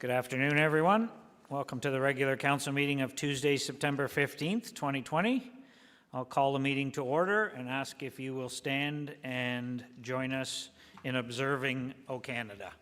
Good afternoon, everyone. Welcome to the regular council meeting of Tuesday, September 15th, 2020. I'll call the meeting to order and ask if you will stand and join us in observing O Canada.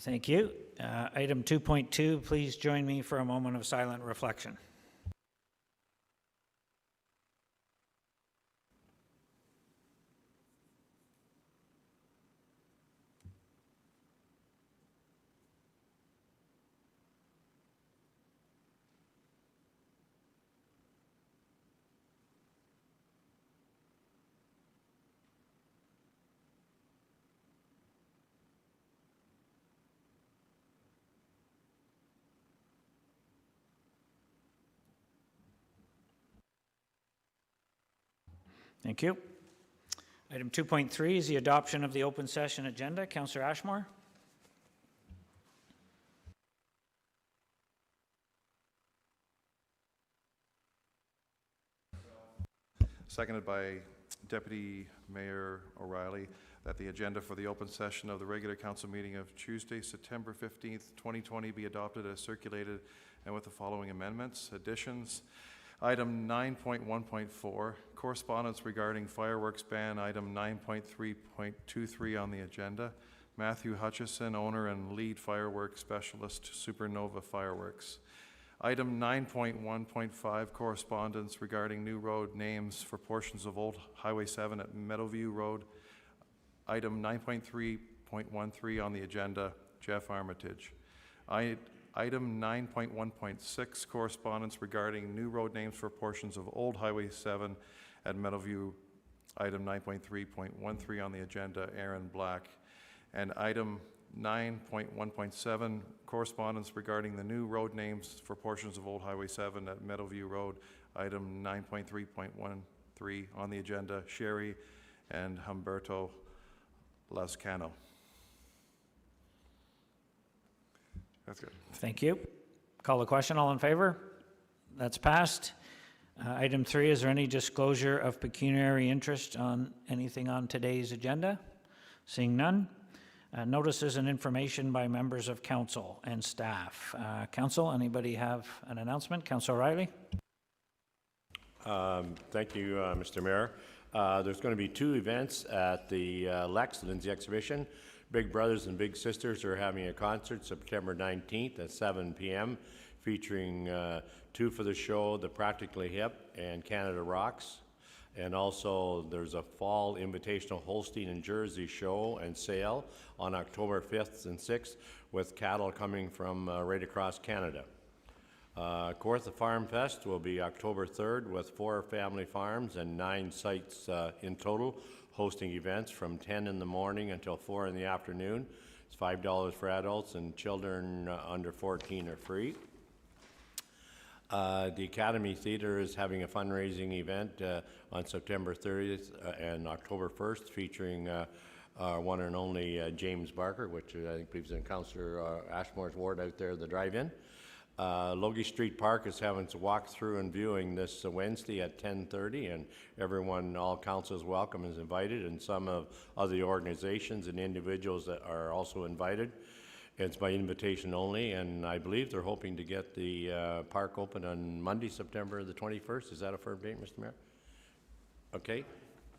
Thank you. Item 2.2, please join me for a moment of silent reflection. Thank you. Item 2.3 is the adoption of the open session agenda. Councillor Ashmore. Seconded by Deputy Mayor O'Reilly, that the agenda for the open session of the regular council meeting of Tuesday, September 15th, 2020 be adopted as circulated and with the following amendments, additions. Item 9.1.4, correspondence regarding fireworks ban. Item 9.3.23 on the agenda. Matthew Hutchison, owner and lead fireworks specialist, Supernova Fireworks. Item 9.1.5, correspondence regarding new road names for portions of Old Highway 7 at Meadowview Road. Item 9.3.13 on the agenda, Jeff Armitage. Item 9.1.6, correspondence regarding new road names for portions of Old Highway 7 at Meadowview. Item 9.3.13 on the agenda, Aaron Black. And item 9.1.7, correspondence regarding the new road names for portions of Old Highway 7 at Meadowview Road. Item 9.3.13 on the agenda, Sherry and Humberto Lascano. That's good. Thank you. Call the question. All in favor? That's passed. Item 3, is there any disclosure of pecuniary interest on anything on today's agenda? Seeing none. Notices and information by members of council and staff. Council, anybody have an announcement? Councillor O'Reilly. Thank you, Mr. Mayor. There's going to be 2 events at the Lex Lindsay exhibition. Big Brothers and Big Sisters are having a concert September 19th at 7 p.m. featuring 2 for the show, The Practically Hip and Canada Rocks. And also there's a fall invitational Holstein and Jersey show and sale on October 5th and 6th with cattle coming from right across Canada. Kawartha Farm Fest will be October 3rd with 4 family farms and 9 sites in total, hosting events from 10 in the morning until 4 in the afternoon. It's $5 for adults, and children under 14 are free. The Academy Theatre is having a fundraising event on September 30th and October 1st, featuring our one and only James Barker, which I think believes in Councillor Ashmore's ward out there, the drive-in. Logie Street Park is having a walk-through and viewing this Wednesday at 10:30, and everyone, all council is welcome, is invited, and some of other organizations and individuals that are also invited. It's by invitation only, and I believe they're hoping to get the park open on Monday, September the 21st. Is that a firm date, Mr. Mayor? Okay,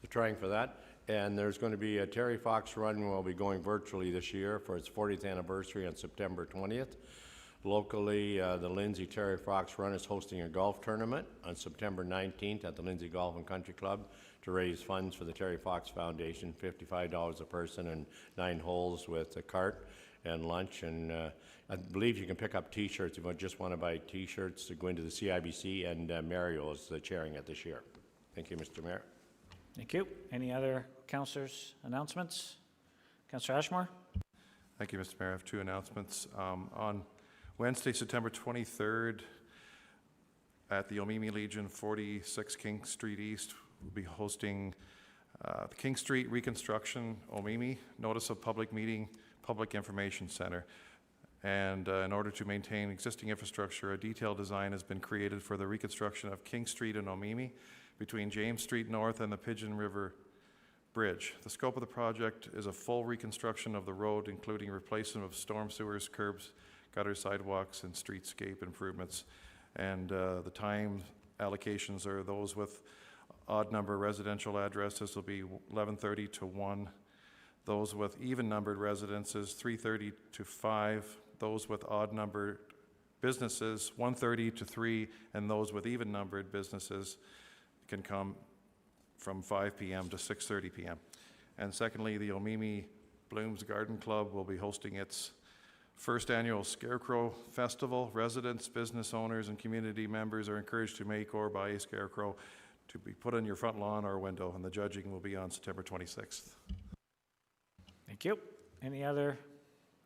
they're trying for that. And there's going to be a Terry Fox Run. Will be going virtually this year for its 40th anniversary on September 20th. Locally, the Lindsay Terry Fox Run is hosting a golf tournament on September 19th at the Lindsay Golf and Country Club to raise funds for the Terry Fox Foundation, $55 a person and 9 holes with a cart and lunch. And I believe you can pick up T-shirts if you just want to buy T-shirts to go into the CIBC, and Mario is chairing it this year. Thank you, Mr. Mayor. Thank you. Any other councillors' announcements? Councillor Ashmore? Thank you, Mr. Mayor. I have 2 announcements. On Wednesday, September 23rd, at the Omimi Legion, 46 King Street East, we'll be hosting the King Street Reconstruction Omimi Notice of Public Meeting Public Information Center. And in order to maintain existing infrastructure, a detailed design has been created for the reconstruction of King Street and Omimi between James Street North and the Pigeon River Bridge. The scope of the project is a full reconstruction of the road, including replacement of storm sewers, curbs, gutter sidewalks, and streetscape improvements. And the time allocations are those with odd number residential addresses will be 11:30 to 1. Those with even numbered residences, 3:30 to 5. Those with odd numbered businesses, 1:30 to 3. And those with even numbered businesses can come from 5 p.m. to 6:30 p.m. And secondly, the Omimi Blooms Garden Club will be hosting its first annual Scarecrow Festival. Residents, business owners, and community members are encouraged to make or buy a scarecrow to be put on your front lawn or window, and the judging will be on September 26th. Thank you. Any other?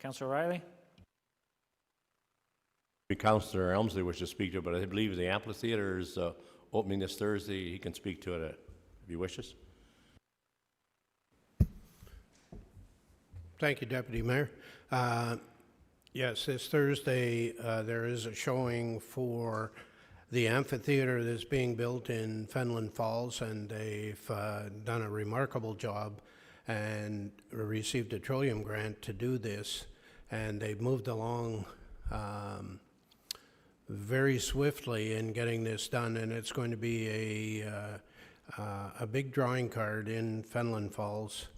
Councillor Riley? Councillor Elmsley wishes to speak to it, but I believe the amphitheater is opening this Thursday. He can speak to it if he wishes. Thank you, Deputy Mayor. Yes, this Thursday there is a showing for the amphitheater that's being built in Fenelon Falls, and they've done a remarkable job and received a Trillium grant to do this, and they've moved along very swiftly in getting this done, and it's going to be a big drawing card in Fenelon Falls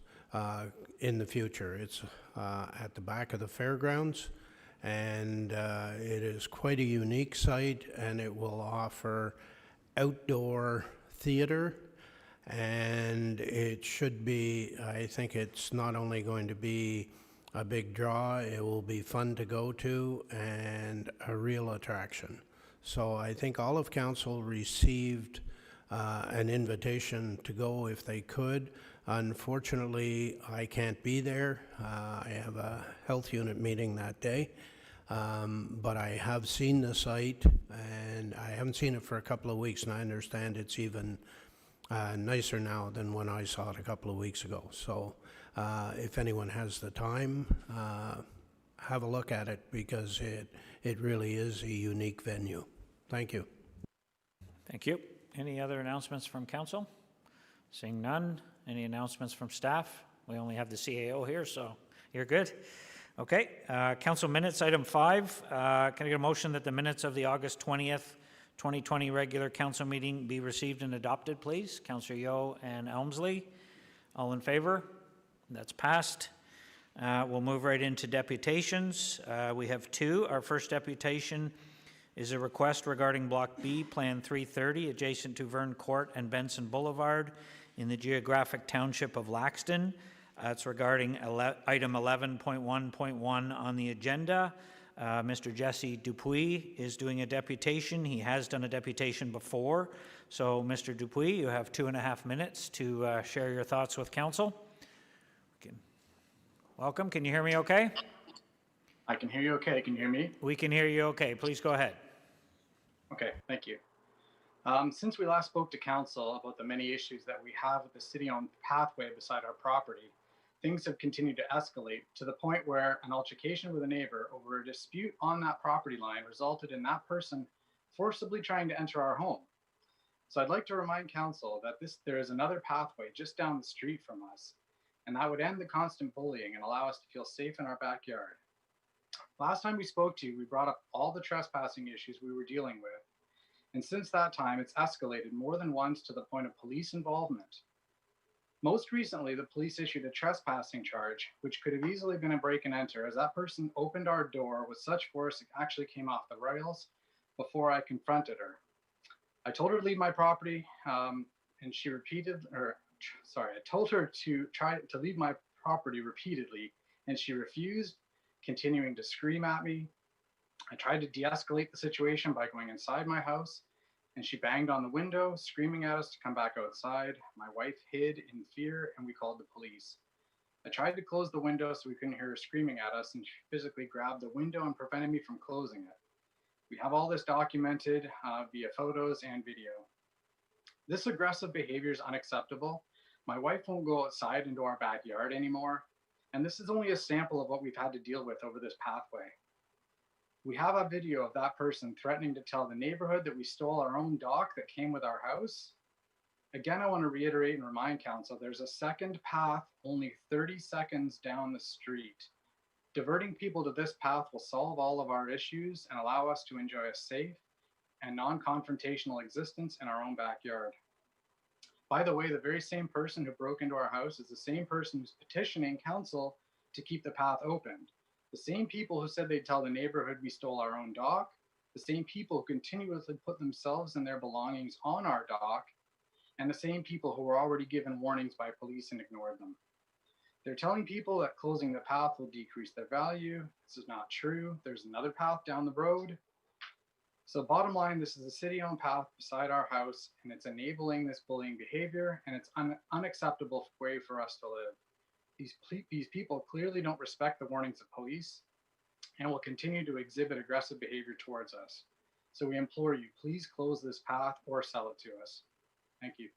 in the future. It's at the back of the fairgrounds, and it is quite a unique site, and it will offer outdoor theater, and it should be, I think it's not only going to be a big draw, it will be fun to go to and a real attraction. So I think all of council received an invitation to go if they could. Unfortunately, I can't be there. I have a health unit meeting that day, but I have seen the site, and I haven't seen it for a couple of weeks, and I understand it's even nicer now than when I saw it a couple of weeks ago. So if anyone has the time, have a look at it, because it really is a unique venue. Thank you. Thank you. Any other announcements from council? Seeing none. Any announcements from staff? We only have the CAO here, so you're good. Okay. Council minutes, item 5. Can I get a motion that the minutes of the August 20th, 2020 regular council meeting be received and adopted, please? Councillor Yeo and Elmsley. All in favor? That's passed. We'll move right into deputations. We have 2. Our first deputation is a request regarding Block B, Plan 330, adjacent to Verne Court and Benson Boulevard in the geographic township of Laxton. It's regarding item 11.1.1 on the agenda. Mr. Jesse Dupuis is doing a deputation. He has done a deputation before. So, Mr. Dupuis, you have 2.5 minutes to share your thoughts with council. Welcome. Can you hear me okay? I can hear you okay. Can you hear me? We can hear you okay. Please go ahead. Okay, thank you. Since we last spoke to council about the many issues that we have with the city-owned pathway beside our property, things have continued to escalate to the point where an altercation with a neighbor over a dispute on that property line resulted in that person forcibly trying to enter our home. So I'd like to remind council that there is another pathway just down the street from us, and that would end the constant bullying and allow us to feel safe in our backyard. Last time we spoke to you, we brought up all the trespassing issues we were dealing with. And since that time, it's escalated more than once to the point of police involvement. Most recently, the police issued a trespassing charge, which could have easily been a break and enter, as that person opened our door with such force it actually came off the rails before I confronted her. I told her to leave my property, and she I told her to try to leave my property repeatedly, and she refused, continuing to scream at me. I tried to de-escalate the situation by going inside my house, and she banged on the window, screaming at us to come back outside. My wife hid in fear, and we called the police. I tried to close the window so we couldn't hear her screaming at us, and she physically grabbed the window and prevented me from closing it. We have all this documented via photos and video. This aggressive behavior is unacceptable. My wife won't go outside into our backyard anymore, and this is only a sample of what we've had to deal with over this pathway. We have a video of that person threatening to tell the neighborhood that we stole our own dock that came with our house. Again, I want to reiterate and remind council, there's a second path only 30 seconds down the street. Diverting people to this path will solve all of our issues and allow us to enjoy a safe and non-confrontational existence in our own backyard. By the way, the very same person who broke into our house is the same person who's petitioning council to keep the path open. The same people who said they'd tell the neighborhood we stole our own dock, the same people who continuously put themselves and their belongings on our dock, and the same people who were already given warnings by police and ignored them. They're telling people that closing the path will decrease their value. This is not true. There's another path down the road. So bottom line, this is a city-owned path beside our house, and it's enabling this bullying behavior, and it's an unacceptable way for us to live. These people clearly don't respect the warnings of police and will continue to exhibit aggressive behavior towards us. So we implore you, please close this path or sell it to us. Thank you.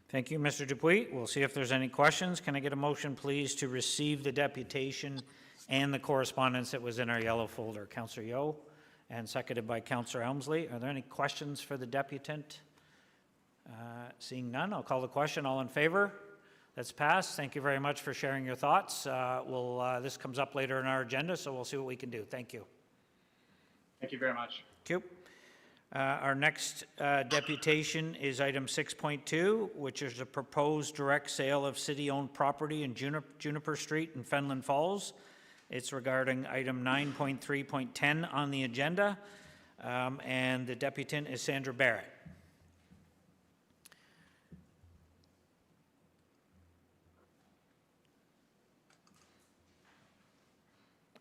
Thank you, Mr. Dupuis. We'll see if there's any questions. Can I get a motion, please, to receive the deputation and the correspondence that was in our yellow folder? Councillor Yeo, and seconded by Councillor Elmsley. Are there any questions for the deputant? Seeing none, I'll call the question. All in favor? That's passed. Thank you very much for sharing your thoughts. This comes up later in our agenda, so we'll see what we can do. Thank you. Thank you very much. Thank you. Our next deputation is item 6.2, which is a proposed direct sale of city-owned property in Juniper Street in Fenelon Falls. It's regarding item 9.3.10 on the agenda, and the deputant is Sandra Barrett.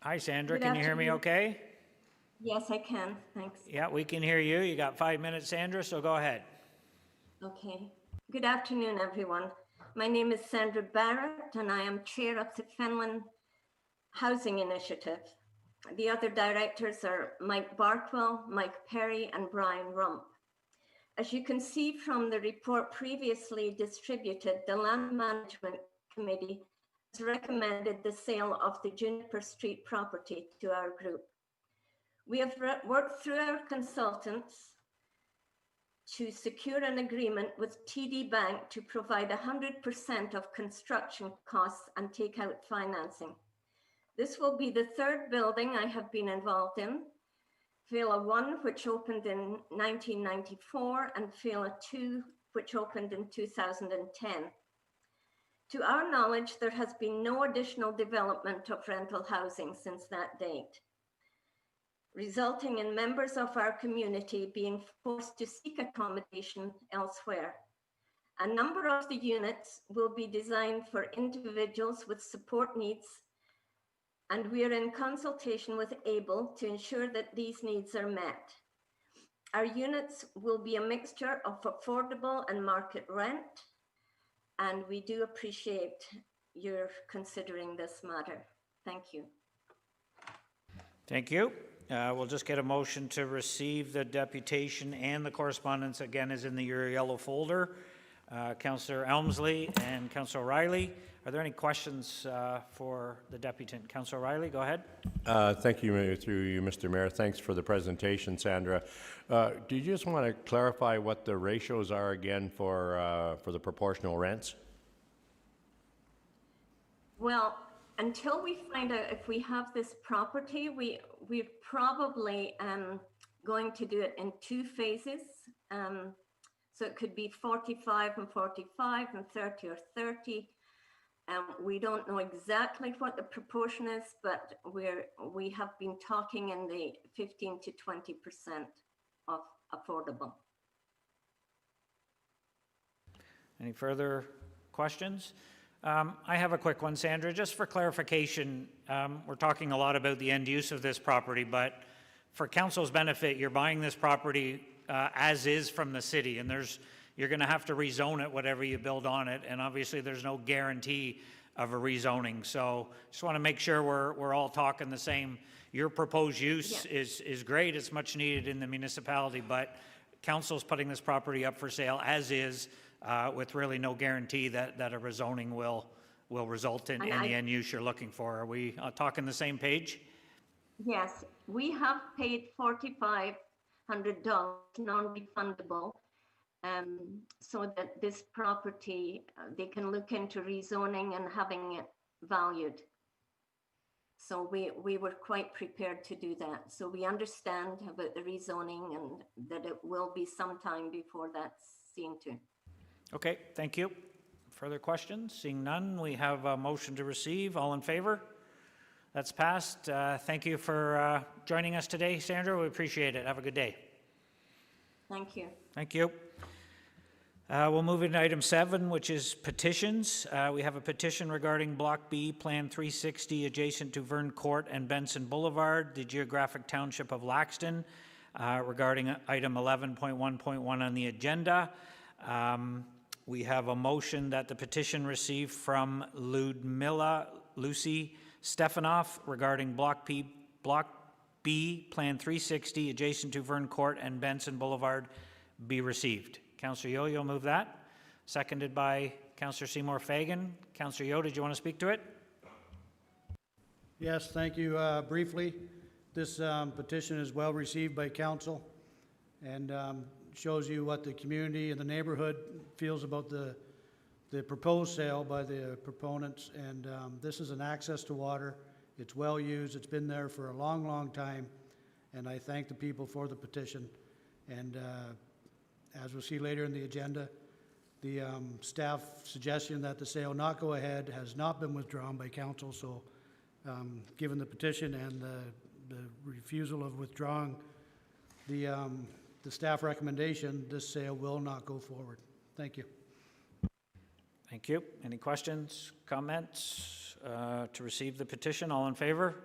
Hi, Sandra. Can you hear me okay? Yes, I can. Thanks. Yeah, we can hear you. You got 5 minutes, Sandra, so go ahead. Okay. Good afternoon, everyone. My name is Sandra Barrett, and I am chair of the Fenelon Housing Initiative. The other directors are Mike Barkwell, Mike Perry, and Brian Rump. As you can see from the report previously distributed, the Land Management Committee has recommended the sale of the Juniper Street property to our group. We have worked through our consultants to secure an agreement with TD Bank to provide 100% of construction costs and take out financing. This will be the third building I have been involved in. Villa 1, which opened in 1994, and Villa 2, which opened in 2010. To our knowledge, there has been no additional development of rental housing since that date, resulting in members of our community being forced to seek accommodation elsewhere. A number of the units will be designed for individuals with support needs, and we are in consultation with ABLE to ensure that these needs are met. Our units will be a mixture of affordable and market rent, and we do appreciate you're considering this matter. Thank you. Thank you. We'll just get a motion to receive the deputation, and the correspondence again is in your yellow folder. Councillor Elmsley and Councillor O'Reilly, are there any questions for the deputant? Councillor O'Reilly, go ahead. Thank you, through you, Mr. Mayor. Thanks for the presentation, Sandra. Do you just want to clarify what the ratios are again for the proportional rents? Well, until we find out if we have this property, we're probably going to do it in 2 phases. So it could be 45 and 45 and 30 or 30. We don't know exactly what the proportion is, but we have been talking in the 15 to 20% of affordable. Any further questions? I have a quick one, Sandra, just for clarification. We're talking a lot about the end use of this property, but for council's benefit, you're buying this property as is from the city, and you're going to have to rezone it, whatever you build on it, and obviously there's no guarantee of a rezoning. So just want to make sure we're all talking the same. Your proposed use is great. It's much needed in the municipality, but council's putting this property up for sale as is, with really no guarantee that a rezoning will result in the end use you're looking for. Are we talking the same page? Yes, we have paid $4,500 non-refundable, so that this property, they can look into rezoning and having it valued. So we were quite prepared to do that. So we understand about the rezoning and that it will be some time before that's seen to. Okay, thank you. Further questions? Seeing none, we have a motion to receive. All in favor? That's passed. Thank you for joining us today, Sandra. We appreciate it. Have a good day. Thank you. Thank you. We'll move into item 7, which is petitions. We have a petition regarding Block B, Plan 360, adjacent to Vern Court and Benson Boulevard, the geographic township of Laxton, regarding item 11.1.1 on the agenda. We have a motion that the petition received from Lucy Stefanoff regarding Block B, Plan 360, adjacent to Vern Court and Benson Boulevard, be received. Councillor Yeo, you'll move that. Seconded by Councillor Seymour Fagan. Councillor Yeo, did you want to speak to it? Yes, thank you. Briefly, this petition is well received by council and shows you what the community and the neighborhood feels about the proposed sale by the proponents. And this is an access to water. It's well used. It's been there for a long, long time. And I thank the people for the petition. And as we'll see later in the agenda, the staff suggestion that the sale not go ahead has not been withdrawn by council. So given the petition and the refusal of withdrawing the staff recommendation, this sale will not go forward. Thank you. Thank you. Any questions, comments to receive the petition? All in favor?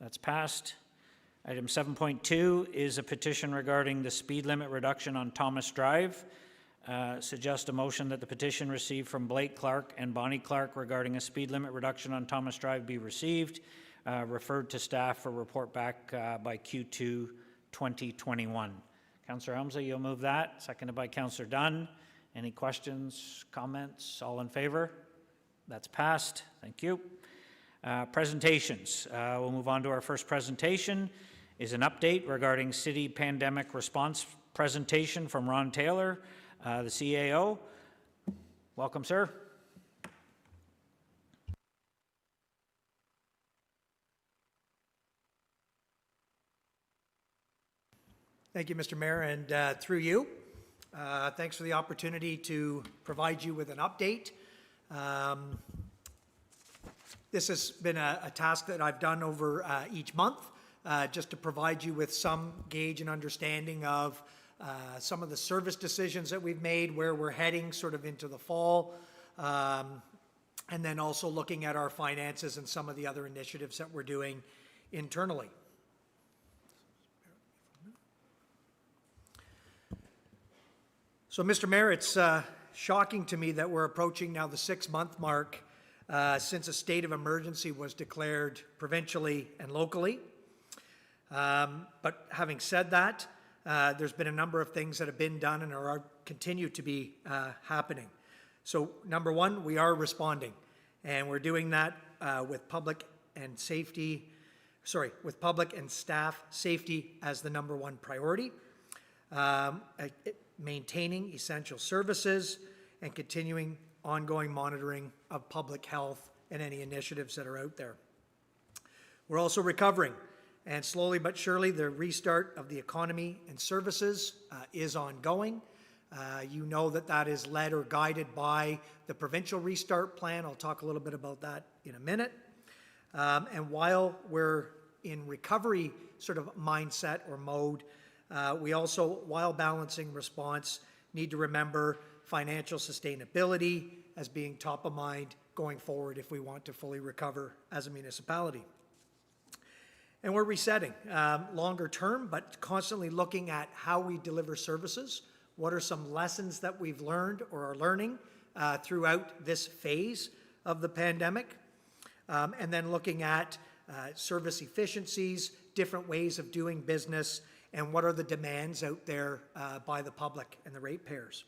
That's passed. Item 7.2 is a petition regarding the speed limit reduction on Thomas Drive. Suggest a motion that the petition received from Blake Clark and Bonnie Clark regarding a speed limit reduction on Thomas Drive be received, referred to staff for report back by Q2 2021. Councillor Elmsley, you'll move that. Seconded by Councillor Dunn. Any questions, comments? All in favor? That's passed. Thank you. Presentations. We'll move on to our first presentation. Is an update regarding city pandemic response presentation from Ron Taylor, the CAO. Welcome, sir. Thank you, Mr. Mayor, and through you, thanks for the opportunity to provide you with an update. This has been a task that I've done over each month, just to provide you with some gauge and understanding of some of the service decisions that we've made, where we're heading sort of into the fall, and then also looking at our finances and some of the other initiatives that we're doing internally. So, Mr. Mayor, it's shocking to me that we're approaching now the 6-month mark since a state of emergency was declared provincially and locally. But having said that, there's been a number of things that have been done and are continue to be happening. So number one, we are responding, and we're doing that with public and staff safety as the number one priority, maintaining essential services and continuing ongoing monitoring of public health and any initiatives that are out there. We're also recovering, and slowly but surely the restart of the economy and services is ongoing. You know that is led or guided by the provincial restart plan. I'll talk a little bit about that in a minute. And while we're in recovery sort of mindset or mode, we also, while balancing response, need to remember financial sustainability as being top of mind going forward if we want to fully recover as a municipality. And we're resetting longer term, but constantly looking at how we deliver services. What are some lessons that we've learned or are learning throughout this phase of the pandemic? And then looking at service efficiencies, different ways of doing business, and what are the demands out there by the public and the ratepayers.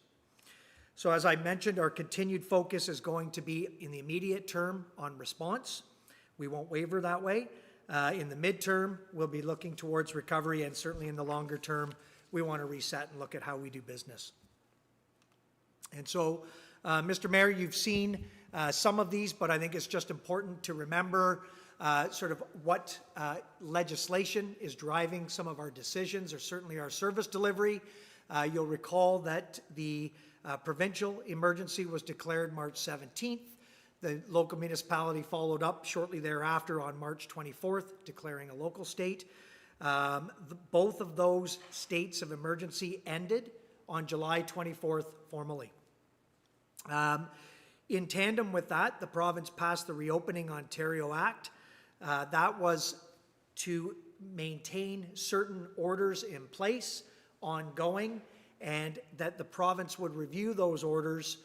So as I mentioned, our continued focus is going to be in the immediate term on response. We won't waver that way. In the midterm, we'll be looking towards recovery, and certainly in the longer term, we want to reset and look at how we do business. And so, Mr. Mayor, you've seen some of these, but I think it's just important to remember sort of what legislation is driving some of our decisions, or certainly our service delivery. You'll recall that the provincial emergency was declared March 17th. The local municipality followed up shortly thereafter on March 24th, declaring a local state. Both of those states of emergency ended on July 24th formally. In tandem with that, the province passed the Reopening Ontario Act. That was to maintain certain orders in place, ongoing, and that the province would review those orders,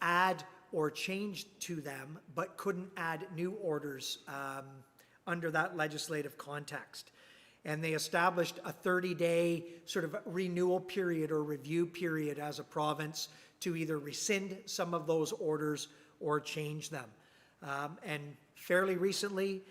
add or change to them, but couldn't add new orders under that legislative context. And they established a 30-day sort of renewal period or review period as a province to either rescind some of those orders or change them. And fairly recently,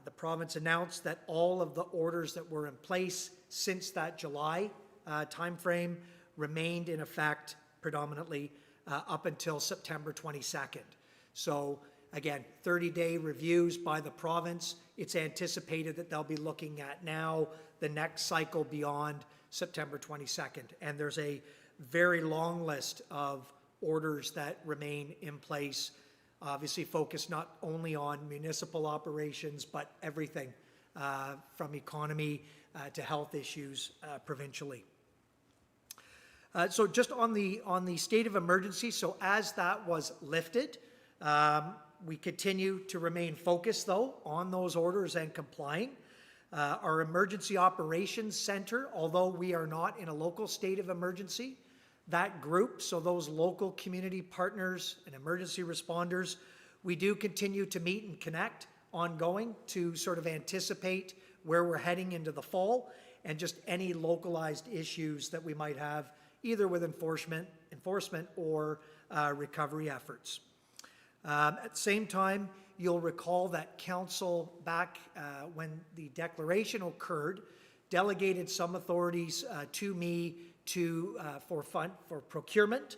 the province announced that all of the orders that were in place since that July timeframe remained in effect predominantly up until September 22nd. So again, 30-day reviews by the province. It's anticipated that they'll be looking at now the next cycle beyond September 22nd. And there's a very long list of orders that remain in place, obviously focused not only on municipal operations, but everything from economy to health issues provincially. So just on the state of emergency, so as that was lifted, we continue to remain focused, though, on those orders and complying. Our Emergency Operations Center, although we are not in a local state of emergency, that group, so those local community partners and emergency responders, we do continue to meet and connect ongoing to sort of anticipate where we're heading into the fall and just any localized issues that we might have, either with enforcement or recovery efforts. At the same time, you'll recall that council back when the declaration occurred delegated some authorities to me for procurement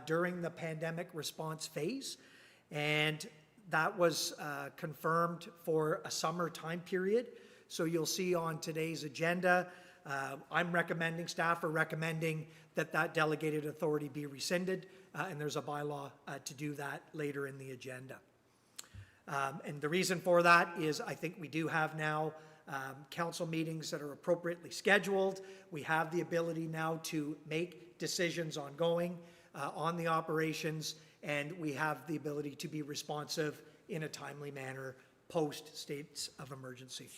during the pandemic response phase, and that was confirmed for a summer time period. So you'll see on today's agenda, I'm recommending, staff are recommending that delegated authority be rescinded, and there's a bylaw to do that later in the agenda. And the reason for that is I think we do have now council meetings that are appropriately scheduled. We have the ability now to make decisions ongoing on the operations, and we have the ability to be responsive in a timely manner post states of emergency.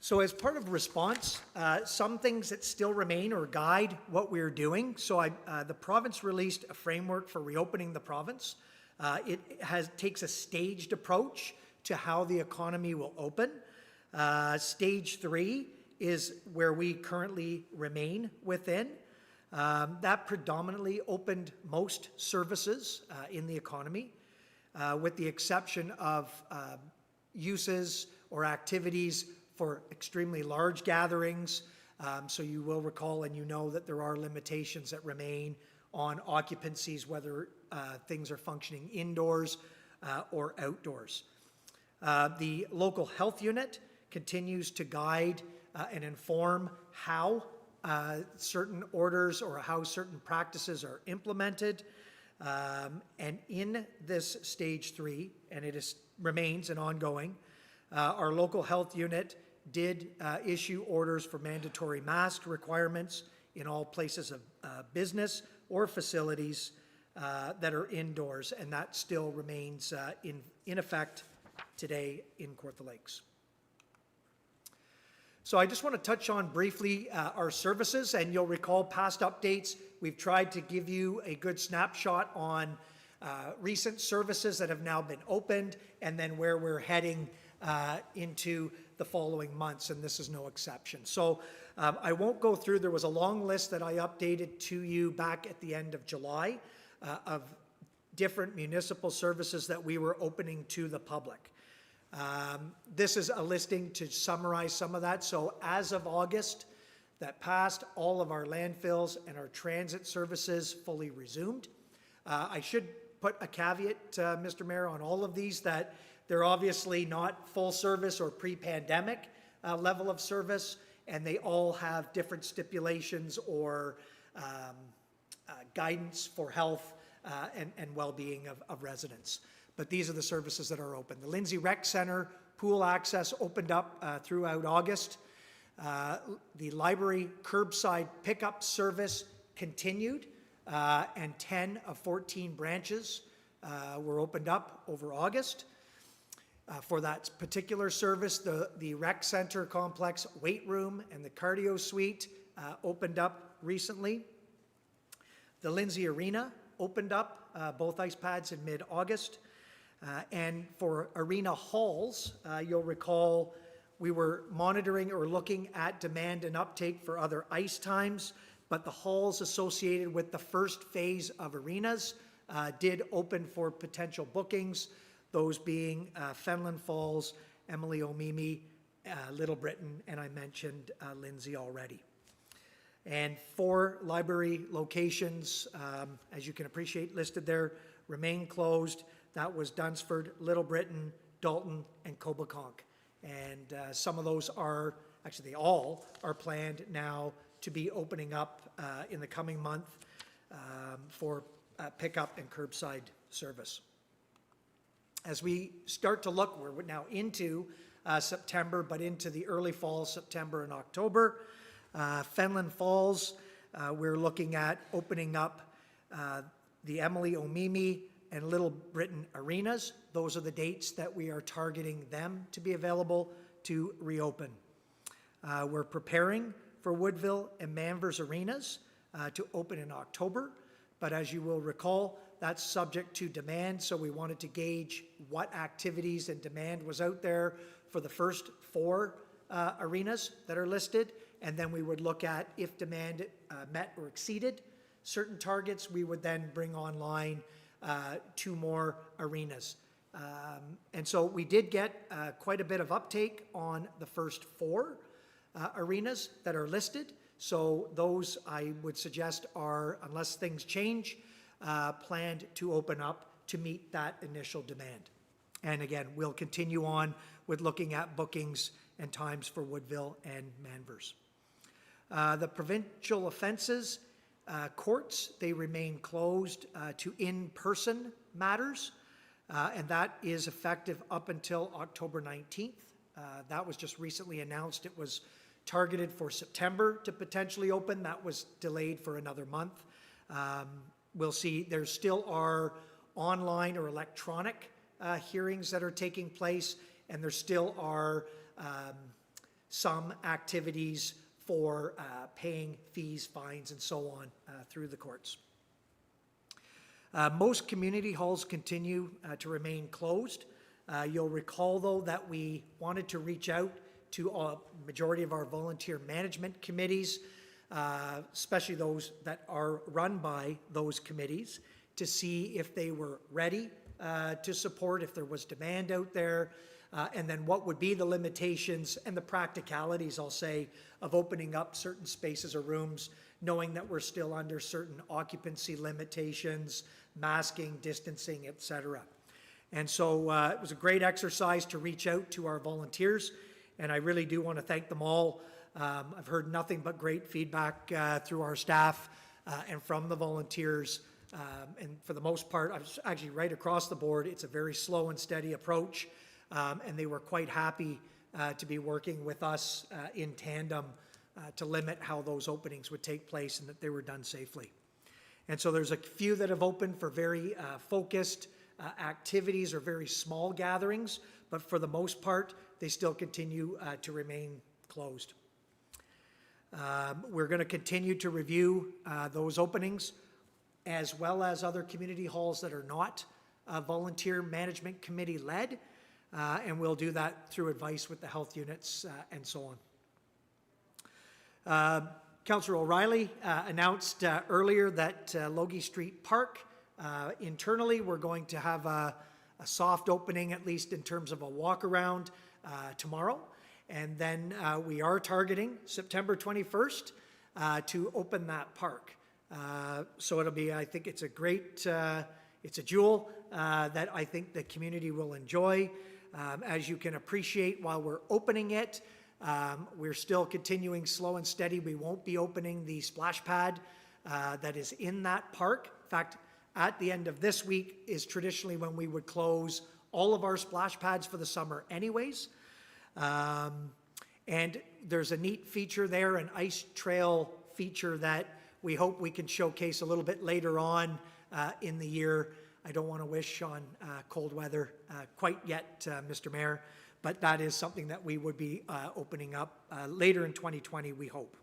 So as part of response, some things that still remain or guide what we're doing. So the province released a framework for reopening the province. It takes a staged approach to how the economy will open. Stage 3 is where we currently remain within. That predominantly opened most services in the economy, with the exception of uses or activities for extremely large gatherings. So you will recall and you know that there are limitations that remain on occupancies, whether things are functioning indoors or outdoors. The local health unit continues to guide and inform how certain orders or how certain practices are implemented. And in this stage 3, and it remains an ongoing, our local health unit did issue orders for mandatory mask requirements in all places of business or facilities that are indoors, and that still remains in effect today in Kawartha Lakes. So I just want to touch on briefly our services, and you'll recall past updates, we've tried to give you a good snapshot on recent services that have now been opened, and then where we're heading into the following months, and this is no exception. So I won't go through, there was a long list that I updated to you back at the end of July of different municipal services that we were opening to the public. This is a listing to summarize some of that. So as of August that passed, all of our landfills and our transit services fully resumed. I should put a caveat, Mr. Mayor, on all of these, that they're obviously not full service or pre-pandemic level of service, and they all have different stipulations or guidance for health and well-being of residents. But these are the services that are open. The Lindsay Rec Center pool access opened up throughout August. The library curbside pickup service continued, and 10 of 14 branches were opened up over August. For that particular service, the rec center complex weight room and the cardio suite opened up recently. The Lindsay Arena opened up, both ice pads in mid-August. And for arena halls, you'll recall we were monitoring or looking at demand and uptake for other ice times, but the halls associated with the first phase of arenas did open for potential bookings, those being Fenelon Falls, Emily Omimi, Little Britain, and I mentioned Lindsay already. And 4 library locations, as you can appreciate, listed there, remain closed. That was Dunsford, Little Britain, Dalton, and Coboconk. And some of those are, actually they all are planned now to be opening up in the coming month for pickup and curbside service. As we start to look, we're now into September, but into the early fall, September and October. Fenelon Falls, we're looking at opening up the Emily Omimi and Little Britain arenas. Those are the dates that we are targeting them to be available to reopen. We're preparing for Woodville and Manvers arenas to open in October, but as you will recall, that's subject to demand, so we wanted to gauge what activities and demand was out there for the first 4 arenas that are listed, and then we would look at if demand met or exceeded certain targets, we would then bring online 2 more arenas. And so we did get quite a bit of uptake on the first 4 arenas that are listed. So those I would suggest are, unless things change, planned to open up to meet that initial demand. And again, we'll continue on with looking at bookings and times for Woodville and Manvers. The provincial offences courts, they remain closed to in-person matters, and that is effective up until October 19th. That was just recently announced. It was targeted for September to potentially open. That was delayed for another month. We'll see. There still are online or electronic hearings that are taking place, and there still are some activities for paying fees, fines, and so on through the courts. Most community halls continue to remain closed. You'll recall, though, that we wanted to reach out to a majority of our volunteer management committees, especially those that are run by those committees, to see if they were ready to support, if there was demand out there, and then what would be the limitations and the practicalities, I'll say, of opening up certain spaces or rooms, knowing that we're still under certain occupancy limitations, masking, distancing, etc. And so it was a great exercise to reach out to our volunteers, and I really do want to thank them all. I've heard nothing but great feedback through our staff and from the volunteers. And for the most part, I was actually right across the board. It's a very slow and steady approach, and they were quite happy to be working with us in tandem to limit how those openings would take place and that they were done safely. And so there's a few that have opened for very focused activities or very small gatherings, but for the most part, they still continue to remain closed. We're going to continue to review those openings, as well as other community halls that are not volunteer management committee led, and we'll do that through advice with the health units and so on. Councillor O'Reilly announced earlier that Logie Street Park, internally, we're going to have a soft opening, at least in terms of a walk around tomorrow. And then we are targeting September 21st to open that park. So it'll be, I think it's a great, it's a jewel that I think the community will enjoy. As you can appreciate, while we're opening it, we're still continuing slow and steady. We won't be opening the splash pad that is in that park. In fact, at the end of this week is traditionally when we would close all of our splash pads for the summer anyways. And there's a neat feature there, an ice trail feature that we hope we can showcase a little bit later on in the year. I don't want to wish on cold weather quite yet, Mr. Mayor, but that is something that we would be opening up later in 2020, we hope.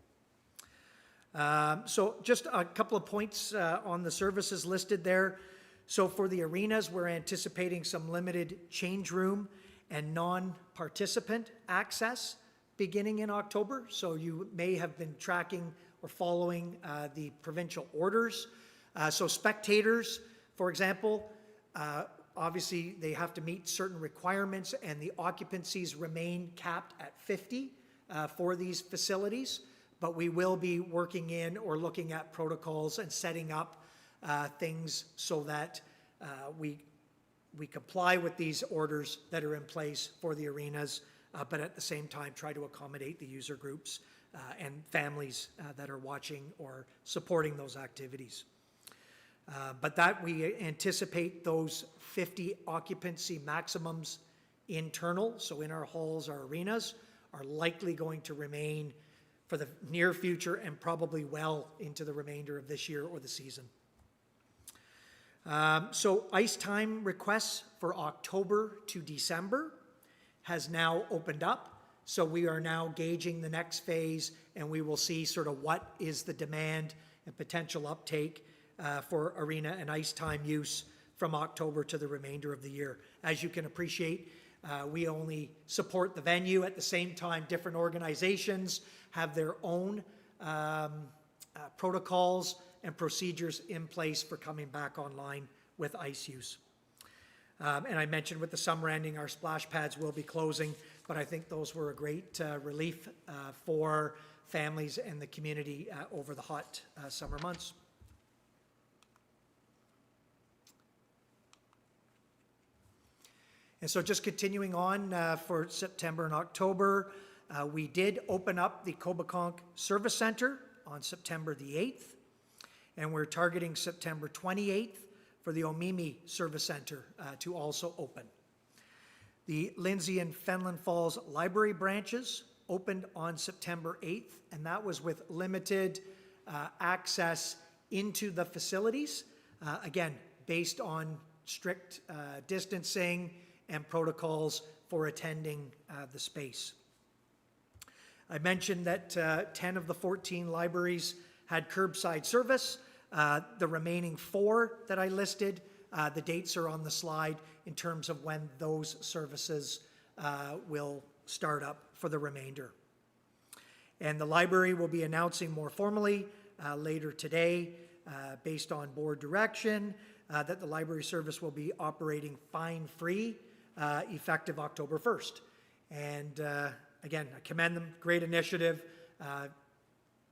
So just a couple of points on the services listed there. So for the arenas, we're anticipating some limited change room and non-participant access beginning in October. So you may have been tracking or following the provincial orders. So spectators, for example, obviously they have to meet certain requirements, and the occupancies remain capped at 50 for these facilities. But we will be working in or looking at protocols and setting up things so that we comply with these orders that are in place for the arenas, but at the same time try to accommodate the user groups and families that are watching or supporting those activities. But that we anticipate those 50 occupancy maximums internal, so in our halls, our arenas, are likely going to remain for the near future and probably well into the remainder of this year or the season. So ice time requests for October to December has now opened up. So we are now gauging the next phase, and we will see sort of what is the demand and potential uptake for arena and ice time use from October to the remainder of the year. As you can appreciate, we only support the venue. At the same time, different organizations have their own protocols and procedures in place for coming back online with ice use. And I mentioned with the summer ending, our splash pads will be closing, but I think those were a great relief for families and the community over the hot summer months. And so just continuing on for September and October, we did open up the Cobeconk Service Center on September the 8th, and we're targeting September 28th for the Omimi Service Center to also open. The Lindsay and Fenelon Falls Library branches opened on September 8th, and that was with limited access into the facilities, again, based on strict distancing and protocols for attending the space. I mentioned that 10 of the 14 libraries had curbside service. The remaining 4 that I listed, the dates are on the slide in terms of when those services will start up for the remainder. And the library will be announcing more formally later today, based on board direction, that the library service will be operating fine-free effective October 1st. And again, I commend them, great initiative,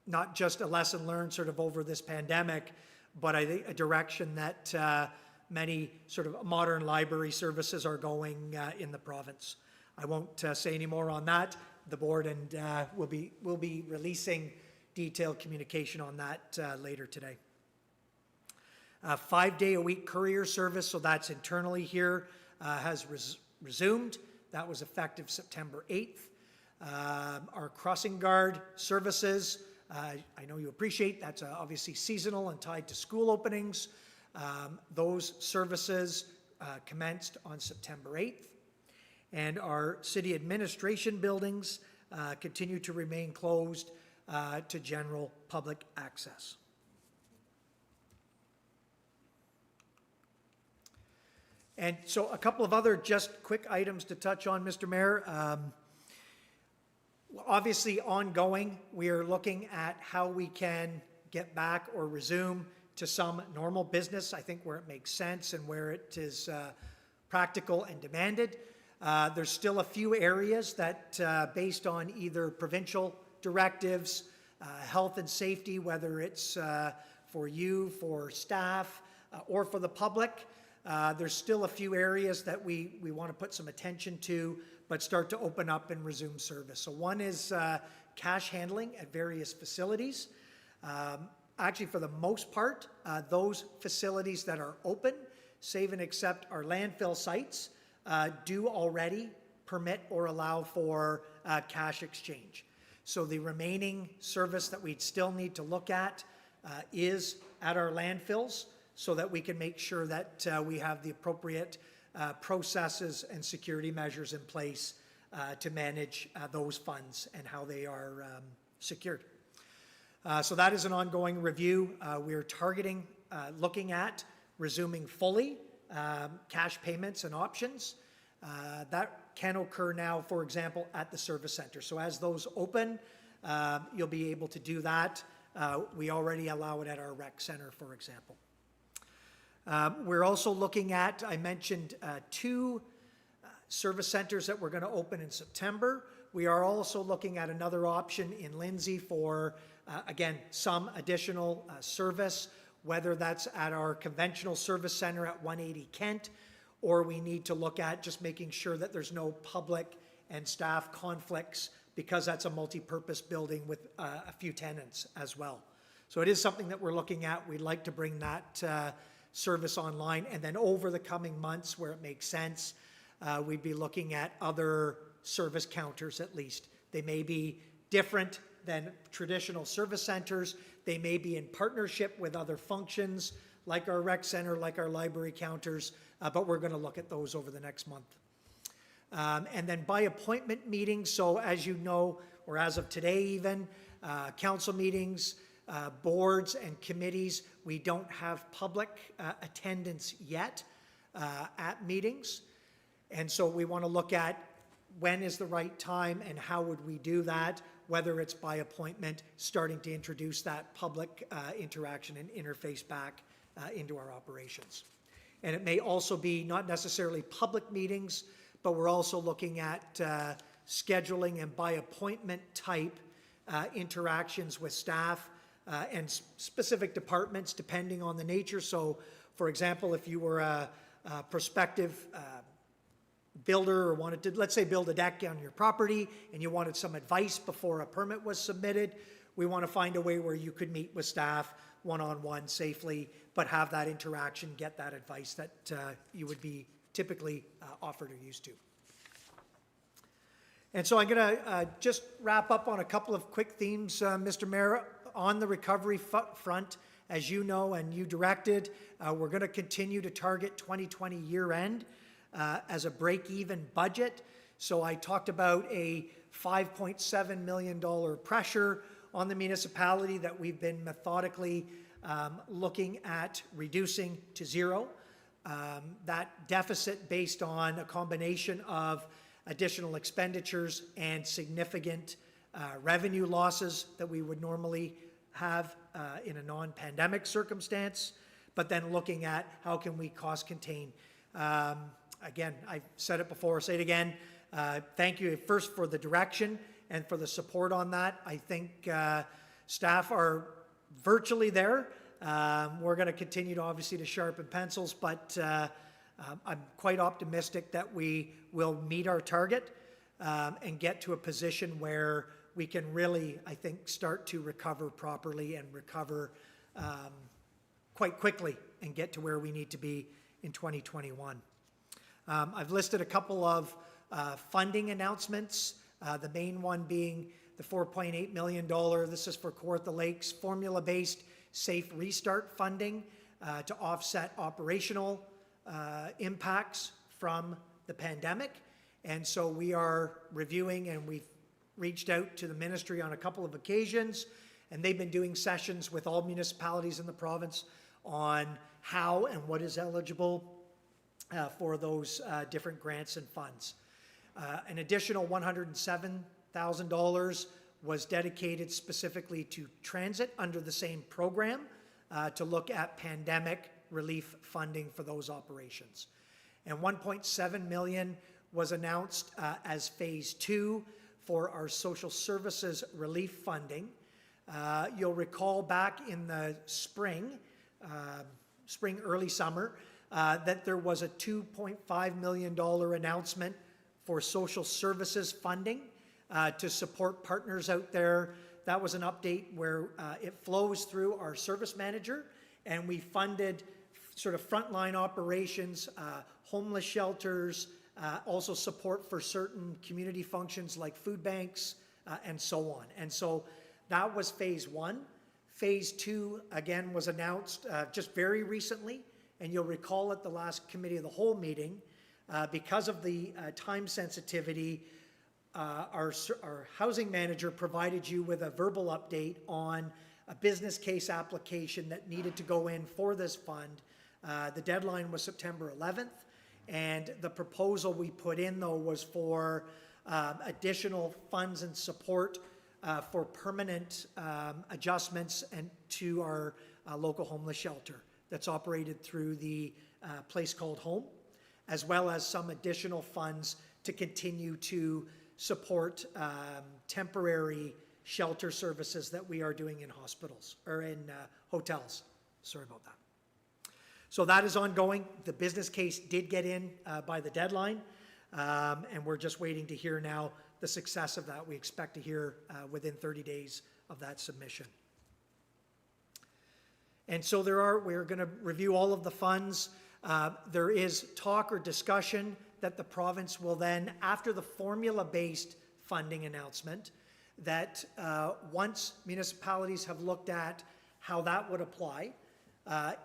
not just a lesson learned sort of over this pandemic, but I think a direction that many sort of modern library services are going in the province. I won't say any more on that. The board and will be releasing detailed communication on that later today. 5-day-a-week courier service, so that's internally here, has resumed. That was effective September 8th. Our crossing guard services, I know you appreciate, that's obviously seasonal and tied to school openings. Those services commenced on September 8th. And our city administration buildings continue to remain closed to general public access. And so a couple of other just quick items to touch on, Mr. Mayor. Obviously ongoing, we are looking at how we can get back or resume to some normal business, I think where it makes sense and where it is practical and demanded. There's still a few areas that, based on either provincial directives, health and safety, whether it's for you, for staff, or for the public, there's still a few areas that we want to put some attention to, but start to open up and resume service. So one is cash handling at various facilities. Actually, for the most part, those facilities that are open, save and except our landfill sites, do already permit or allow for cash exchange. So the remaining service that we'd still need to look at is at our landfills, so that we can make sure that we have the appropriate processes and security measures in place to manage those funds and how they are secured. So that is an ongoing review. We are targeting, looking at resuming fully cash payments and options. That can occur now, for example, at the service center. So as those open, you'll be able to do that. We already allow it at our rec center, for example. We're also looking at, I mentioned 2 service centers that we're going to open in September. We are also looking at another option in Lindsay for, again, some additional service, whether that's at our conventional service center at 180 Kent, or we need to look at just making sure that there's no public and staff conflicts, because that's a multi-purpose building with a few tenants as well. So it is something that we're looking at. We'd like to bring that service online, and then over the coming months, where it makes sense, we'd be looking at other service counters at least. They may be different than traditional service centers. They may be in partnership with other functions, like our rec center, like our library counters, but we're going to look at those over the next month. And then by appointment meetings, so as you know, or as of today even, council meetings, boards and committees, we don't have public attendance yet at meetings. And so we want to look at when is the right time and how would we do that, whether it's by appointment, starting to introduce that public interaction and interface back into our operations. And it may also be not necessarily public meetings, but we're also looking at scheduling and by appointment type interactions with staff and specific departments depending on the nature. So, for example, if you were a prospective builder or wanted to, let's say, build a deck on your property and you wanted some advice before a permit was submitted, we want to find a way where you could meet with staff one-on-one safely, but have that interaction, get that advice that you would be typically offered or used to. And so I'm going to just wrap up on a couple of quick themes, Mr. Mayor. On the recovery front, as you know and you directed, we're going to continue to target 2020 year end as a break-even budget. So I talked about a $5.7 million pressure on the municipality that we've been methodically looking at reducing to zero. That deficit based on a combination of additional expenditures and significant revenue losses that we would normally have in a non-pandemic circumstance, but then looking at how can we cost contain. Again, I've said it before, I'll say it again. Thank you first for the direction and for the support on that. I think staff are virtually there. We're going to continue to obviously to sharpen pencils, but I'm quite optimistic that we will meet our target and get to a position where we can really, I think, start to recover properly and recover quite quickly and get to where we need to be in 2021. I've listed a couple of funding announcements, the main one being the $4.8 million, this is for Kawartha Lakes, formula-based safe restart funding to offset operational impacts from the pandemic. And so we are reviewing, and we've reached out to the ministry on a couple of occasions, and they've been doing sessions with all municipalities in the province on how and what is eligible for those different grants and funds. An additional $107,000 was dedicated specifically to transit under the same program to look at pandemic relief funding for those operations. And $1.7 million was announced as phase 2 for our social services relief funding. You'll recall back in the spring, early summer, that there was a $2.5 million announcement for social services funding to support partners out there. That was an update where it flows through our service manager, and we funded sort of frontline operations, homeless shelters, also support for certain community functions like food banks and so on. And so that was phase 1. Phase 2, again, was announced just very recently, and you'll recall at the last Committee of the Whole meeting, because of the time sensitivity, our housing manager provided you with a verbal update on a business case application that needed to go in for this fund. The deadline was September 11th, and the proposal we put in, though, was for additional funds and support for permanent adjustments and to our local homeless shelter that's operated through the place called Home, as well as some additional funds to continue to support temporary shelter services that we are doing in hospitals or in hotels. Sorry about that. So that is ongoing. The business case did get in by the deadline, and we're just waiting to hear now the success of that. We expect to hear within 30 days of that submission. And so we're going to review all of the funds. There is talk or discussion that the province will then, after the formula-based funding announcement, that once municipalities have looked at how that would apply,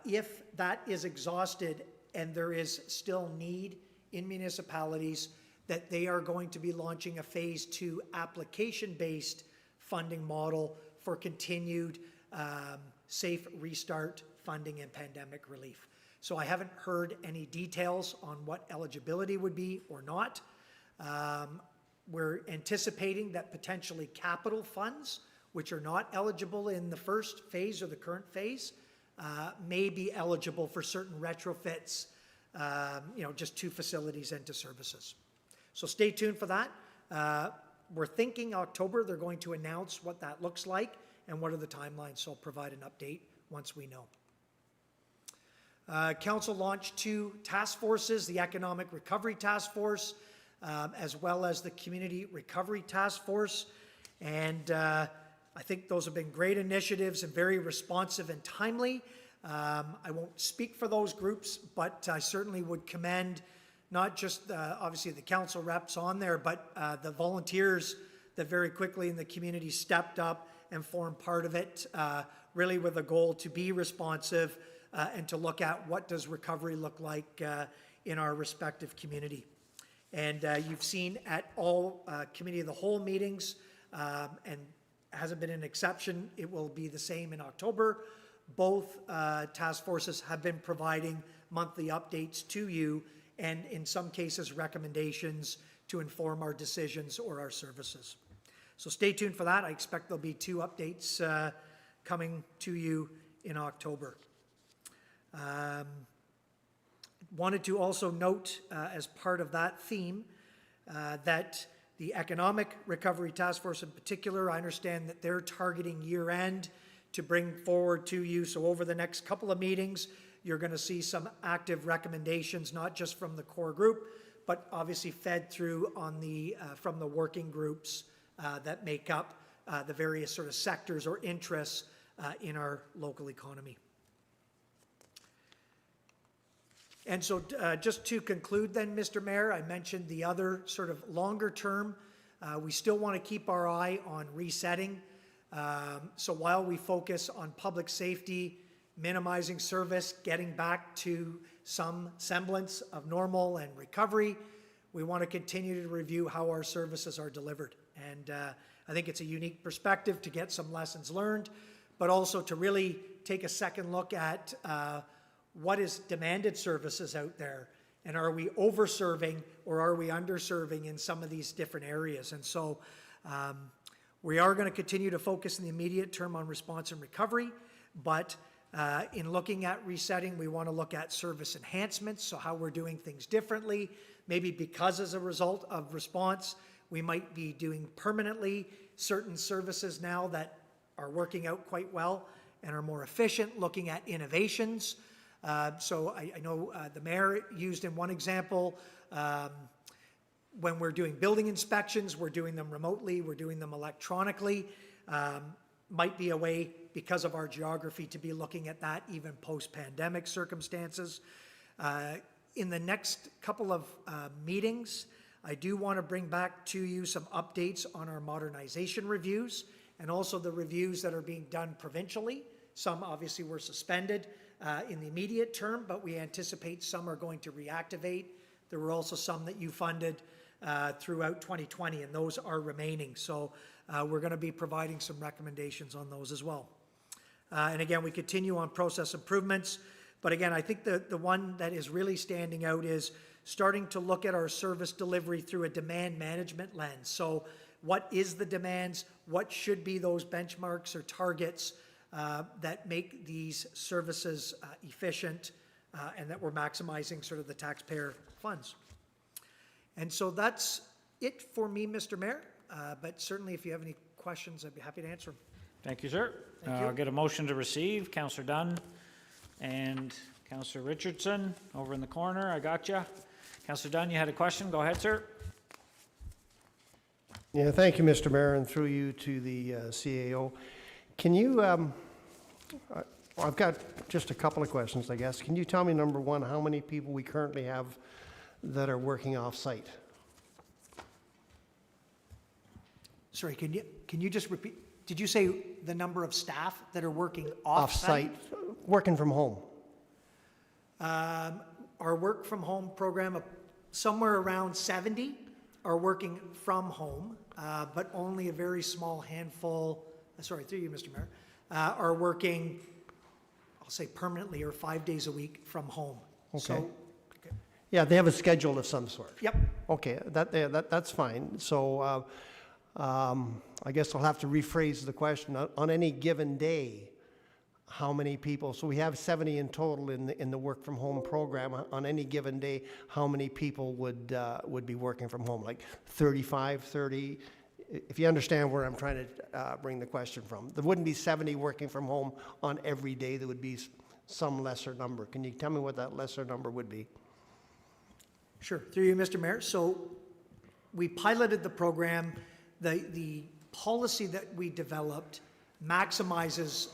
if that is exhausted and there is still need in municipalities, that they are going to be launching a phase 2 application-based funding model for continued safe restart funding and pandemic relief. So I haven't heard any details on what eligibility would be or not. We're anticipating that potentially capital funds, which are not eligible in the first phase or the current phase, may be eligible for certain retrofits, just to facilities and to services. So stay tuned for that. We're thinking October they're going to announce what that looks like and what are the timelines, so I'll provide an update once we know. Council launched 2 task forces, the Economic Recovery Task Force, as well as the Community Recovery Task Force. And I think those have been great initiatives and very responsive and timely. I won't speak for those groups, but I certainly would commend not just obviously the council reps on there, but the volunteers that very quickly in the community stepped up and formed part of it, really with a goal to be responsive and to look at what does recovery look like in our respective community. And you've seen at all Committee of the Whole meetings, and hasn't been an exception, it will be the same in October. Both task forces have been providing monthly updates to you, and in some cases, recommendations to inform our decisions or our services. So stay tuned for that. I expect there'll be 2 updates coming to you in October. Wanted to also note, as part of that theme, that the Economic Recovery Task Force in particular, I understand that they're targeting year-end to bring forward to you. So over the next couple of meetings, you're going to see some active recommendations, not just from the core group, but obviously fed through on the from the working groups that make up the various sort of sectors or interests in our local economy. And so just to conclude then, Mr. Mayor, I mentioned the other sort of longer term. We still want to keep our eye on resetting. So while we focus on public safety, minimizing service, getting back to some semblance of normal and recovery, we want to continue to review how our services are delivered. And I think it's a unique perspective to get some lessons learned, but also to really take a second look at what is demanded services out there, and are we over-serving or are we under-serving in some of these different areas? And so we are going to continue to focus in the immediate term on response and recovery, but in looking at resetting, we want to look at service enhancements, so how we're doing things differently. Maybe because as a result of response, we might be doing permanently certain services now that are working out quite well and are more efficient, looking at innovations. So I know the mayor used in one example, when we're doing building inspections, we're doing them remotely, we're doing them electronically. Might be a way, because of our geography, to be looking at that even post-pandemic circumstances. In the next couple of meetings, I do want to bring back to you some updates on our modernization reviews and also the reviews that are being done provincially. Some obviously were suspended in the immediate term, but we anticipate some are going to reactivate. There were also some that you funded throughout 2020, and those are remaining. So we're going to be providing some recommendations on those as well. And again, we continue on process improvements. But again, I think the one that is really standing out is starting to look at our service delivery through a demand management lens. So what is the demands? What should be those benchmarks or targets that make these services efficient and that we're maximizing sort of the taxpayer funds? And so that's it for me, Mr. Mayor. But certainly if you have any questions, I'd be happy to answer them. Thank you, sir. Thank you. I'll get a motion to receive. Councillor Dunn and Councillor Richardson over in the corner. I got you. Councillor Dunn, you had a question? Go ahead, sir. Yeah, thank you, Mr. Mayor, and through you to the CAO. Can you, I've got just a couple of questions, I guess. Can you tell me, number one, how many people we currently have that are working off-site? Sorry, can you just repeat? Did you say the number of staff that are working off-site? Working from home. Our work from home program, somewhere around 70 are working from home, but only a very small handful, sorry, through you, Mr. Mayor, are working, I'll say permanently or 5 days a week from home. Okay. So, Yeah, they have a schedule of some sort. yep. Okay, that's fine. So I guess I'll have to rephrase the question. On any given day, how many people, so we have 70 in total in the work from home program. On any given day, how many people would be working from home? Like 35, 30? If you understand where I'm trying to bring the question from. There wouldn't be 70 working from home on every day. There would be some lesser number. Can you tell me what that lesser number would be? Sure, through you, Mr. Mayor. So we piloted the program. The policy that we developed maximizes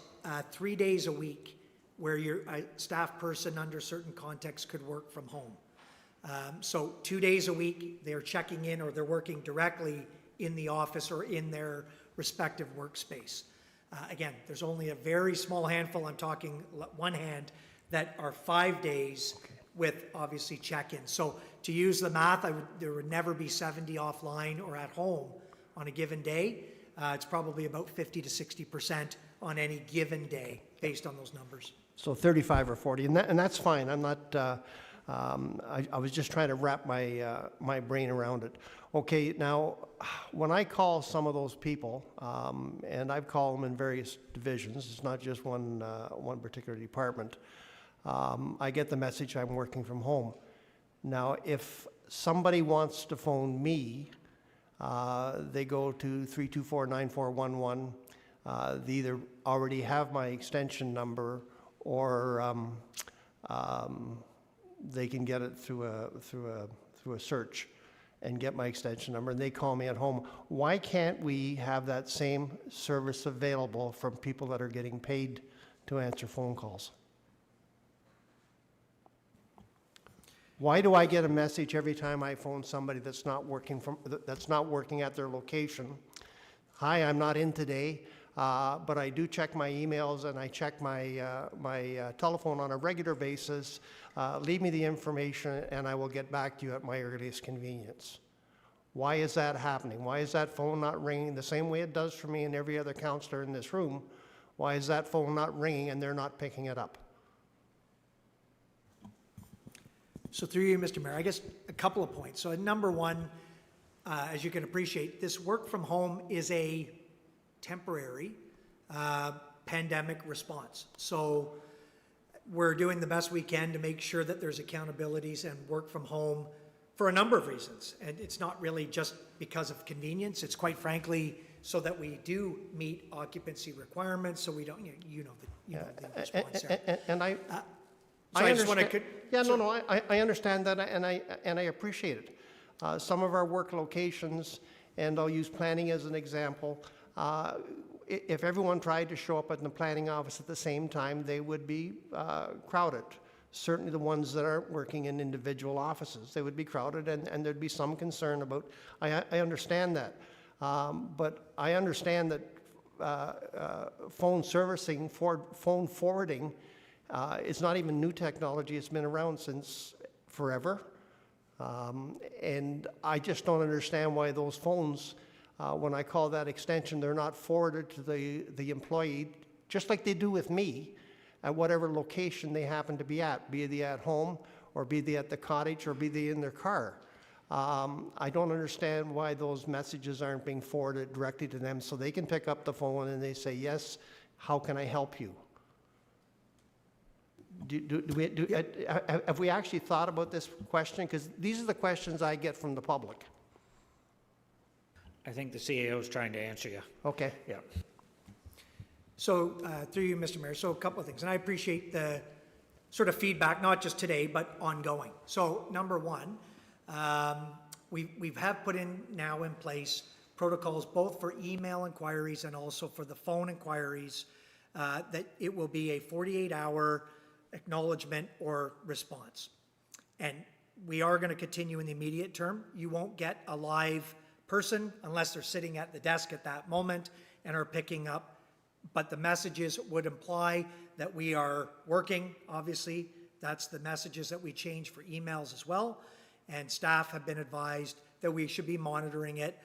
3 days a week where a staff person under certain contexts could work from home. So 2 days a week, they're checking in or they're working directly in the office or in their respective workspace. Again, there's only a very small handful, I'm talking one hand, that are 5 days with obviously check-ins. So to use the math, there would never be 70 offline or at home on a given day. It's probably about 50 to 60% on any given day based on those numbers. So 35 or 40, and that's fine. I'm not, I was just trying to wrap my brain around it. Okay, now, when I call some of those people, and I've called them in various divisions, it's not just one particular department, I get the message I'm working from home. Now, if somebody wants to phone me, they go to 324-9411. They either already have my extension number or they can get it through a search and get my extension number, and they call me at home. Why can't we have that same service available from people that are getting paid to answer phone calls? Why do I get a message every time I phone somebody that's not working at their location? Hi, I'm not in today, but I do check my emails and I check my telephone on a regular basis. Leave me the information and I will get back to you at my earliest convenience. Why is that happening? Why is that phone not ringing the same way it does for me and every other counselor in this room? Why is that phone not ringing and they're not picking it up? So through you, Mr. Mayor, I guess a couple of points. So number one, as you can appreciate, this work from home is a temporary pandemic response. So we're doing the best we can to make sure that there's accountabilities and work from home for a number of reasons. And it's not really just because of convenience. It's quite frankly so that we do meet occupancy requirements, so we don't, you know the response there. And I just want to... I understand that, and I appreciate it. Some of our work locations, and I'll use planning as an example, if everyone tried to show up at the planning office at the same time, they would be crowded. Certainly the ones that aren't working in individual offices, they would be crowded, and there'd be some concern about, I understand that. But I understand that phone servicing, phone forwarding, it's not even new technology. It's been around since forever. And I just don't understand why those phones, when I call that extension, they're not forwarded to the employee, just like they do with me, at whatever location they happen to be at, be they at home, or be they at the cottage, or be they in their car. I don't understand why those messages aren't being forwarded directly to them so they can pick up the phone and they say, yes, how can I help you? Have we actually thought about this question? Because these are the questions I get from the public. I think the CAO is trying to answer you. Okay. Yeah. So through you, Mr. Mayor, so a couple of things, and I appreciate the sort of feedback, not just today, but ongoing. So number one, we have put in now in place protocols both for email inquiries and also for the phone inquiries, that it will be a 48-hour acknowledgement or response. And we are going to continue in the immediate term. You won't get a live person unless they're sitting at the desk at that moment and are picking up. But the messages would imply that we are working, obviously. That's the messages that we change for emails as well. And staff have been advised that we should be monitoring it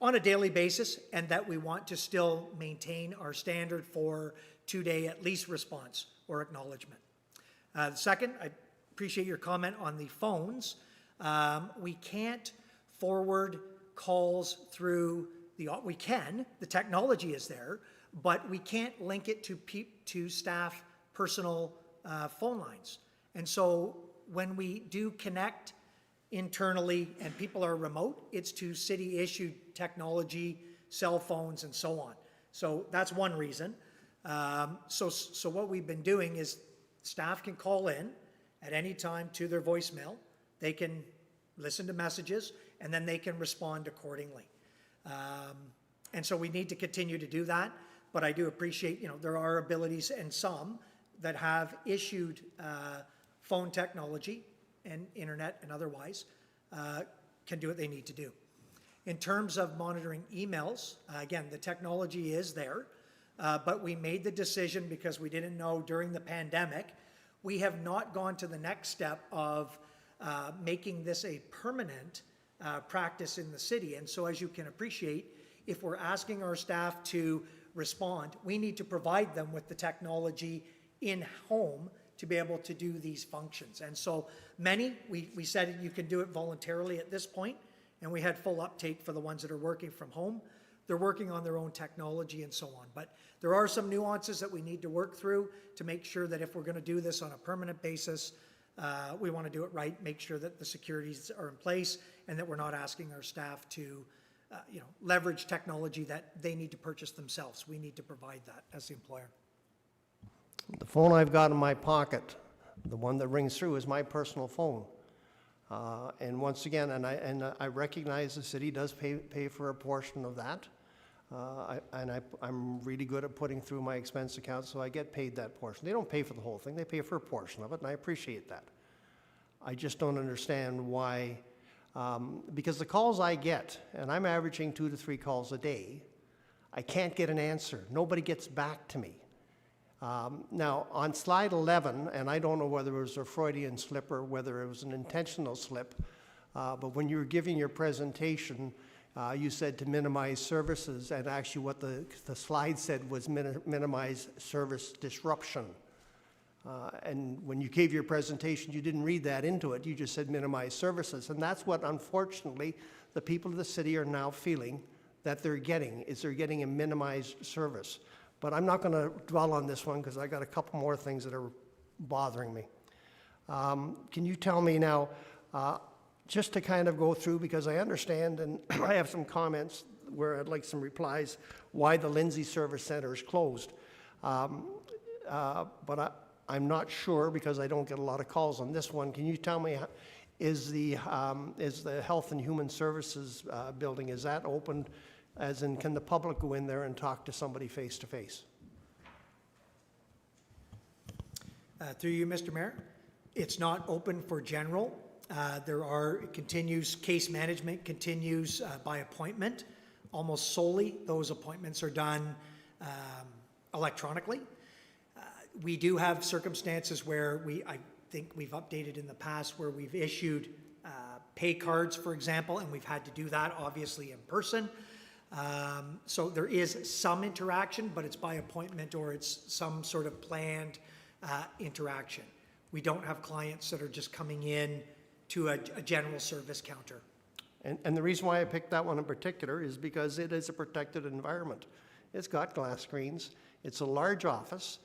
on a daily basis and that we want to still maintain our standard for 2-day at least response or acknowledgement. Second, I appreciate your comment on the phones. We can't forward calls through we can, the technology is there, but we can't link it to staff personal phone lines. And so when we do connect internally and people are remote, it's to city-issued technology, cell phones, and so on. So that's one reason. So what we've been doing is staff can call in at any time to their voicemail. They can listen to messages, and then they can respond accordingly. And so we need to continue to do that. But I do appreciate, there are abilities and some that have issued phone technology and internet and otherwise can do what they need to do. In terms of monitoring emails, again, the technology is there, but we made the decision because we didn't know during the pandemic We have not gone to the next step of making this a permanent practice in the city. And so, as you can appreciate, if we're asking our staff to respond, we need to provide them with the technology in-home to be able to do these functions. And so many, we said you can do it voluntarily at this point, and we had full uptake for the ones that are working from home. They're working on their own technology and so on. But there are some nuances that we need to work through to make sure that if we're going to do this on a permanent basis, we want to do it right, make sure that the securities are in place, and that we're not asking our staff to leverage technology that they need to purchase themselves. We need to provide that as the employer. The phone I've got in my pocket, the one that rings through, is my personal phone. And once again, I recognize the city does pay for a portion of that. I'm really good at putting through my expense account, so I get paid that portion. They don't pay for the whole thing, they pay for a portion of it, and I appreciate that. I just don't understand why, because the calls I get, and I'm averaging 2 to 3 calls a day, I can't get an answer. Nobody gets back to me. Now, on slide 11, and I don't know whether it was a Freudian slip or whether it was an intentional slip, but when you were giving your presentation, you said to minimize services, and actually what the slide said was minimize service disruption. And when you gave your presentation, you didn't read that into it. You just said minimize services. And that's what, unfortunately, the people of the city are now feeling that they're getting, is they're getting a minimized service. But I'm not going to dwell on this one because I got a couple more things that are bothering me. Can you tell me now, just to kind of go through, because I understand and I have some comments where I'd like some replies, why the Lindsay Service Center is closed. But I'm not sure because I don't get a lot of calls on this one. Can you tell me, is the Health and Human Services building, is that open? As in, can the public go in there and talk to somebody face to face? Through you, Mr. Mayor, it's not open for general. Case management continues by appointment. Almost solely, those appointments are done electronically. We do have circumstances where I think we've updated in the past where we've issued pay cards, for example, and we've had to do that obviously in person. So there is some interaction, but it's by appointment or it's some sort of planned interaction. We don't have clients that are just coming in to a general service counter. And the reason why I picked that one in particular is because it is a protected environment. It's got glass screens. It's a large office.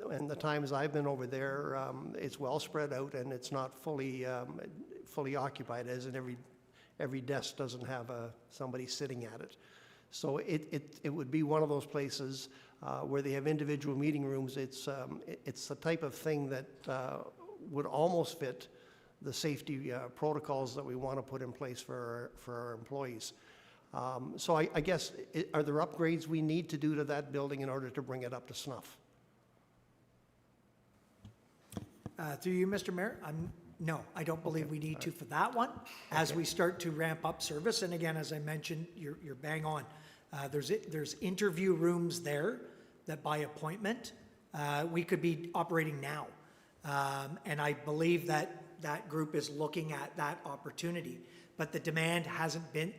And the times I've been over there, it's well spread out and it's not fully occupied, as in every desk doesn't have somebody sitting at it. So it would be one of those places where they have individual meeting rooms. It's the type of thing that would almost fit the safety protocols that we want to put in place for our employees. So I guess, are there upgrades we need to do to that building in order to bring it up to snuff? Through you, Mr. Mayor, no, I don't believe we need to for that one. As we start to ramp up service, and again, as I mentioned, you're bang on. There's interview rooms there that by appointment, we could be operating now. And I believe that group is looking at that opportunity. But the demand hasn't been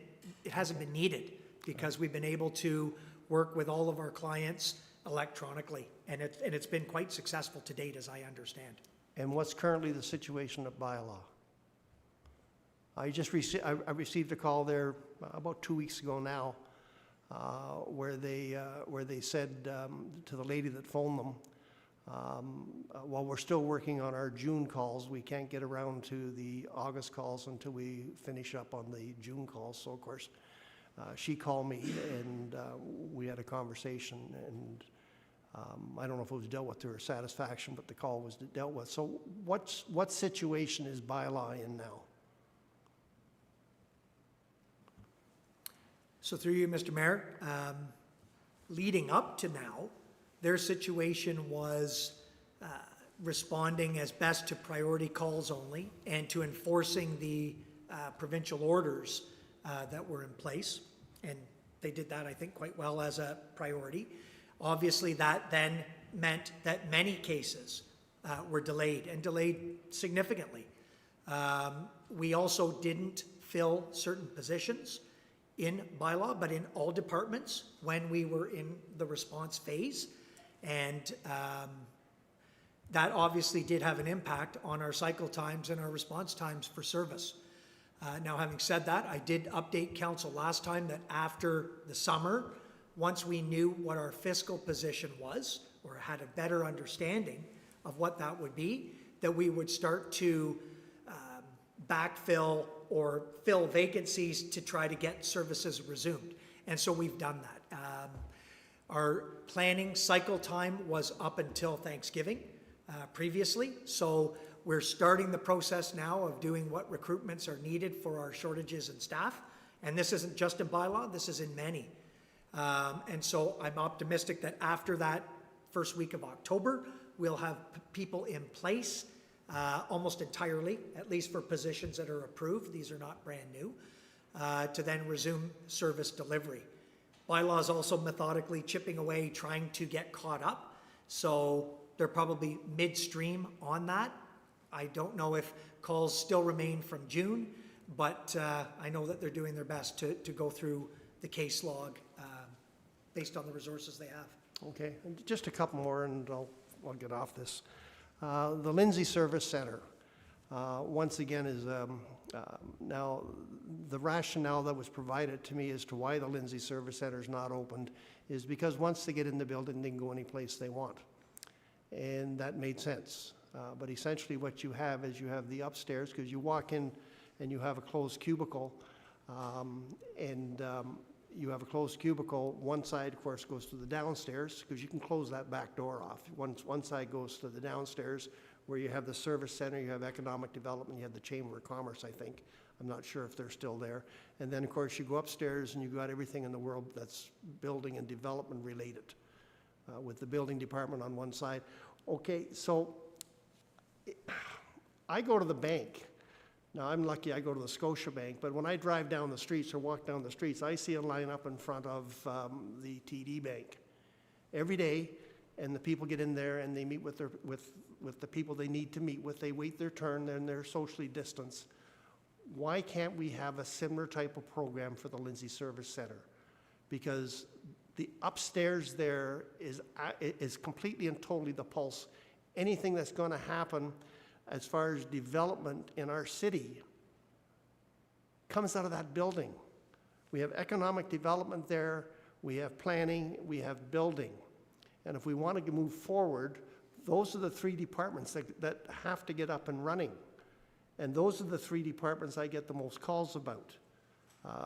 needed because we've been able to work with all of our clients electronically. And it's been quite successful to date, as I understand. And what's currently the situation at Bylaw? I received a call there about 2 weeks ago now, where they said to the lady that phoned them, while we're still working on our June calls, we can't get around to the August calls until we finish up on the June calls. So of course, she called me and we had a conversation, and I don't know if it was dealt with to her satisfaction, but the call was dealt with. So what situation is Bylaw in now? So through you, Mr. Mayor, leading up to now, their situation was responding as best to priority calls only and to enforcing the provincial orders that were in place. And they did that, I think, quite well as a priority. Obviously, that then meant that many cases were delayed, and delayed significantly. We also didn't fill certain positions in bylaw, but in all departments when we were in the response phase. And that obviously did have an impact on our cycle times and our response times for service. Now, having said that, I did update council last time that after the summer, once we knew what our fiscal position was, or had a better understanding of what that would be, that we would start to backfill or fill vacancies to try to get services resumed. And so we've done that. Our planning cycle time was up until Thanksgiving previously. So we're starting the process now of doing what recruitments are needed for our shortages in staff. And this isn't just in bylaw, this is in many. And so I'm optimistic that after that first week of October, we'll have people in place almost entirely, at least for positions that are approved. These are not brand new, to then resume service delivery. Bylaws also methodically chipping away, trying to get caught up. So they're probably midstream on that. I don't know if calls still remain from June, but I know that they're doing their best to go through the case log based on the resources they have. Okay, and just a couple more and I'll get off this. The Lindsay Service Center, once again, is now the rationale that was provided to me as to why the Lindsay Service Center is not opened is because once they get in the building, they can go any place they want. And that made sense. But essentially what you have is you have the upstairs, because you walk in and you have a closed cubicle, you have a closed cubicle. One side, of course, goes to the downstairs, because you can close that back door off. One side goes to the downstairs, where you have the service center, you have economic development, you have the Chamber of Commerce, I think. I'm not sure if they're still there. And then, of course, you go upstairs and you've got everything in the world that's building and development related, with the building department on one side. Okay, so I go to the bank. Now, I'm lucky I go to the Scotia Bank, but when I drive down the streets or walk down the streets, I see a line up in front of the TD Bank every day, and the people get in there and they meet with the people they need to meet with. They wait their turn and they're socially distanced. Why can't we have a similar type of program for the Lindsay Service Center? Because the upstairs there is completely and totally the pulse. Anything that's going to happen as far as development in our city comes out of that building. We have economic development there, we have planning, we have building. And if we want to move forward, those are the three departments that have to get up and running. And those are the three departments I get the most calls about.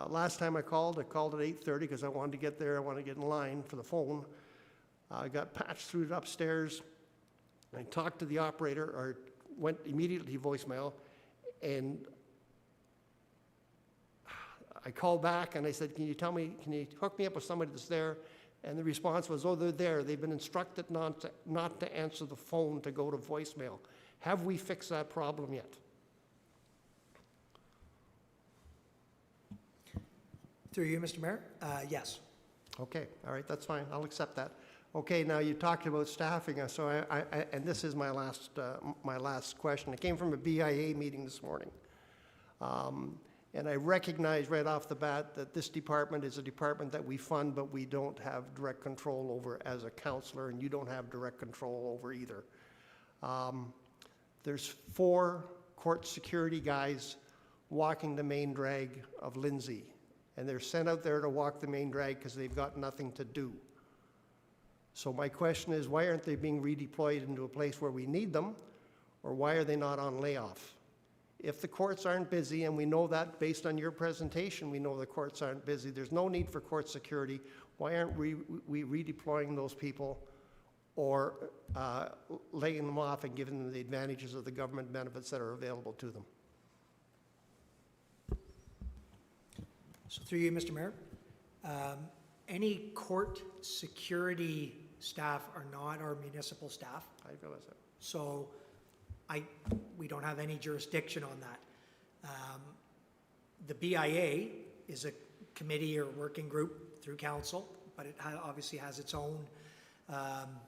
Last time I called at 8:30 because I wanted to get there, I wanted to get in line for the phone. I got patched through it upstairs. I talked to the operator, or went immediately to voicemail, and I called back and I said, can you hook me up with somebody that's there? And the response was, oh, they're there. They've been instructed not to answer the phone, to go to voicemail. Have we fixed that problem yet? Through you, Mr. Mayor? Yes. Okay, all right, that's fine. I'll accept that. Okay, now you talked about staffing, so and this is my last question. It came from a BIA meeting this morning. And I recognize right off the bat that this department is a department that we fund, but we don't have direct control over as a councillor, and you don't have direct control over either. There's 4 court security guys walking the main drag of Lindsay, and they're sent out there to walk the main drag because they've got nothing to do. So my question is, why aren't they being redeployed into a place where we need them, or why are they not on layoff? If the courts aren't busy, and we know that based on your presentation, we know the courts aren't busy, there's no need for court security, why aren't we redeploying those people or laying them off and giving them the advantages of the government benefits that are available to them? So through you, Mr. Mayor, any court security staff are not our municipal staff. I realize that. So we don't have any jurisdiction on that. The BIA is a committee or working group through council, but it obviously has its own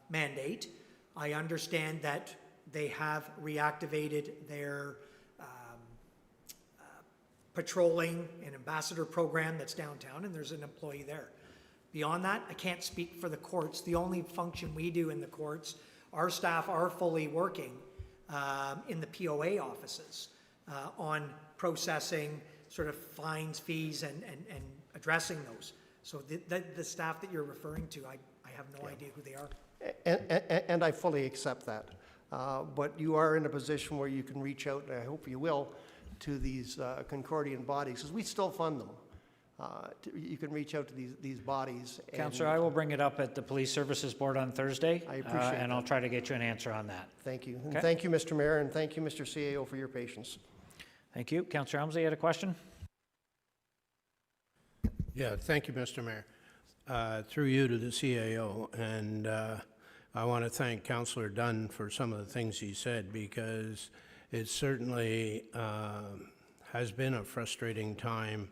mandate. I understand that They have reactivated their patrolling and ambassador program that's downtown, and there's an employee there. Beyond that, I can't speak for the courts. The only function we do in the courts, our staff are fully working in the POA offices on processing sort of fines, fees, and addressing those. So the staff that you're referring to, I have no idea who they are. And I fully accept that. But you are in a position where you can reach out, and I hope you will, to these Concordian bodies, because we still fund them. You can reach out to these bodies. Counselor, I will bring it up at the Police Services Board on Thursday. I appreciate and I'll try to get you an answer on that. Thank you. And Okay. thank you, Mr. Mayor, and thank you, Mr. CAO, for your patience. Thank you. Counselor Helmsley, you had a question? Yeah, thank you, Mr. Mayor. Through you to the CAO, and I want to thank Councillor Dunn for some of the things he said, because it certainly has been a frustrating time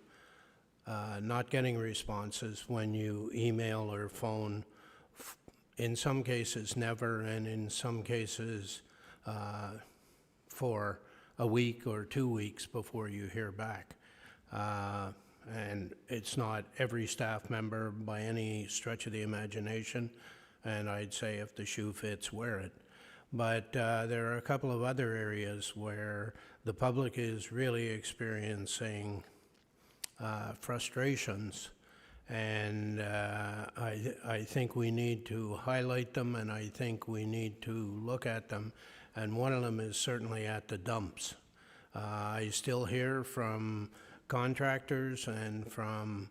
not getting responses when you email or phone. In some cases, never, and in some cases, for a week or 2 weeks before you hear back. And it's not every staff member by any stretch of the imagination, and I'd say if the shoe fits, wear it. But there are a couple of other areas where the public is really experiencing frustrations, and I think we need to highlight them, and I think we need to look at them, and one of them is certainly at the dumps. I still hear from contractors and from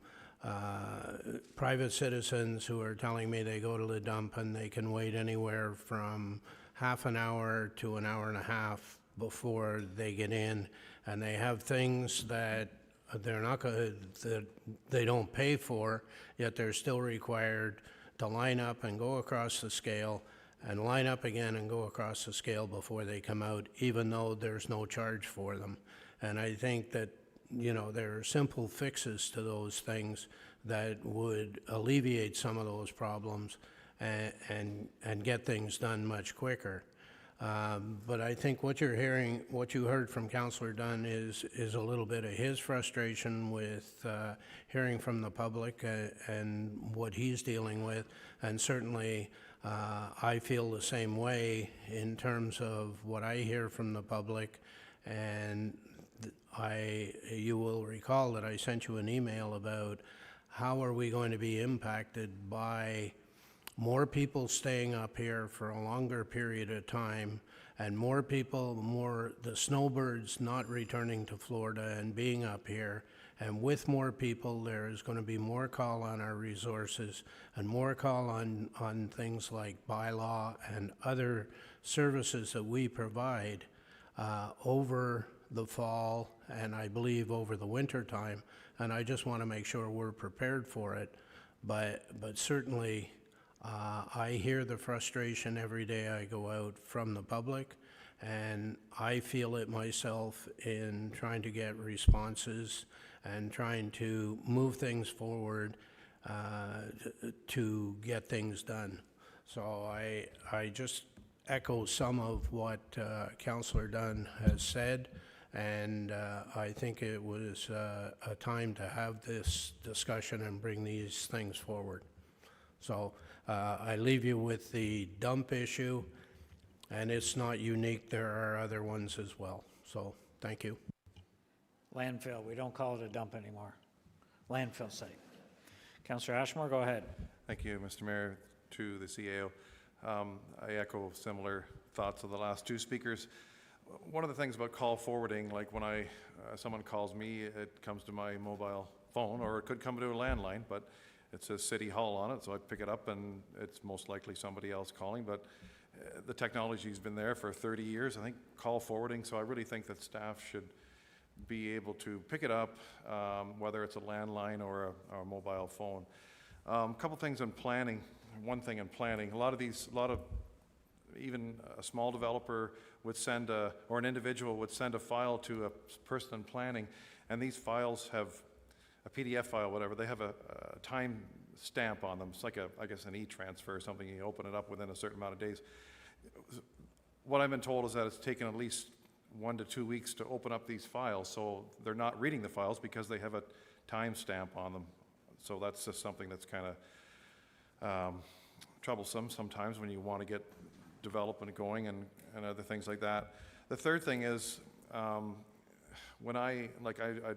private citizens who are telling me they go to the dump and they can wait anywhere from half an hour to an hour and a half before they get in, and they have things that they're not going that they don't pay for, yet they're still required to line up and go across the scale and line up again and go across the scale before they come out, even though there's no charge for them. And I think that, you know, there are simple fixes to those things that would alleviate some of those problems and get things done much quicker. But I think what you're hearing, what you heard from Councillor Dunn is a little bit of his frustration with hearing from the public and what he's dealing with. And certainly I feel the same way in terms of what I hear from the public. And you will recall that I sent you an email about how are we going to be impacted by more people staying up here for a longer period of time, and more people, the snowbirds not returning to Florida and being up here. And with more people, there is going to be more call on our resources and more call on things like bylaw and other services that we provide over the fall and I believe over the winter time. And I just want to make sure we're prepared for it. But certainly, I hear the frustration every day I go out from the public, and I feel it myself in trying to get responses and trying to move things forward to get things done. So I just echo some of what Councillor Dunn has said, and I think it was a time to have this discussion and bring these things forward. So I leave you with the dump issue, and it's not unique. There are other ones as well. So thank you. Landfill, we don't call it a dump anymore. Landfill site. Councillor Ashmore, go ahead. Thank you, Mr. Mayor, to the CAO. I echo similar thoughts of the last two speakers. One of the things about call forwarding, like when someone calls me, it comes to my mobile phone, or it could come to a landline, but it says City Hall on it, so I pick it up and it's most likely somebody else calling. But the technology's been there for 30 years, I think, call forwarding, so I really think that staff should be able to pick it up, whether it's a landline or a mobile phone. A couple things in planning. One thing in planning, a lot of even a small developer would send or an individual would send a file to a person in planning, and these files have a PDF file, whatever, they have a time stamp on them. It's like I guess an e-transfer or something. You open it up within a certain amount of days. what I've been told is that it's taken at least 1 to 2 weeks to open up these files, so they're not reading the files because they have a timestamp on them. So that's just something that's kind of troublesome sometimes when you want to get development going and other things like that. The third thing is, when I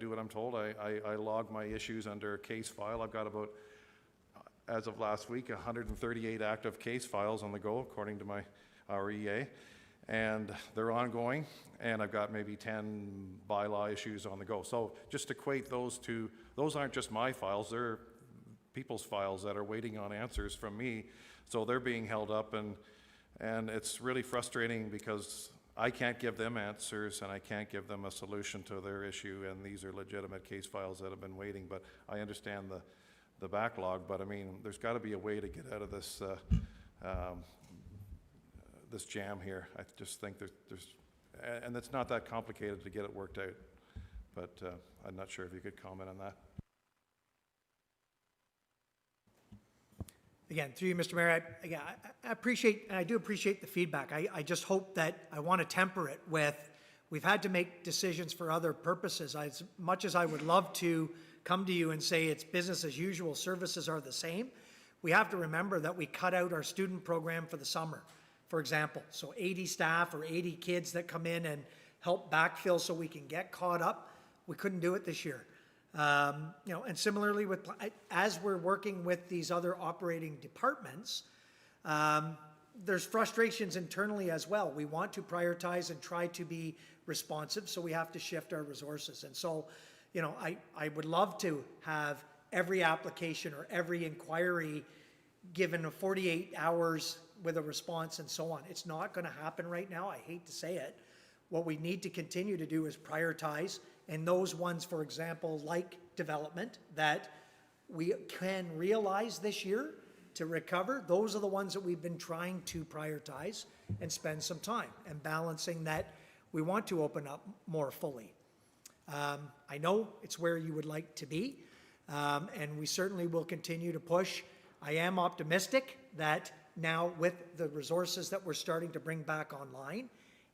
do what I'm told, I log my issues under case file. I've got about, as of last week, 138 active case files on the go, according to my REA, and they're ongoing, and I've got maybe 10 bylaw issues on the go. So just equate those two, those aren't just my files, they're people's files that are waiting on answers from me, so they're being held up, and it's really frustrating because I can't give them answers and I can't give them a solution to their issue, and these are legitimate case files that have been waiting. But I understand the backlog, but I mean, there's got to be a way to get out of this this jam here. I just think there's and it's not that complicated to get it worked out, but I'm not sure if you could comment on that. Again, through you, Mr. Mayor, I appreciate, and I do appreciate the feedback. I just hope that, I want to temper it with, we've had to make decisions for other purposes. As much as I would love to come to you and say it's business as usual, services are the same, we have to remember that we cut out our student program for the summer, for example. So 80 staff or 80 kids that come in and help backfill so we can get caught up, we couldn't do it this year. And similarly with, as we're working with these other operating departments, there's frustrations internally as well. We want to prioritize and try to be responsive, so we have to shift our resources. And so, I would love to have every application or every inquiry given 48 hours with a response and so on. It's not going to happen right now. I hate to say it. What we need to continue to do is prioritize, and those ones, for example, like development, that we can realize this year to recover, those are the ones that we've been trying to prioritize and spend some time and balancing that we want to open up more fully. I know it's where you would like to be, and we certainly will continue to push. I am optimistic that now with the resources that we're starting to bring back online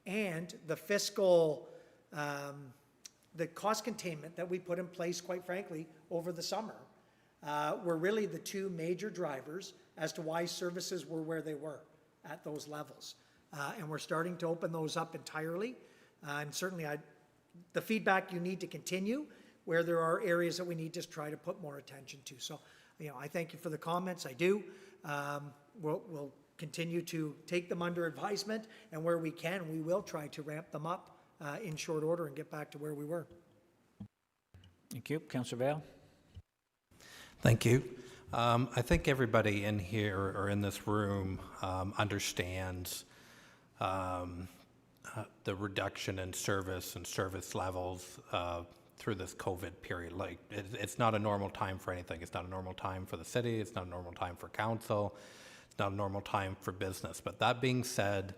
and the fiscal the cost containment that we put in place, quite frankly, over the summer, were really the two major drivers as to why services were where they were at those levels. And we're starting to open those up entirely. And certainly the feedback you need to continue where there are areas that we need to try to put more attention to. So, I thank you for the comments. I do. We'll continue to take them under advisement, and where we can, we will try to ramp them up in short order and get back to where we were. Thank you. Councillor Vail? Thank you. I think everybody in here or in this room understands the reduction in service and service levels through this COVID period. Like, it's not a normal time for anything. It's not a normal time for the city. It's not a normal time for council. It's not a normal time for business. But that being said,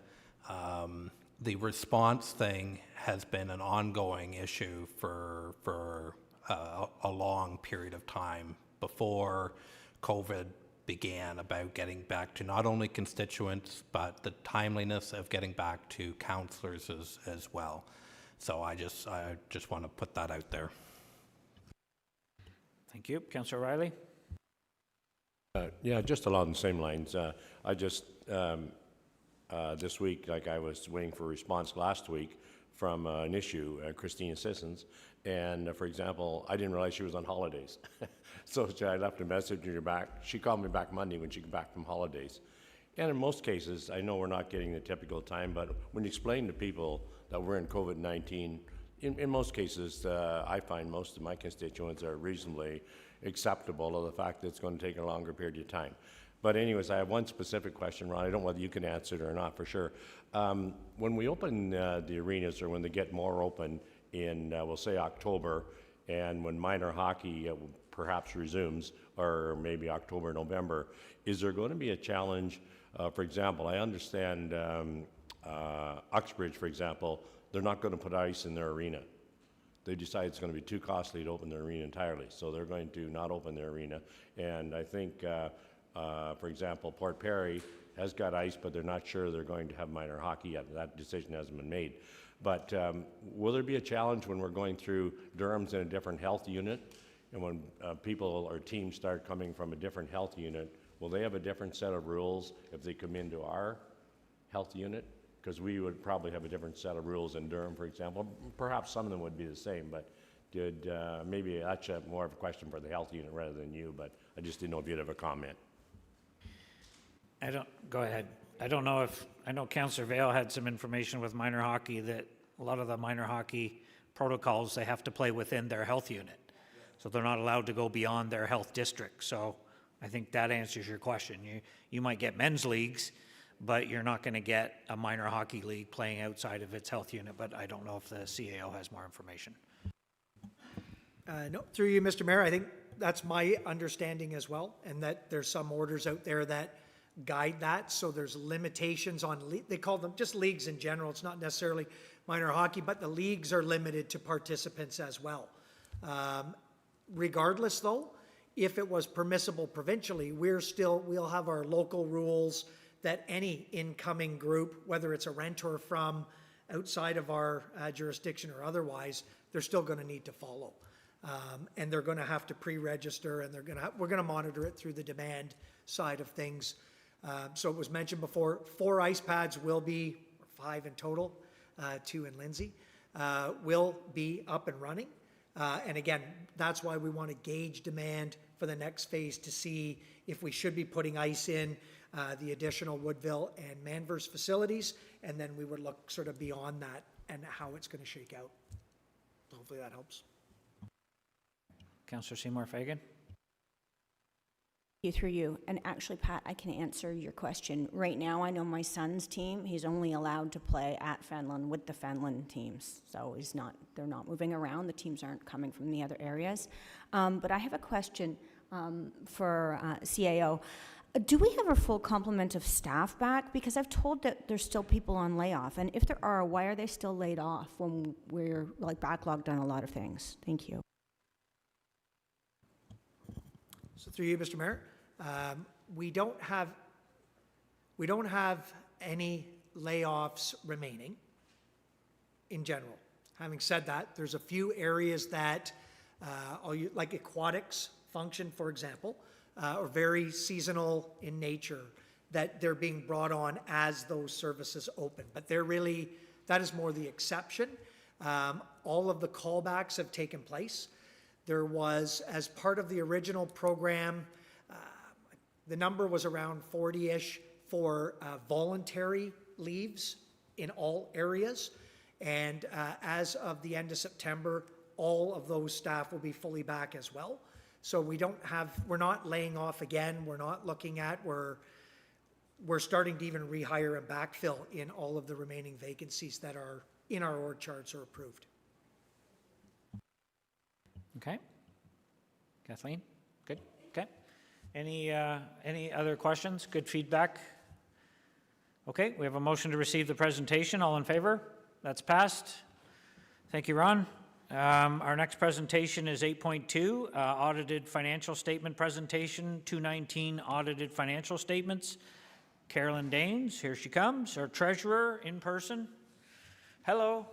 the response thing has been an ongoing issue for a long period of time before COVID began, about getting back to not only constituents, but the timeliness of getting back to councillors as well. So I just want to put that out there. Thank you. Councillor Riley? Yeah, just along the same lines. I just, this week, like I was waiting for a response last week from an issue, Christine Sissons, and for example, I didn't realize she was on holidays. So I left a message in her back. She called me back Monday when she got back from holidays. And in most cases, I know we're not getting the typical time, but when you explain to people that we're in COVID-19, in most cases, I find most of my constituents are reasonably acceptable of the fact that it's going to take a longer period of time. But anyways, I have one specific question, Ron. I don't know whether you can answer it or not for sure. When we open the arenas, or when they get more open in, we'll say October, and when minor hockey perhaps resumes, or maybe October, November, is there going to be a challenge? For example, I understand Uxbridge, for example, they're not going to put ice in their arena. They decide it's going to be too costly to open their arena entirely, so they're going to not open their arena. And I think, for example, Port Perry has got ice, but they're not sure they're going to have minor hockey yet. That decision hasn't been made. But will there be a challenge when we're going through Durham's in a different health unit, and when people or teams start coming from a different health unit, will they have a different set of rules if they come into our health unit? Because we would probably have a different set of rules in Durham, for example. Perhaps some of them would be the same, but maybe that's more of a question for the health unit rather than you, but I just didn't know if you'd have a comment. Go ahead. I don't know if, I know Councillor Vale had some information with minor hockey that a lot of the minor hockey protocols, they have to play within their health unit. So they're not allowed to go beyond their health district. So I think that answers your question. You might get men's leagues, but you're not going to get a minor hockey league playing outside of its health unit, but I don't know if the CAO has more information. No, through you, Mr. Mayor, I think that's my understanding as well, and that there's some orders out there that guide that, so there's limitations on, they call them just leagues in general, it's not necessarily minor hockey, but the leagues are limited to participants as well. Regardless though, if it was permissible provincially, we'll have our local rules that any incoming group, whether it's a renter from outside of our jurisdiction or otherwise, they're still going to need to follow. And they're going to have to pre-register, and we're going to monitor it through the demand side of things. So it was mentioned before, 4 ice pads will be, 5 in total, 2 in Lindsay, will be up and running. And again, that's why we want to gauge demand for the next phase to see if we should be putting ice in the additional Woodville and Manvers facilities, and then we would look sort of beyond that and how it's going to shake out. Hopefully that helps. Councillor Seymour Fagan. Through you, and actually, Pat, I can answer your question. Right now, I know my son's team, he's only allowed to play at Fenland with the Fenland teams. So they're not moving around, the teams aren't coming from the other areas. But I have a question for CAO. Do we have a full complement of staff back? Because I've told that there's still people on layoff, and if there are, why are they still laid off when we're like backlogged on a lot of things? Thank you. So through you, Mr. Mayor, we don't have any layoffs remaining in general. Having said that, there's a few areas that, like aquatics function, for example, are very seasonal in nature, that they're being brought on as those services open. But that is more the exception. All of the callbacks have taken place. There was, as part of the original program, the number was around 40-ish for voluntary leaves in all areas. And as of the end of September, all of those staff will be fully back as well. So we're not laying off again. We're not looking at, we're starting to even rehire and backfill in all of the remaining vacancies that are in our org charts or approved. Okay. Kathleen? Good? Okay. Any other questions? Good feedback? Okay, we have a motion to receive the presentation. All in favor? That's passed. Thank you, Ron. Our next presentation is 8.2, audited financial statement presentation, 219 audited financial statements. Carolyn Danes, here she comes, our treasurer in person. Hello.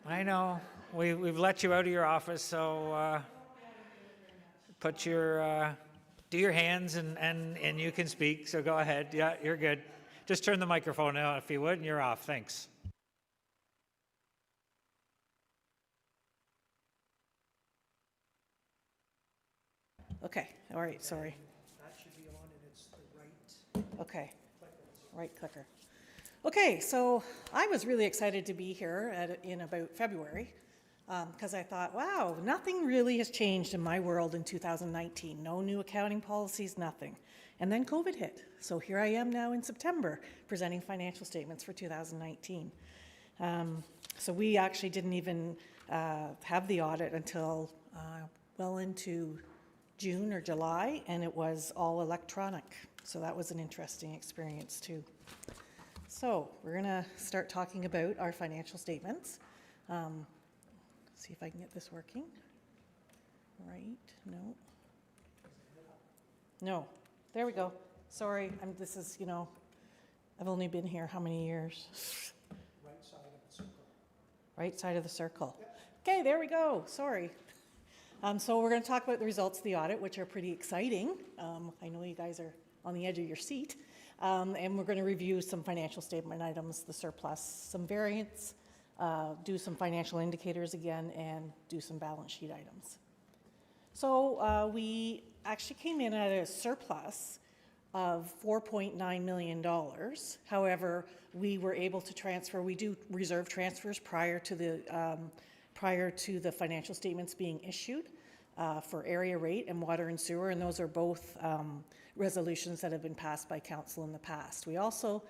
I know. We've let you out of your office, so put your do your hands and you can speak. So go ahead. Yeah, you're good. Just turn the microphone out if you would, and you're off. Thanks. Okay. All right. Sorry. That should be on, and it's the right. Okay. Right clicker. Okay, so I was really excited to be here in about February because I thought, wow, nothing really has changed in my world in 2019. No new accounting policies, nothing. And then COVID hit. So here I am now in September presenting financial statements for 2019. So we actually didn't even have the audit until well into June or July, and it was all electronic. So that was an interesting experience too. So we're going to start talking about our financial statements. See if I can get this working. Right, no. No. There we go. Sorry, this is, I've only been here how many years? Right side of the circle. Right side of the circle. Okay, there we go. Sorry. So we're going to talk about the results of the audit, which are pretty exciting. I know you guys are on the edge of your seat. And we're going to review some financial statement items, the surplus, some variance, do some financial indicators again, and do some balance sheet items. So we actually came in at a surplus of $4.9 million. However, we were able to transfer, we do reserve transfers prior to the financial statements being issued for area rate and water and sewer, and those are both resolutions that have been passed by council in the past. We also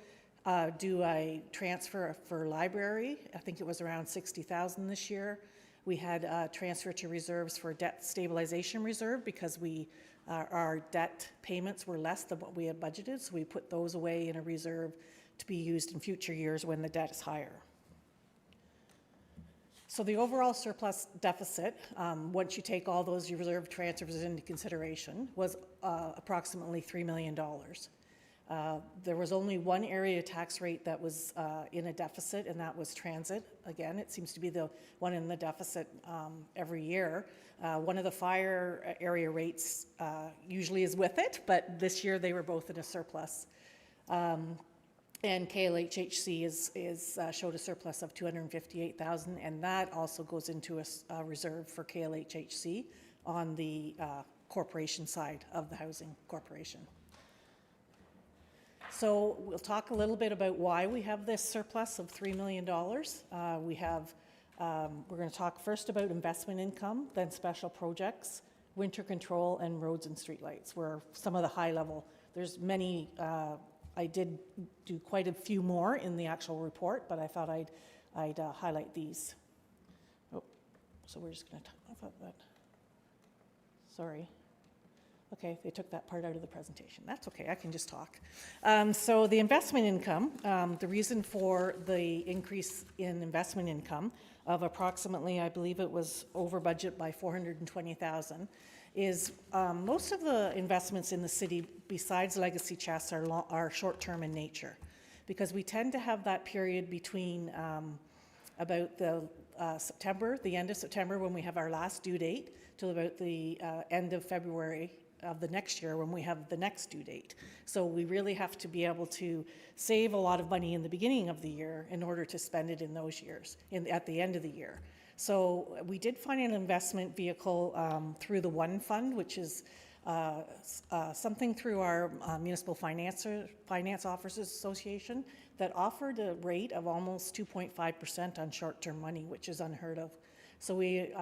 do a transfer for library. I think it was around $60,000 this year. We had a transfer to reserves for debt stabilization reserve because our debt payments were less than what we had budgeted, so we put those away in a reserve to be used in future years when the debt is higher. So the overall surplus deficit, once you take all those reserve transfers into consideration, was approximately $3 million. There was only one area tax rate that was in a deficit, and that was transit. Again, it seems to be the one in the deficit every year. One of the fire area rates usually is with it, but this year they were both in a surplus. And KLHHC showed a surplus of $258,000, and that also goes into a reserve for KLHHC on the corporation side of the housing corporation. So we'll talk a little bit about why we have this surplus of $3 million. We're going to talk first about investment income, then special projects, winter control, and roads and streetlights, where some of the high level, there's many, I did do quite a few more in the actual report, but I thought I'd highlight these. Oh, so we're just going to talk about that. Sorry. Okay, they took that part out of the presentation. That's okay, I can just talk. So the investment income, the reason for the increase in investment income of approximately, I believe it was over budget by $420,000, is most of the investments in the city, besides legacy chests, are short-term in nature, because we tend to have that period between about the the end of September, when we have our last due date, till about the end of February of the next year, when we have the next due date. So we really have to be able to save a lot of money in the beginning of the year in order to spend it in those years, at the end of the year. So we did find an investment vehicle through the One Fund, which is something through our Municipal Finance Officers Association, that offered a rate of almost 2.5% on short-term money, which is unheard of. So we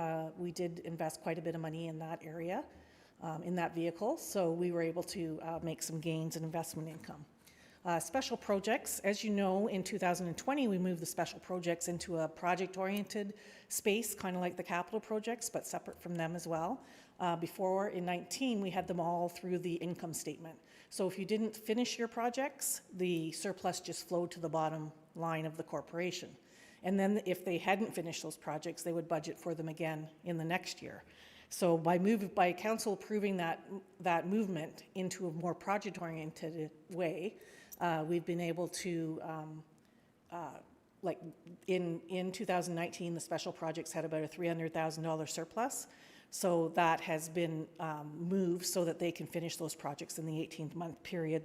did invest quite a bit of money in that area, in that vehicle, so we were able to make some gains in investment income. Special projects, as you know, in 2020, we moved the special projects into a project-oriented space, kind of like the capital projects, but separate from them as well. Before, in 19, we had them all through the income statement. So if you didn't finish your projects, the surplus just flowed to the bottom line of the corporation. And then if they hadn't finished those projects, they would budget for them again in the next year. So by council approving that movement into a more project-oriented way, we've been able to, like in 2019, the special projects had about a $300,000 surplus. So that has been moved so that they can finish those projects in the 18-month period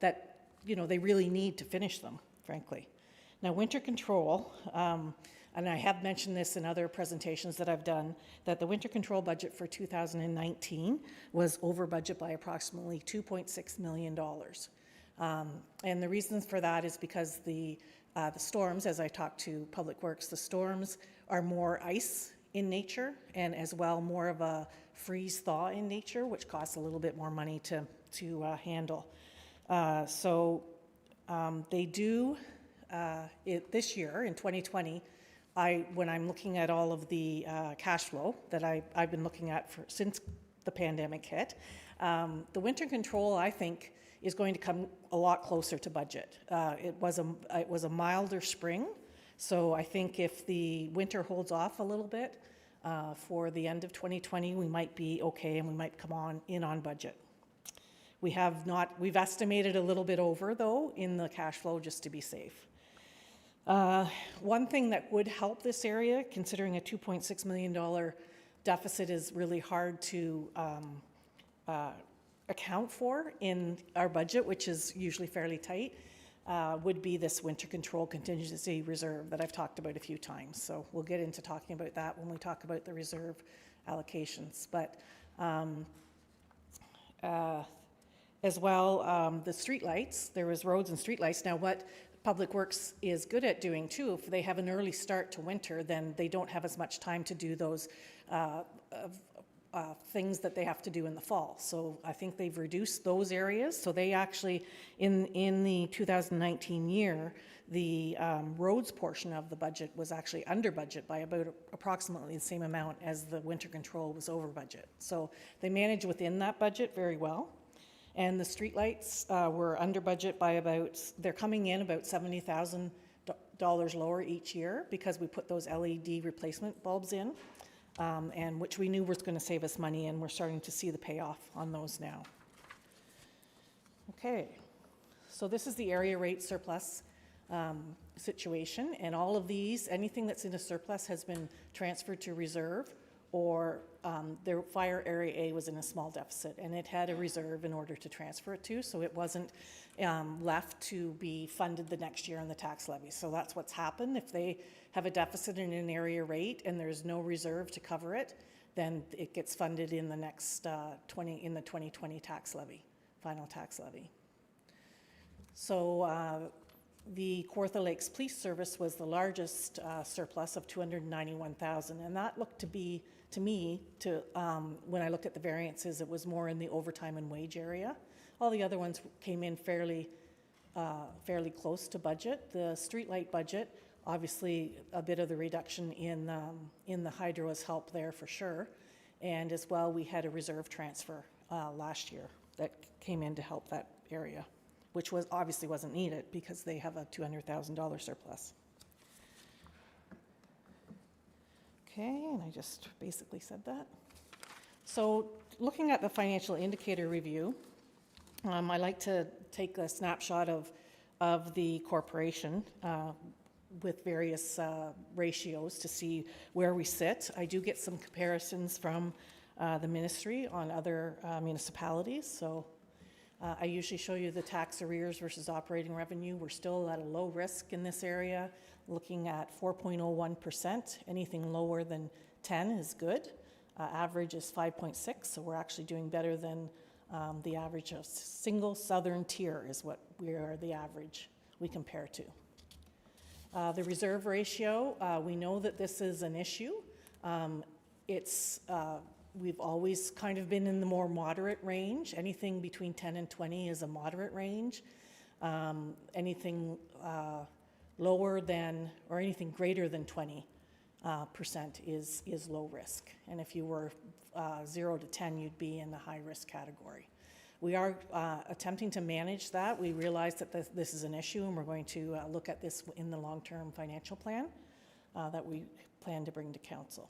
that they really need to finish them, frankly. Now, winter control, and I have mentioned this in other presentations that I've done, that the winter control budget for 2019 was over budget by approximately $2.6 million. And the reasons for that is because the storms, as I talked to Public Works, the storms are more ice in nature, and as well more of a freeze-thaw in nature, which costs a little bit more money to handle. They do, this year, in 2020, when I'm looking at all of the cash flow that I've been looking at since the pandemic hit, the winter control, I think, is going to come a lot closer to budget. It was a milder spring, so I think if the winter holds off a little bit for the end of 2020, we might be okay and we might come in on budget. We've estimated a little bit over, though, in the cash flow just to be safe. One thing that would help this area, considering a $2.6 million deficit is really hard to account for in our budget, which is usually fairly tight, would be this winter control contingency reserve that I've talked about a few times. So we'll get into talking about that when we talk about the reserve allocations. But as well, the streetlights, there was roads and streetlights. Now what Public Works is good at doing too, if they have an early start to winter, then they don't have as much time to do those things that they have to do in the fall. So I think they've reduced those areas. So they actually, in the 2019 year, the roads portion of the budget was actually under budget by about approximately the same amount as the winter control was over budget. So they managed within that budget very well. And the streetlights were under budget by they're coming in about $70,000 lower each year because we put those LED replacement bulbs in, and which we knew was going to save us money, and we're starting to see the payoff on those now. Okay, so this is the area rate surplus situation, and all of these, anything that's in a surplus has been transferred to reserve, or their fire area A was in a small deficit, and it had a reserve in order to transfer it to, so it wasn't left to be funded the next year on the tax levy. So that's what's happened. If they have a deficit in an area rate and there's no reserve to cover it, then it gets funded in the next in the 2020 tax levy, final tax levy. So the Kawartha Lakes Police Service was the largest surplus of $291,000, and that looked to be, to me, when I looked at the variances, it was more in the overtime and wage area. All the other ones came in fairly close to budget. The streetlight budget, obviously, a bit of the reduction in the hydro has helped there for sure, and as well, we had a reserve transfer last year that came in to help that area, which was obviously wasn't needed because they have a $200,000 surplus. Okay, and I just basically said that. So looking at the financial indicator review, I like to take a snapshot of the corporation with various ratios to see where we sit. I do get some comparisons from the ministry on other municipalities. So I usually show you the tax arrears versus operating revenue. We're still at a low risk in this area, looking at 4.01%. Anything lower than 10 is good. Average is 5.6, so we're actually doing better than the average of single southern tier is what we are the average we compare to. The reserve ratio, we know that this is an issue. We've always kind of been in the more moderate range. Anything between 10 and 20 is a moderate range. Anything lower than, or anything greater than 20% is low risk. And if you were 0 to 10, you'd be in the high risk category. We are attempting to manage that. We realize that this is an issue, and we're going to look at this in the long-term financial plan that we plan to bring to council.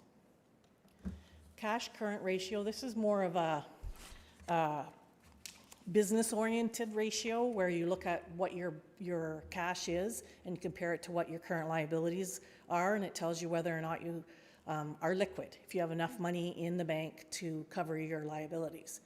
Cash current ratio, this is more of a business-oriented ratio where you look at what your cash is and compare it to what your current liabilities are, and it tells you whether or not you are liquid, if you have enough money in the bank to cover your liabilities.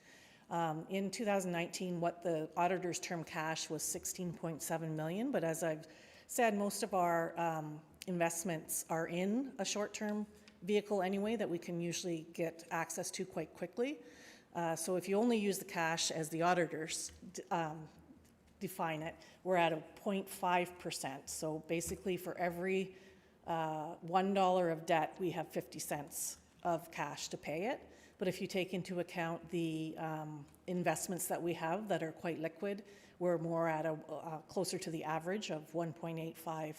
In 2019, what the auditor's term cash was $16.7 million, but as I've said, most of our investments are in a short-term vehicle anyway that we can usually get access to quite quickly. So if you only use the cash as the auditors define it, we're at a 0.5%. So basically for every $1 of debt, we have 50 cents of cash to pay it. But if you take into account the investments that we have that are quite liquid, we're more at closer to the average of 1.85.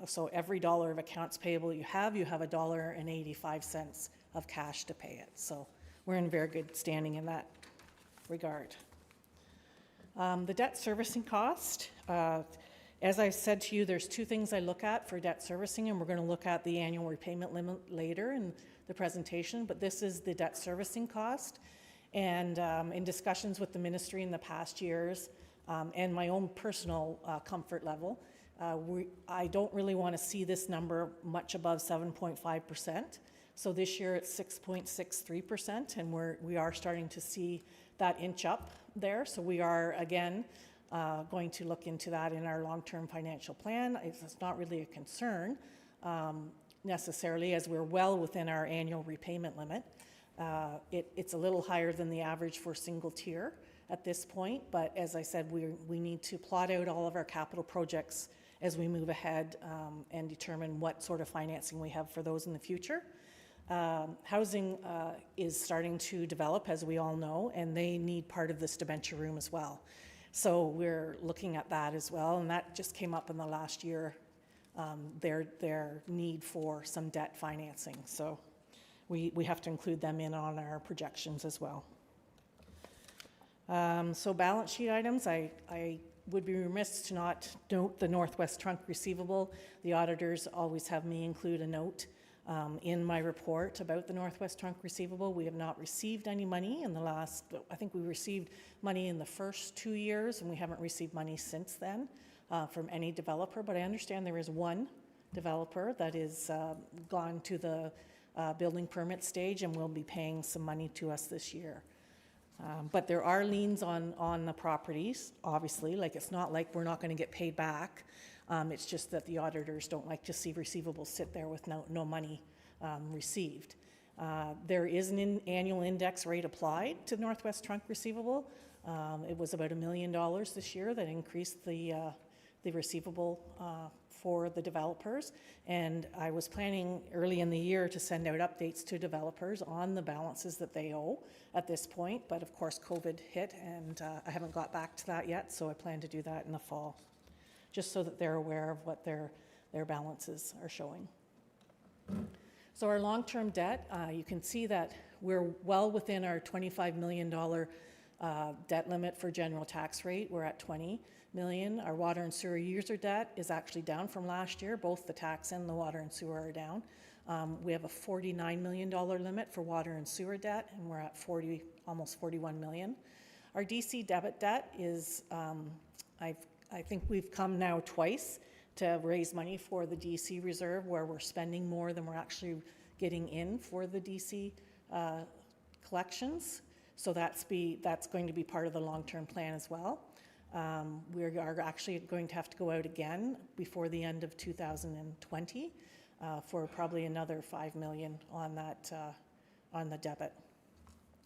So every dollar of accounts payable you have $1.85 of cash to pay it. So we're in very good standing in that regard. The debt servicing cost, as I said to you, there's two things I look at for debt servicing, and we're going to look at the annual repayment limit later in the presentation, but this is the debt servicing cost. And in discussions with the ministry in the past years, and my own personal comfort level, I don't really want to see this number much above 7.5%. So this year it's 6.63%, and we are starting to see that inch up there. So we are, again, going to look into that in our long-term financial plan. It's not really a concern necessarily, as we're well within our annual repayment limit. It's a little higher than the average for single tier at this point, but as I said, we need to plot out all of our capital projects as we move ahead and determine what sort of financing we have for those in the future. Housing is starting to develop, as we all know, and they need part of this debenture room as well. So we're looking at that as well, and that just came up in the last year, their need for some debt financing. So we have to include them in on our projections as well. So balance sheet items, I would be remiss to not note the Northwest Trunk receivable. The auditors always have me include a note in my report about the Northwest Trunk receivable. We have not received any money in the last, I think we received money in the first 2 years, and we haven't received money since then from any developer, but I understand there is one developer that is gone to the building permit stage and will be paying some money to us this year. But there are liens on the properties, obviously. Like, it's not like we're not going to get paid back. It's just that the auditors don't like to see receivables sit there with no money received. There is an annual index rate applied to Northwest Trunk receivable. It was about $1 million this year that increased the receivable for the developers, and I was planning early in the year to send out updates to developers on the balances that they owe at this point, but of course COVID hit, and I haven't got back to that yet, so I plan to do that in the fall, just so that they're aware of what their balances are showing. So our long-term debt, you can see that we're well within our $25 million debt limit for general tax rate. We're at 20 million. Our water and sewer user debt is actually down from last year. Both the tax and the water and sewer are down. We have a $49 million limit for water and sewer debt, and we're at almost 41 million. Our DC debit debt is, I think we've come now twice to raise money for the DC reserve, where we're spending more than we're actually getting in for the DC collections. So that's going to be part of the long-term plan as well. We are actually going to have to go out again before the end of 2020 for probably another 5 million on that on the debit.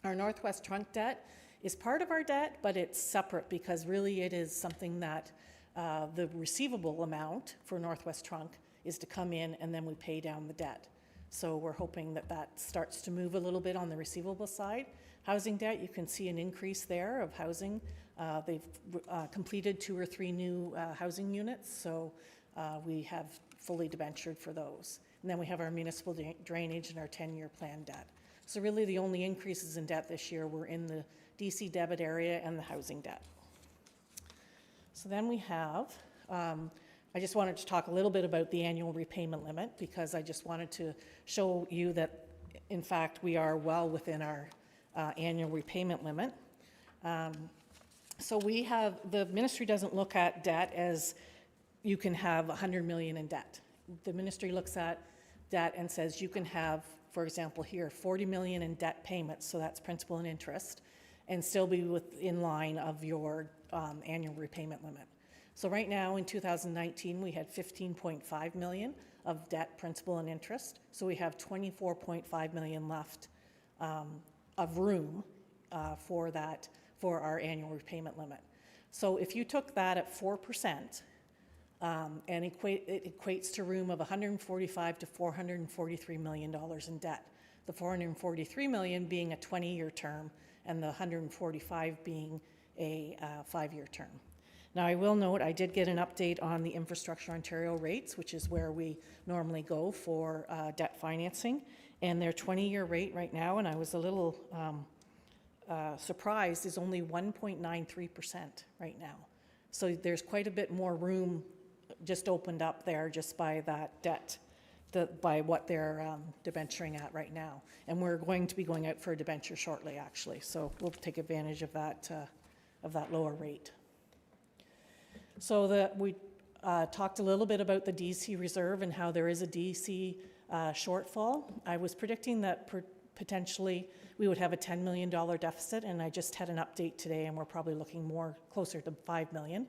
Our Northwest Trunk debt is part of our debt, but it's separate because really it is something that the receivable amount for Northwest Trunk is to come in and then we pay down the debt. So we're hoping that that starts to move a little bit on the receivable side. Housing debt, you can see an increase there of housing. They've completed 2 or 3 new housing units, so we have fully debentured for those. And then we have our municipal drainage and our 10-year plan debt. So really the only increases in debt this year were in the DC debit area and the housing debt. So then we have, I just wanted to talk a little bit about the annual repayment limit, because I just wanted to show you that, in fact, we are well within our annual repayment limit. So we have, the ministry doesn't look at debt as you can have 100 million in debt. The ministry looks at debt and says you can have, for example here, 40 million in debt payments, so that's principal and interest, and still be in line of your annual repayment limit. So right now in 2019, we had 15.5 million of debt, principal and interest. So we have 24.5 million left of room for that, for our annual repayment limit. So if you took that at 4%, and it equates to room of 145 to $443 million in debt. The 443 million being a 20-year term, and the 145 being a 5-year term. Now I will note, I did get an update on the Infrastructure Ontario rates, which is where we normally go for debt financing, and their 20-year rate right now, and I was a little surprised, is only 1.93% right now. So there's quite a bit more room just opened up there just by that debt by what they're debenturing at right now. And we're going to be going out for a debenture shortly, actually. So we'll take advantage of that lower rate. So we talked a little bit about the DC reserve and how there is a DC shortfall. I was predicting that potentially we would have a $10 million deficit, and I just had an update today, and we're probably looking more closer to $5 million.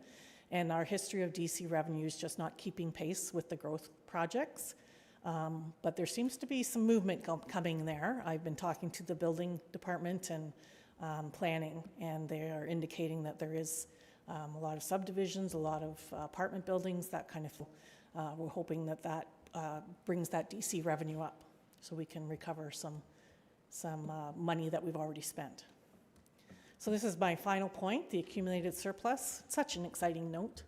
And our history of DC revenue is just not keeping pace with the growth projects. But there seems to be some movement coming there. I've been talking to the building department and planning, and they are indicating that there is a lot of subdivisions, a lot of apartment buildings, that kind of. We're hoping that brings that DC revenue up, so we can recover some money that we've already spent. So this is my final point, the accumulated surplus. Such an exciting note.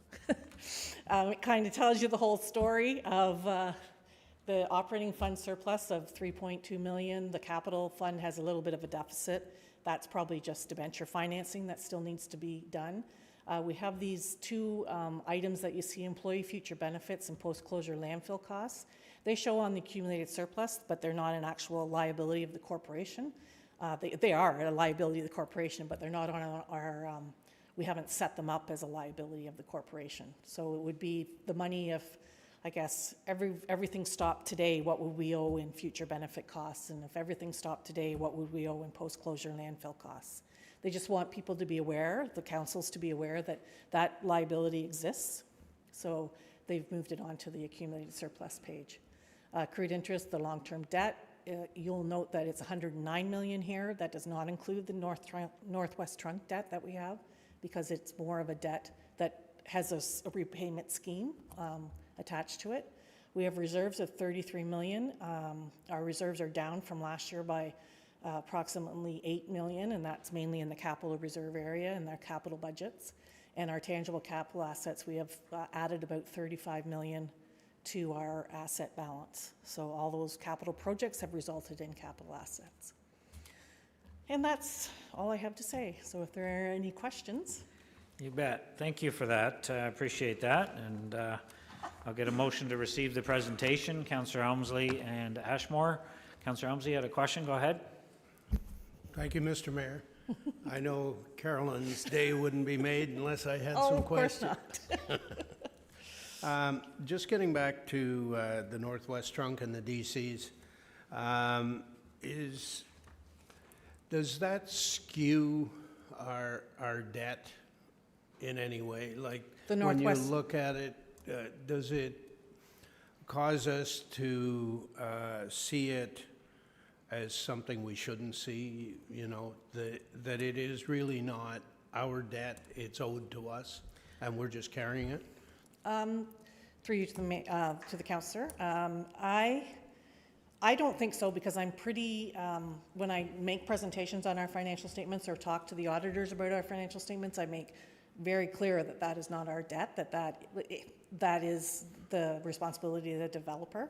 It kind of tells you the whole story of the operating fund surplus of $3.2 million. The capital fund has a little bit of a deficit. That's probably just debenture financing that still needs to be done. We have these two items that you see, employee future benefits and post-closure landfill costs. They show on the accumulated surplus, but they're not an actual liability of the corporation. They are a liability of the corporation, but they're not on our, we haven't set them up as a liability of the corporation. So it would be the money if, I guess, everything stopped today, what would we owe in future benefit costs? And if everything stopped today, what would we owe in post-closure landfill costs? They just want people to be aware, the councils to be aware that that liability exists. So they've moved it onto the accumulated surplus page. Accrued interest, the long-term debt, you'll note that it's $109 million here. That does not include the Northwest Trunk debt that we have, because it's more of a debt that has a repayment scheme attached to it. We have reserves of $33 million. Our reserves are down from last year by approximately $8 million, and that's mainly in the capital reserve area and their capital budgets. And our tangible capital assets, we have added about $35 million to our asset balance. So all those capital projects have resulted in capital assets. And that's all I have to say. So if there are any questions. You bet. Thank you for that. I appreciate that. And I'll get a motion to receive the presentation. Councillor Elmsley and Ashmore. Councillor Elmsley had a question. Go ahead. Thank you, Mr. Mayor. I know Carolyn's day wouldn't be made unless I had Oh, some of course questions. not. Just getting back to the Northwest Trunk and the DCs, does that skew our debt in any way? Like, The when you Northwest- look at it, does it cause us to see it as something we shouldn't see, you know, that it is really not our debt, it's owed to us, and we're just carrying it? Through you to the councillor. I don't think so, because I'm pretty, when I make presentations on our financial statements or talk to the auditors about our financial statements, I make very clear that that is not our debt, that is the responsibility of the developer.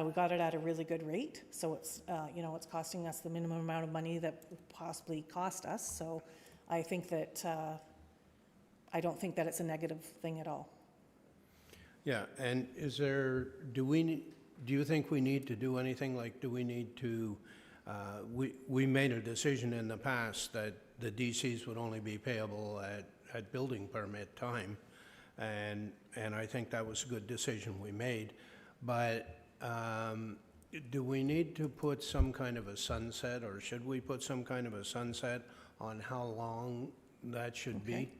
We got it at a really good rate, so it's, it's costing us the minimum amount of money that would possibly cost us. So I think that, I don't think that it's a negative thing at all. Yeah, and do you think we need to do anything? Like, do we need to, we made a decision in the past that the DCs would only be payable at building permit time, and I think that was a good decision we made. But do we need to put some kind of a sunset, or should we put some kind of a sunset on how long that should be?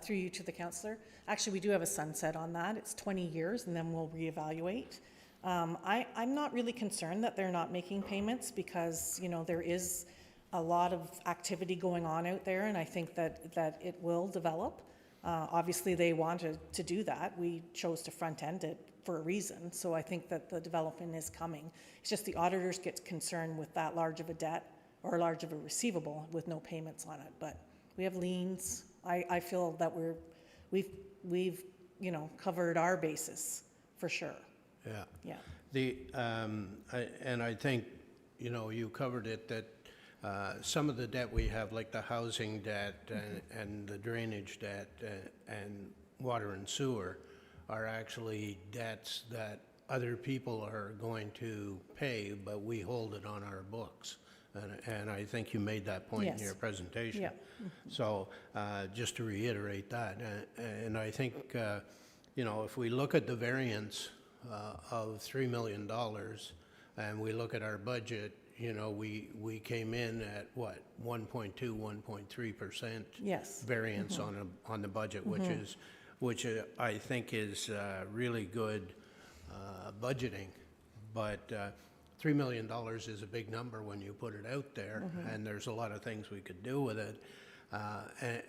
Through you to the councillor. Actually, we do have a sunset on that. It's 20 years, and then we'll reevaluate. I'm not really concerned that they're not making payments, because, there is a lot of activity going on out there, and I think that it will develop. Obviously, they wanted to do that. We chose to front end it for a reason, so I think that the development is coming. It's just the auditors get concerned with that large of a debt or large of a receivable with no payments on it. But we have liens. I feel that we've covered our bases for sure. Yeah. Yeah. And I think, you covered it, that some of the debt we have, like the housing debt and the drainage debt and water and sewer, are actually debts that other people are going to pay, but we hold it on our books. And I think you made that point in Yes. your presentation. Yeah. So just to reiterate that, and I think, if we look at the variance of $3 million and we look at our budget, we came in at what, 1.2, 1.3% Yes. variance on the budget, which I think is really good budgeting. But $3 million is a big number when you put it out there, and there's a lot of things we could do with it.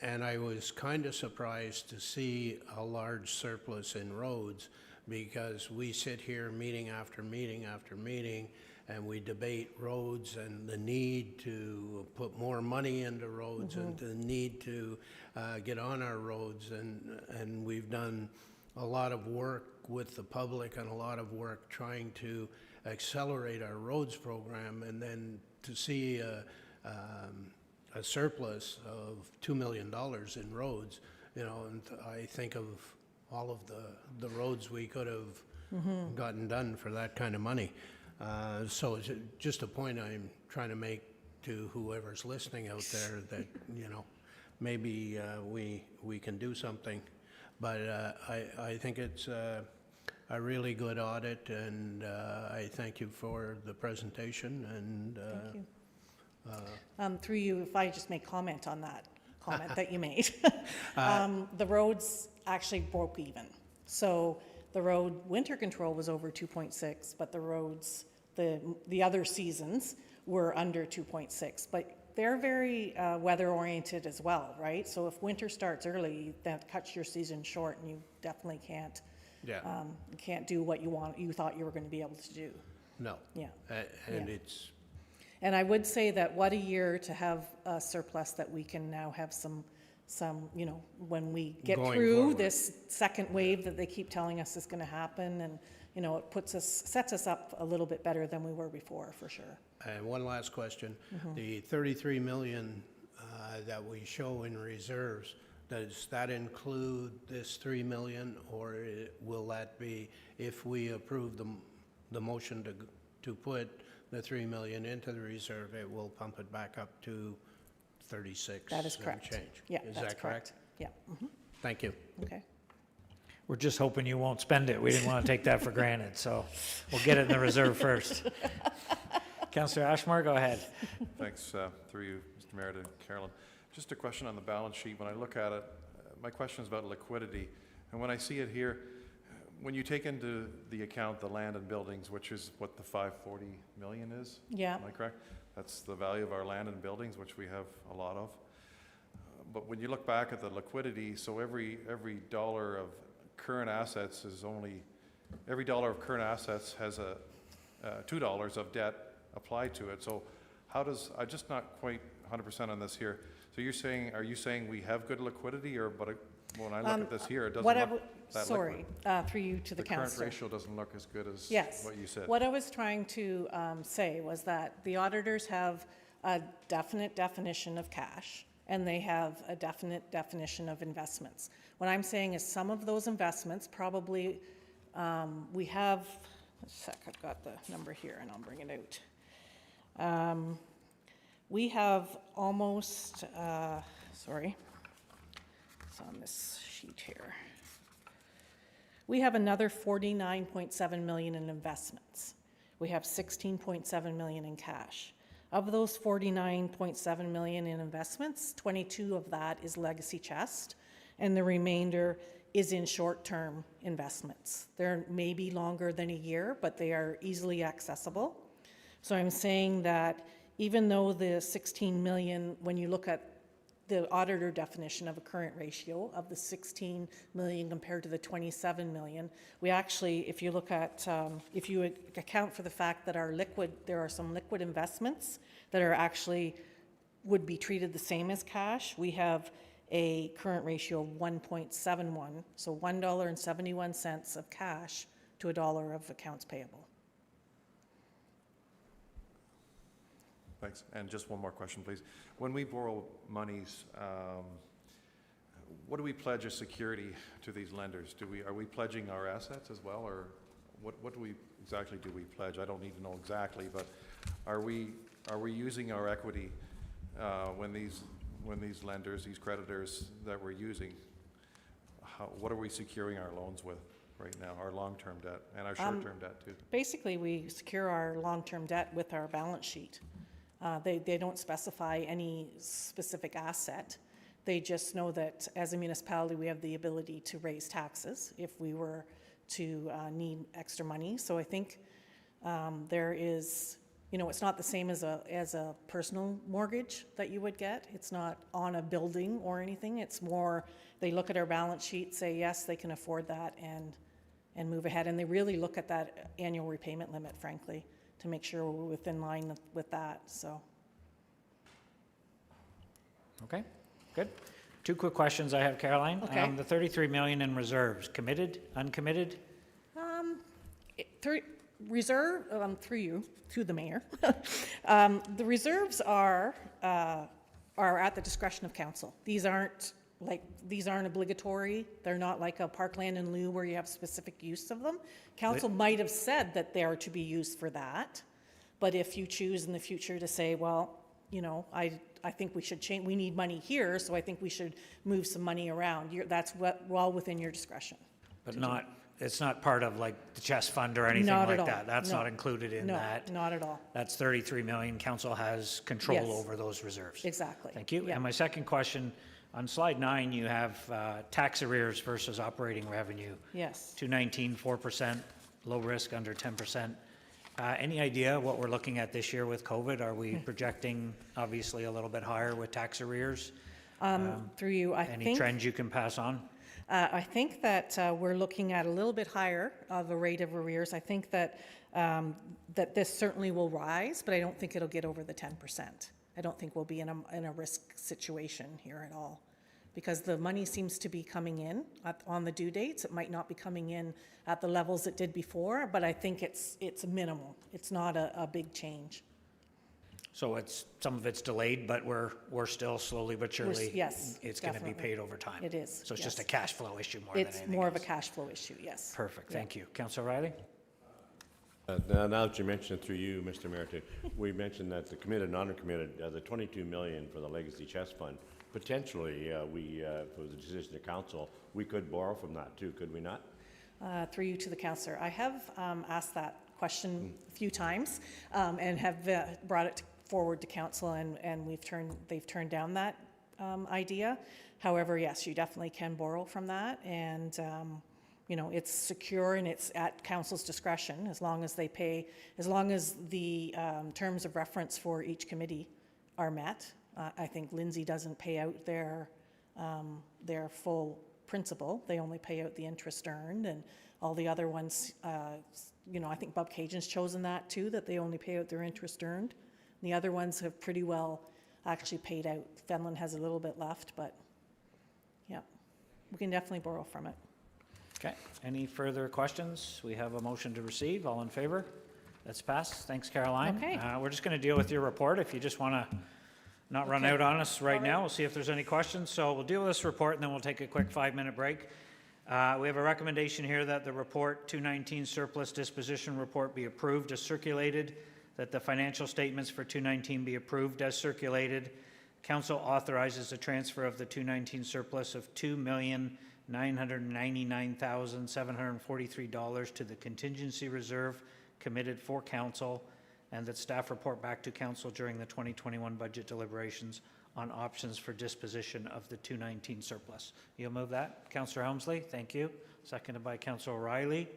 And I was kind of surprised to see a large surplus in roads, because we sit here meeting after meeting after meeting, and we debate roads and the need to put more money into roads and the need to get on our roads. And we've done a lot of work with the public and a lot of work trying to accelerate our roads program, and then to see a surplus of $2 million in roads, and I think of all of the roads we could have gotten done for that kind of money. So it's just a point I'm trying to make to whoever's listening out there that, maybe we can do something. But I think it's a really good audit, and I thank you for the presentation. And Thank you. Through you, if I just make comment on that comment that you made. The roads actually broke even. So the road winter control was over 2.6, but the roads, the other seasons were under 2.6. But they're very weather-oriented as well, right? So if winter starts early, that cuts your season short, and you definitely can't do what you thought you were going to be able to do. No. Yeah. And Yeah. it's... And I would say that what a year to have a surplus that we can now have some, when we get Going through forward. this second wave that they keep telling us is going to happen, and, it sets us up a little bit better than we were before, for sure. And one last question. The 33 million that we show in reserves, does that include this 3 million, or will that be, if we approve the motion to put the 3 million into the reserve, it will pump it back up to 36 That is and correct. change? Yeah, Is that's that correct? Yeah. Thank you. Okay. We're just hoping you won't spend it. We didn't want to take that for granted, so we'll get it in the reserve first. Councillor Ashmore, go ahead. Thanks, through you, Mr. Mayor, to Carolyn. Just a question on the balance sheet. When I look at it, my question is about liquidity. And when I see it here, when you take into the account the land and buildings, which is what the 540 million is? Yeah. Am I correct? That's the value of our land and buildings, which we have a lot of. But when you look back at the liquidity, so every dollar of current assets is only, every dollar of current assets has a $2 of debt applied to it. So how does, I'm just not quite 100% on this here. So are you saying we have good liquidity, or, but when I look at this here, it doesn't look that liquid? Through you to the councillor. The current ratio doesn't look as good as Yes. what you said. What I was trying to say was that the auditors have a definite definition of cash, and they have a definite definition of investments. What I'm saying is some of those investments probably, we have, a sec, I've got the number here and I'll bring it out. We have almost, sorry, it's on this sheet here. We have another 49.7 million in investments. We have 16.7 million in cash. Of those 49.7 million in investments, 22 of that is legacy chest, and the remainder is in short-term investments. They're maybe longer than a year, but they are easily accessible. So I'm saying that even though the 16 million, when you look at the auditor definition of a current ratio of the 16 million compared to the 27 million, we actually, if you look at, if you account for the fact that there are some liquid investments that are actually, would be treated the same as cash, we have a current ratio of 1.71, so $1.71 of cash to $1 of accounts payable. Thanks. And just one more question, please. When we borrow monies, what do we pledge as security to these lenders? Are we pledging our assets as well, what do we, exactly do we pledge? I don't need to know exactly, but are we using our equity when these lenders, these creditors that we're using, what are we securing our loans with right now, our long-term debt and our short-term debt too? Basically, we secure our long-term debt with our balance sheet. They don't specify any specific asset. They just know that as a municipality, we have the ability to raise taxes if we were to need extra money. So I think there is, you know, it's not the same as a personal mortgage that you would get. It's not on a building or anything. It's more, they look at our balance sheet, say, yes, they can afford that, and move ahead. And they really look at that annual repayment limit, frankly, to make sure we're within line with that, so. Okay, good. Two quick questions I have, Caroline. Okay. The 33 million in reserves, committed, uncommitted? Reserve, through you, to the mayor. The reserves are at the discretion of council. These aren't obligatory. They're not like a parkland in lieu where you have specific use of them. Council might have said that they are to be used for that, but if you choose in the future to say, well, you know, I think we should change, we need money here, so I think we should move some money around. That's well within your discretion. But not, it's not part of like the chest fund or anything Not like at all. that? That's No. not included in that? No, not at all. That's 33 million, council has control Yes. over those reserves? Exactly. Thank you. Yeah. And my second question, on slide 9, you have tax arrears versus operating revenue. Yes. 219, 4%, low risk, under 10%. Any idea what we're looking at this year with COVID? Are we projecting obviously a little bit higher with tax arrears? Through you, I Any think. trends you can pass on? I think that we're looking at a little bit higher of a rate of arrears. I think that that this certainly will rise, but I don't think it'll get over the 10%. I don't think we'll be in a risk situation here at all, because the money seems to be coming in on the due dates. It might not be coming in at the levels it did before, but I think it's minimal. It's not a big change. So some of it's delayed, but we're still slowly but surely. Yes, It's going to be definitely. paid over time. It is, So it's just a yes. cash flow issue more than anything It's more of a else. cash flow issue, yes. Perfect, Yeah. thank you. Councillor Riley? Now that you mentioned through you, Mr. Mayor, too, we mentioned that the committed and uncommitted, the 22 million for the Legacy Chest Fund, potentially, if it was a decision of council, we could borrow from that too, could we not? Through you to the councillor. I have asked that question a few times and have brought it forward to council, and they've turned down that idea. However, yes, you definitely can borrow from that, and you know, it's secure and it's at council's discretion as long as they pay, as long as the terms of reference for each committee are met. I think Lindsay doesn't pay out their full principal. They only pay out the interest earned, and all the other ones, you know, I think Bob Cajun's chosen that too, that they only pay out their interest earned. The other ones have pretty well actually paid out. Fenland has a little bit left, but yeah, we can definitely borrow from it. Okay, any further questions? We have a motion to receive, all in favor? That's passed, thanks Caroline. Okay. We're just going to deal with your report, if you just want to not run Okay. out on us right now, we'll see if there's any questions. So we'll deal with this report and then we'll take a quick 5-minute break. We have a recommendation here that the report 219 surplus disposition report be approved as circulated, that the financial statements for 219 be approved as circulated. Council authorizes a transfer of the 219 surplus of $2,999,743 to the contingency reserve committed for council, and that staff report back to council during the 2021 budget deliberations on options for disposition of the 219 surplus. You'll move that? Councillor Helmsley, thank you. Seconded by Councillor O'Reilly.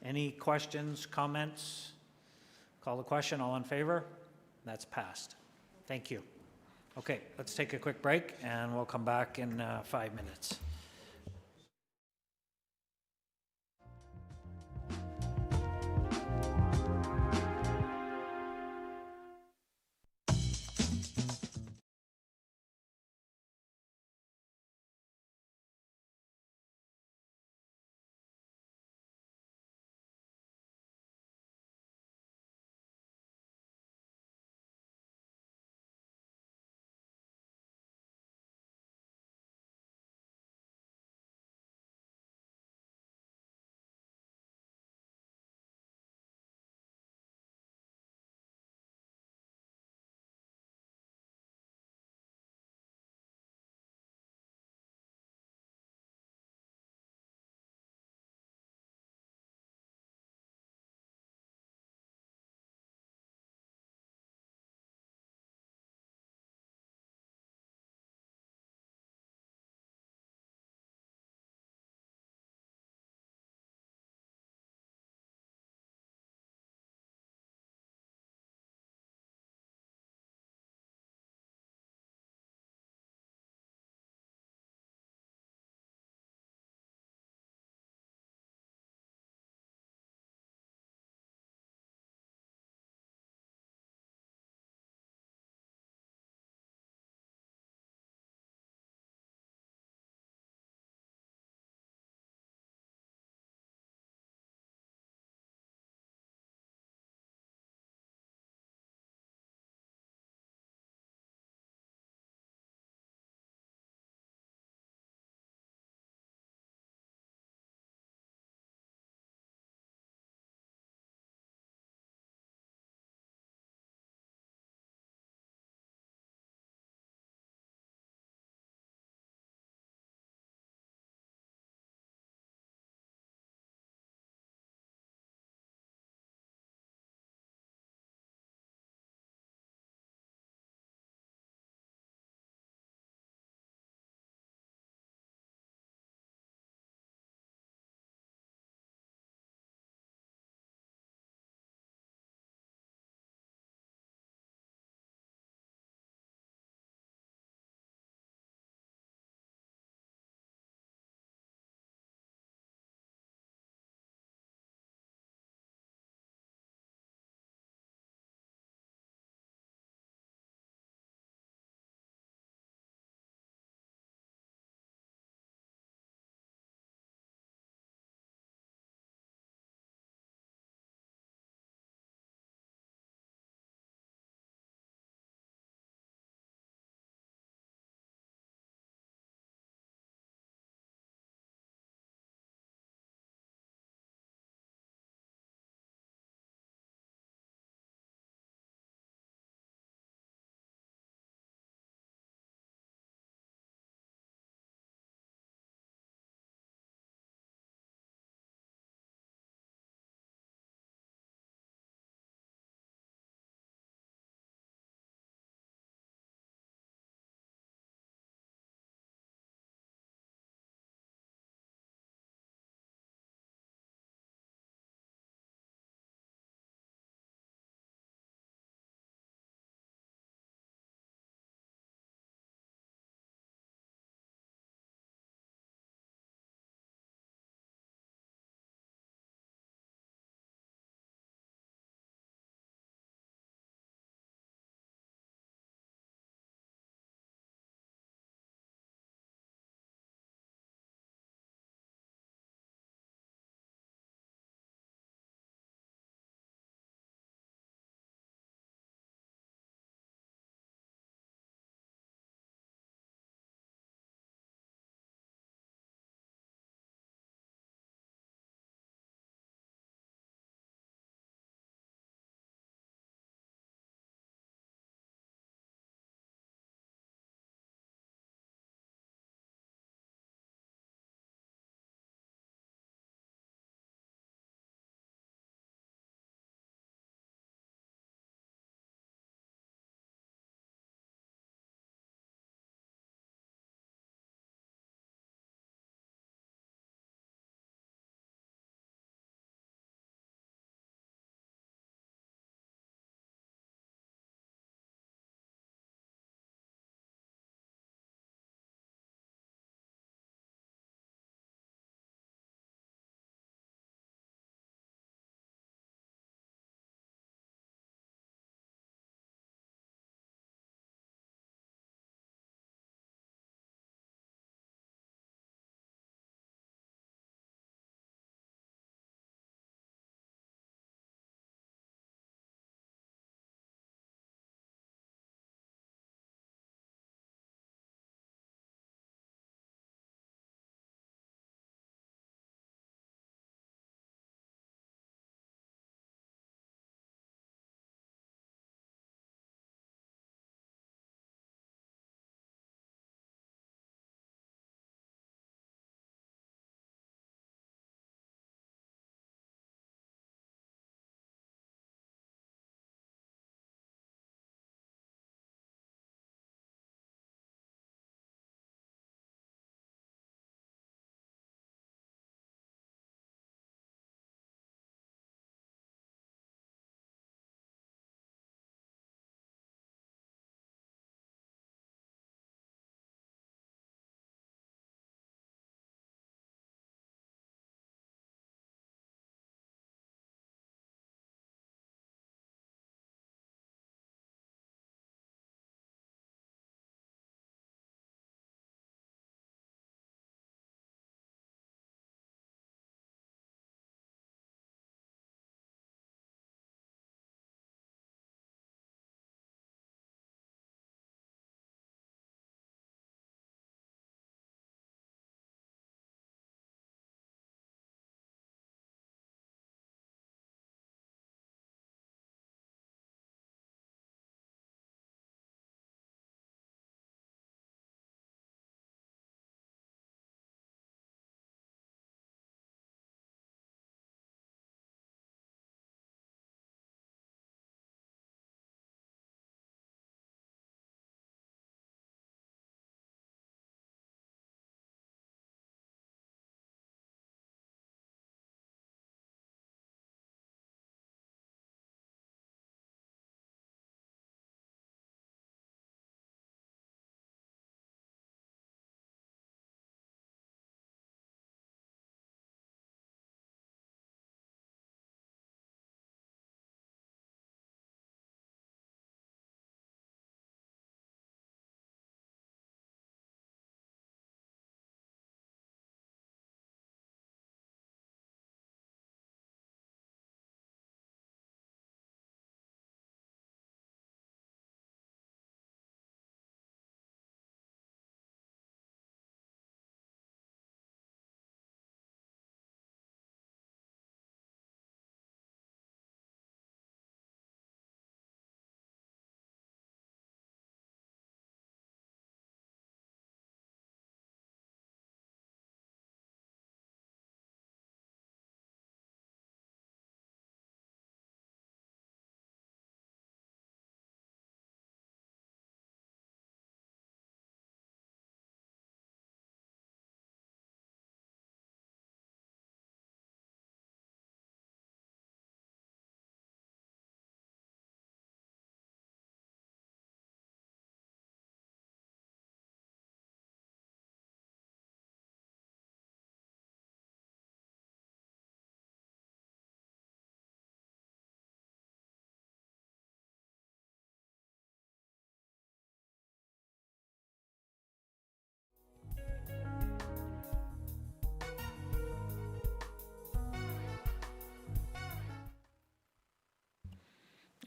Any questions, comments? Call the question, all in favor? That's passed. Thank you. Okay, let's take a quick break and we'll come back in 5 minutes.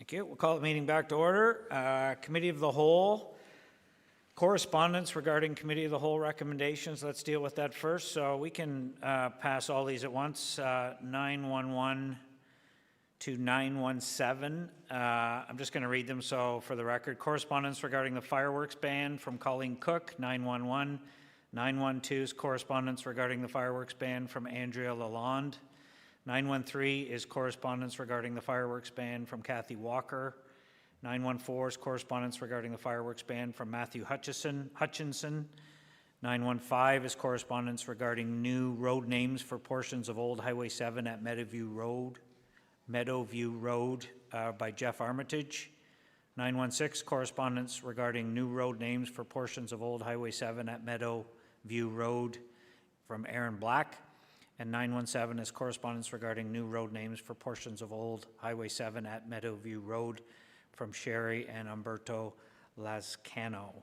Thank you. We'll call the meeting back to order. Committee of the Whole. Correspondence regarding Committee of the Whole recommendations. Let's deal with that first. So we can pass all these at once. 911 to 917. I'm just going to read them so for the record. Correspondence regarding the fireworks ban from Colleen Cook, 911. 912 is correspondence regarding the fireworks ban from Andrea Lalonde. 913 is correspondence regarding the fireworks ban from Kathy Walker. 914 is correspondence regarding the fireworks ban from Matthew Hutchinson. 915 is correspondence regarding new road names for portions of Old Highway 7 at Meadowview Road by Jeff Armitage. 916 correspondence regarding new road names for portions of Old Highway 7 at Meadowview Road from Aaron Black. And 917 is correspondence regarding new road names for portions of Old Highway 7 at Meadowview Road from Sherry and Umberto Lascano.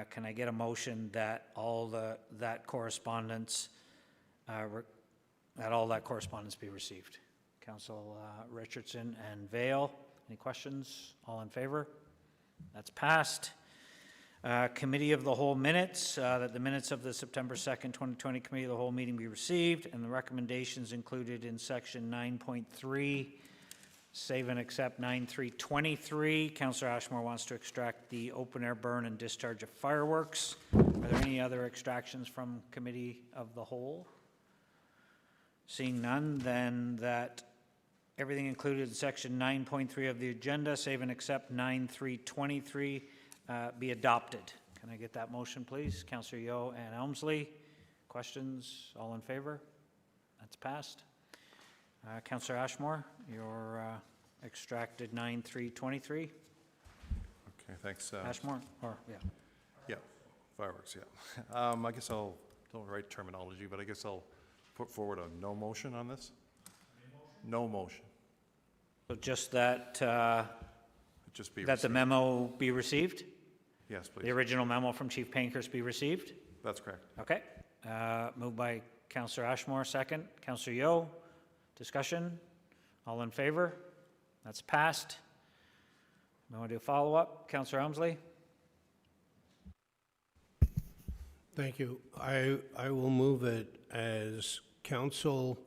Can I get a motion that that correspondence be received? Council Richardson and Vale, any questions? All in favor? That's passed. Committee of the Whole minutes, that the minutes of the September 2nd, 2020 Committee of the Whole meeting be received, and the recommendations included in section 9.3, save and accept 9.3.23. Councillor Ashmore wants to extract the open air burn and discharge of fireworks. Are there any other extractions from Committee of the Whole? Seeing none, then that everything included in section 9.3 of the agenda, save and accept 9.3.23, be adopted. Can I get that motion, please? Councillor Yeo and Elmsley. Questions? All in favor? That's passed. Councillor Ashmore, your extracted 9.3.23. Okay, thanks. Ashmore, or yeah. Yeah, fireworks, yeah. I guess I'll, don't write terminology, but I guess I'll put forward a no motion on this. No motion. So just that, Just be that the received. memo be received? Yes, please. The original memo from Chief Pankhurst be received? That's correct. Okay. Moved by Councillor Ashmore, second. Councillor Yeo, discussion? All in favor? That's passed. We want to do a follow-up? Councillor Elmsley? Thank you. I will move it as council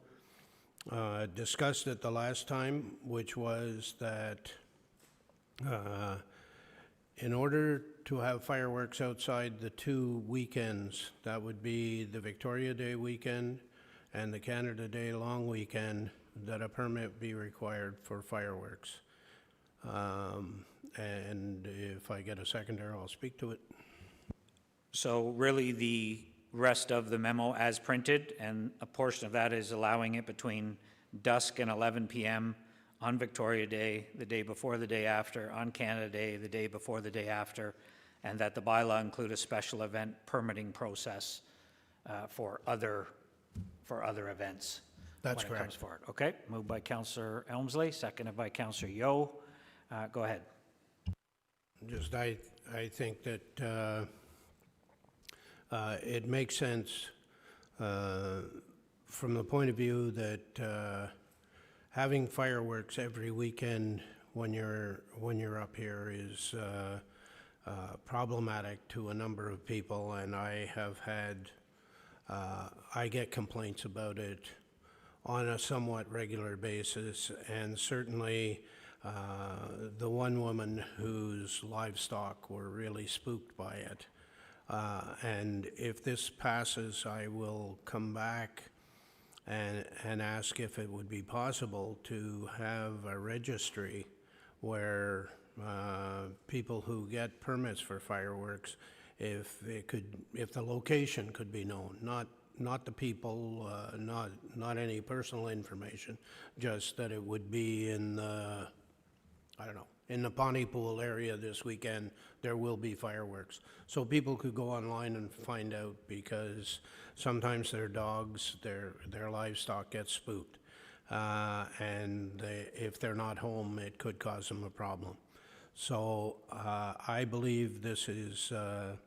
discussed it the last time, which was that in order to have fireworks outside the two weekends, that would be the Victoria Day weekend and the Canada Day long weekend, that a permit be required for fireworks. And if I get a seconder, I'll speak to it. So really the rest of the memo as printed, and a portion of that is allowing it between dusk and 11 p.m. on Victoria Day, the day before the day after, on Canada Day, the day before the day after, and that the bylaw include a special event permitting process for other events. That's when it comes correct. forward. Okay, moved by Councillor Elmsley, seconded by Councillor Yeo. Go ahead. Just, I think that it makes sense from the point of view that having fireworks every weekend when you're up here is problematic to a number of people, and I have had I get complaints about it on a somewhat regular basis, and certainly the one woman whose livestock were really spooked by it. And if this passes, I will come back and ask if it would be possible to have a registry where people who get permits for fireworks, if the location could be known, not the people, not any personal information, just that it would be in the, I don't know, in the Pontypool area this weekend, there will be fireworks. So people could go online and find out, because sometimes their dogs, their livestock gets spooked. And if they're not home, it could cause them a problem. So I believe this is a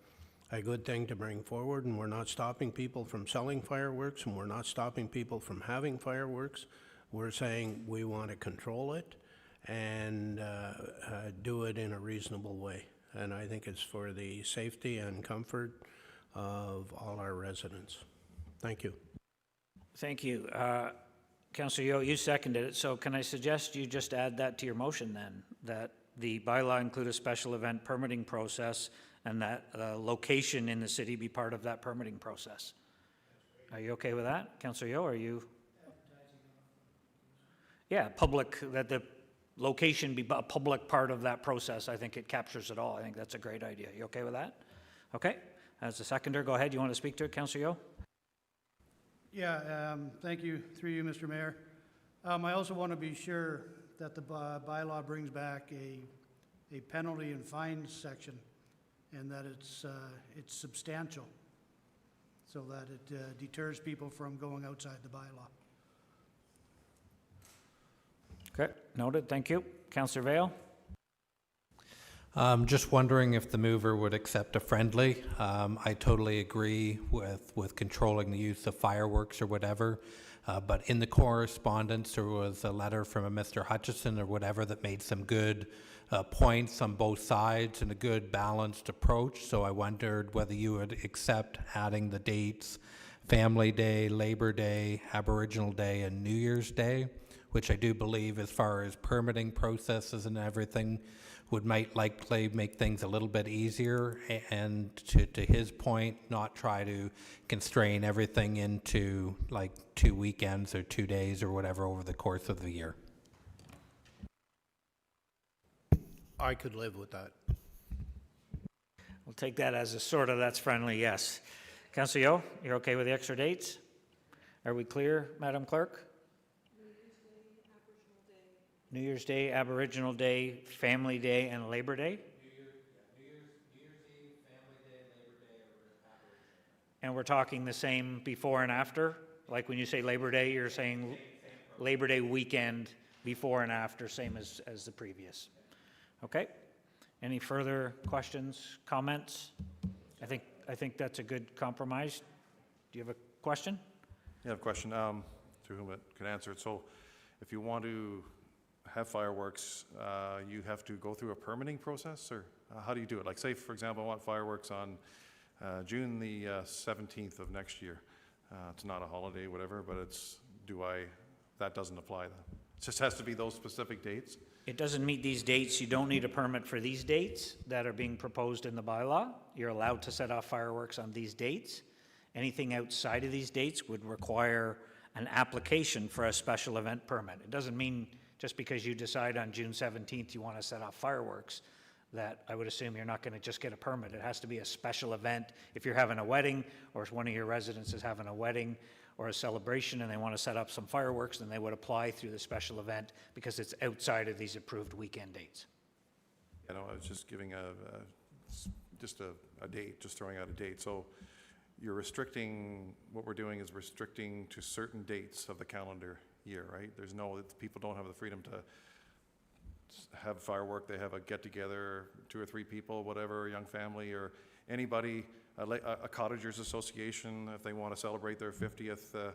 good thing to bring forward, and we're not stopping people from selling fireworks, and we're not stopping people from having fireworks. We're saying we want to control it, and do it in a reasonable way. And I think it's for the safety and comfort of all our residents. Thank you. Thank you. Councillor Yo, you seconded it, so can I suggest you just add that to your motion then? That the bylaw include a special event permitting process and that location in the city be part of that permitting process? Are you okay with that? Councillor Yo, are you? Yeah, public, that the location be a public part of that process. I think it captures it all. I think that's a great idea. You okay with that? Okay. As a seconder, go ahead. You want to speak to it, Councillor Yo? Yeah, thank you, through you, Mr. Mayor. I also want to be sure that the bylaw brings back a penalty and fines section, and that it's substantial, so that it deters people from going outside the bylaw. Okay, noted. Thank you. Councillor Vale? Just wondering if the mover would accept a friendly. I totally agree with controlling the use of fireworks or whatever, but in the correspondence there was a letter from a Mr. Hutchison or whatever that made some good points on both sides and a good balanced approach, so I wondered whether you would accept adding the dates Family Day, Labor Day, Aboriginal Day, and New Year's Day, which I do believe as far as permitting processes and everything might likely make things a little bit easier, and to his point, not try to constrain everything into like 2 weekends or 2 days or whatever over the course of the year. I could live with that. We'll take that as a sort of that's friendly, yes. Councillor Yo, you're okay with the extra dates? Are we clear, Madam Clerk? New Year's Day, Aboriginal Day, Family Day, and Labor Day? New Year's Eve, Family Day, Labor Day, Aboriginal. And we're talking the same before and after? Like when you say Labor Day, you're saying Labor Day weekend before and after, same as the previous. Okay. Any further questions, comments? I think that's a good compromise. Do you have a question? Yeah, I have a question to whom it can answer it. So if you want to have fireworks, you have to go through a permitting process, or how do you do it? Like say, for example, I want fireworks on June the 17th of next year. It's not a holiday, whatever, but that doesn't apply then. It just has to be those specific dates? It doesn't meet these dates. You don't need a permit for these dates that are being proposed in the bylaw. You're allowed to set off fireworks on these dates. Anything outside of these dates would require an application for a special event permit. It doesn't mean just because you decide on June 17th you want to set off fireworks that I would assume you're not going to just get a permit. It has to be a special event. If you're having a wedding, or if one of your residents is having a wedding or a celebration and they want to set up some fireworks, then they would apply through the special event because it's outside of these approved weekend dates. You know, I was just giving a date, just throwing out a date. So you're restricting, what we're doing is restricting to certain dates of the calendar year, right? People don't have the freedom to have firework. They have a get-together, 2 or 3 people, whatever, a young family, or anybody, a cottagers association, if they want to celebrate their 50th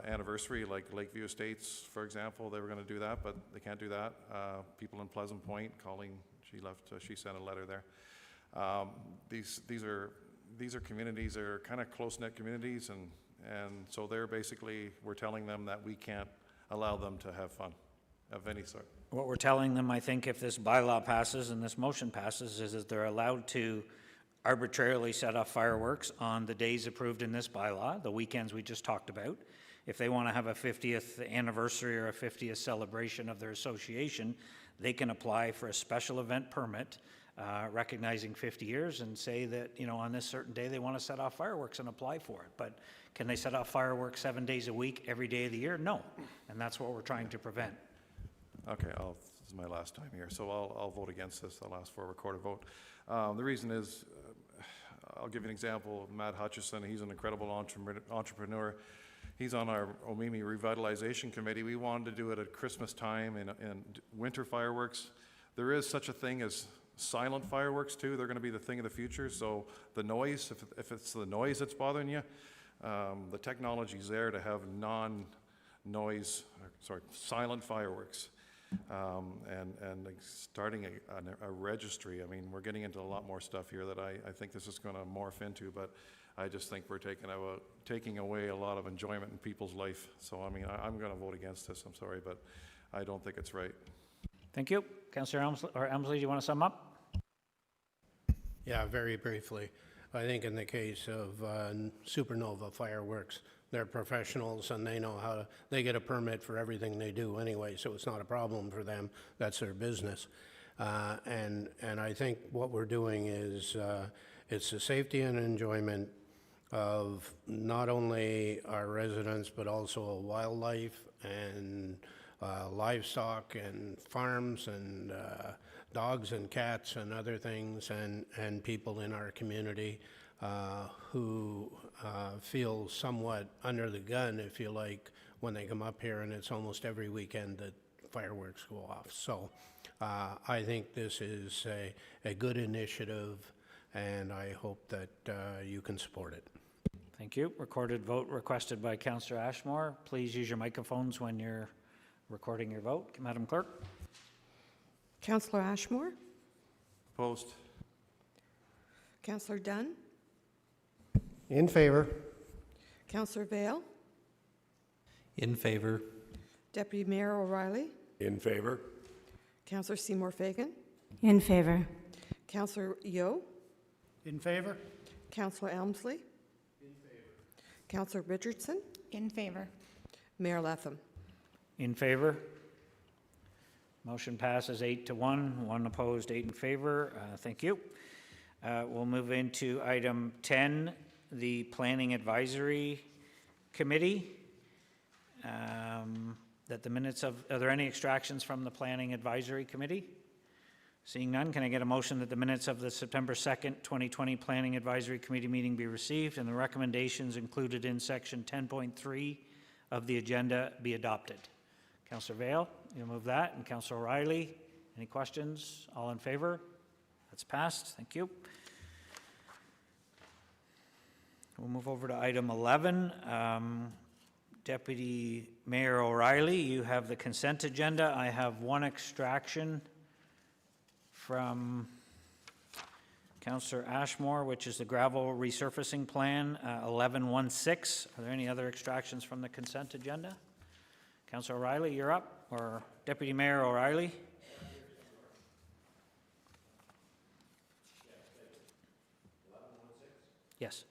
anniversary, like Lakeview Estates, for example, they were going to do that, but they can't do that. People in Pleasant Point, Colleen, she sent a letter there. These are communities, they're kind of close-knit communities, and so we're telling them that we can't allow them to have fun of any sort. What we're telling them, I think, if this bylaw passes and this motion passes, is that they're allowed to arbitrarily set off fireworks on the days approved in this bylaw, the weekends we just talked about. If they want to have a 50th anniversary or a 50th celebration of their association, they can apply for a special event permit recognizing 50 years and say that, on this certain day they want to set off fireworks and apply for it. But can they set off fireworks 7 days a week, every day of the year? No. And that's what we're trying to prevent. Okay, this is my last time here, so I'll vote against this. I'll ask for a recorded vote. The reason is, I'll give you an example. Matt Hutchison, he's an incredible entrepreneur. He's on our Omimi Revitalization Committee. We wanted to do it at Christmas time and winter fireworks. There is such a thing as silent fireworks too. They're going to be the thing of the future. So the noise, if it's the noise that's bothering you, the technology's there to have silent fireworks. and like starting a registry. I mean, we're getting into a lot more stuff here that I think this is going to morph into, but I just think we're taking away a lot of enjoyment in people's life. So, I mean, I'm going to vote against this. I'm sorry, but I don't think it's right. Thank you. Councillor Elmsley, do you want to sum up? Yeah, very briefly. I think in the case of Supernova Fireworks, they're professionals and they know they get a permit for everything they do anyway, so it's not a problem for them. That's their business. And I think what we're doing is it's the safety and enjoyment of not only our residents, but also wildlife and livestock and farms and dogs and cats and other things, and people in our community who feel somewhat under the gun, if you like, when they come up here, and it's almost every weekend that fireworks go off. So I think this is a good initiative, and I hope that you can support it. Thank you. Recorded vote requested by Councillor Ashmore. Please use your microphones when you're recording your vote. Madam Clerk. Councillor Ashmore, Opposed? Councillor Dunn, In favor. Councillor Vale, In favor. Deputy Mayor O'Reilly, In favor? Councillor Seymour Fagan, In favor. Councillor Yeo, In favor? Councillor Elmsley, Councillor Richardson, In favor. Mayor Latham. In favor. Motion passes 8-1, 1 opposed, 8 in favor. Thank you. We'll move into item 10, the Planning Advisory Committee. That the minutes of, are there any extractions from the Planning Advisory Committee? Seeing none, can I get a motion that the minutes of the September 2nd, 2020 Planning Advisory Committee meeting be received and the recommendations included in section 10.3 of the agenda be adopted? Councillor Vale, you'll move that, and Councillor O'Reilly, any questions? All in favor? That's passed. Thank you. We'll move over to item 11. Deputy Mayor O'Reilly, you have the consent agenda. I have one extraction from Councillor Ashmore, which is the gravel resurfacing plan, 1116. Are there any other extractions from the consent agenda? Councillor O'Reilly, you're up, or Deputy Mayor O'Reilly? Yes.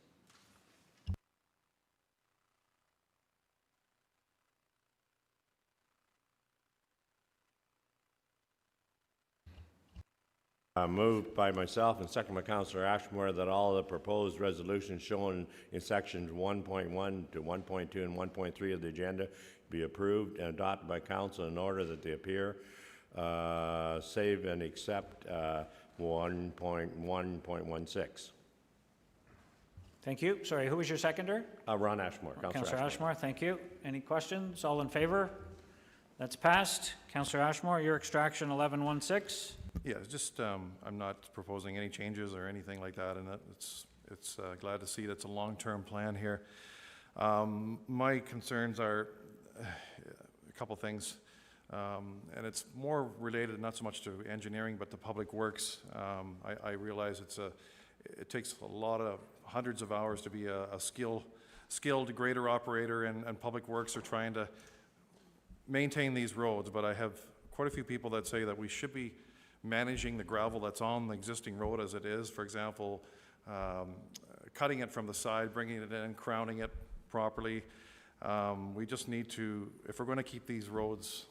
Moved by myself and second by Councillor Ashmore that all the proposed resolutions shown in sections 1.1 to 1.2 and 1.3 of the agenda be approved and adopted by council in order that they appear, save and accept 1.1.16. Thank you. Sorry, who was your seconder? Ron Ashmore. Councillor Ashmore, thank you. Any questions? All in favor? That's passed. Councillor Ashmore, your extraction 1116. Yeah, just, I'm not proposing any changes or anything like that, and it's glad to see that's a long-term plan here. My concerns are a couple things, and it's more related not so much to engineering, but to public works. I realize it takes a lot of hundreds of hours to be a skilled grader operator, and public works are trying to maintain these roads, but I have quite a few people that say that we should be managing the gravel that's on the existing road as it is. For example, cutting it from the side, bringing it in, crowning it properly. We just need to, if we're going to keep these roads,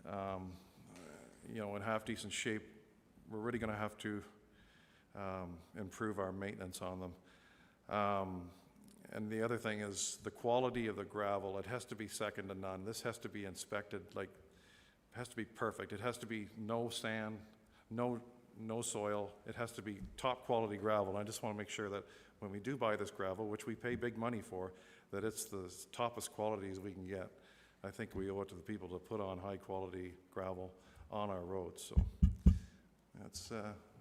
in half-decent shape, we're really going to have to improve our maintenance on them. And the other thing is the quality of the gravel. It has to be second to none. This has to be inspected, like, it has to be perfect. It has to be no sand, no soil. It has to be top quality gravel. I just want to make sure that when we do buy this gravel, which we pay big money for, that it's the toppest qualities we can get. I think we owe it to the people to put on high quality gravel on our roads. So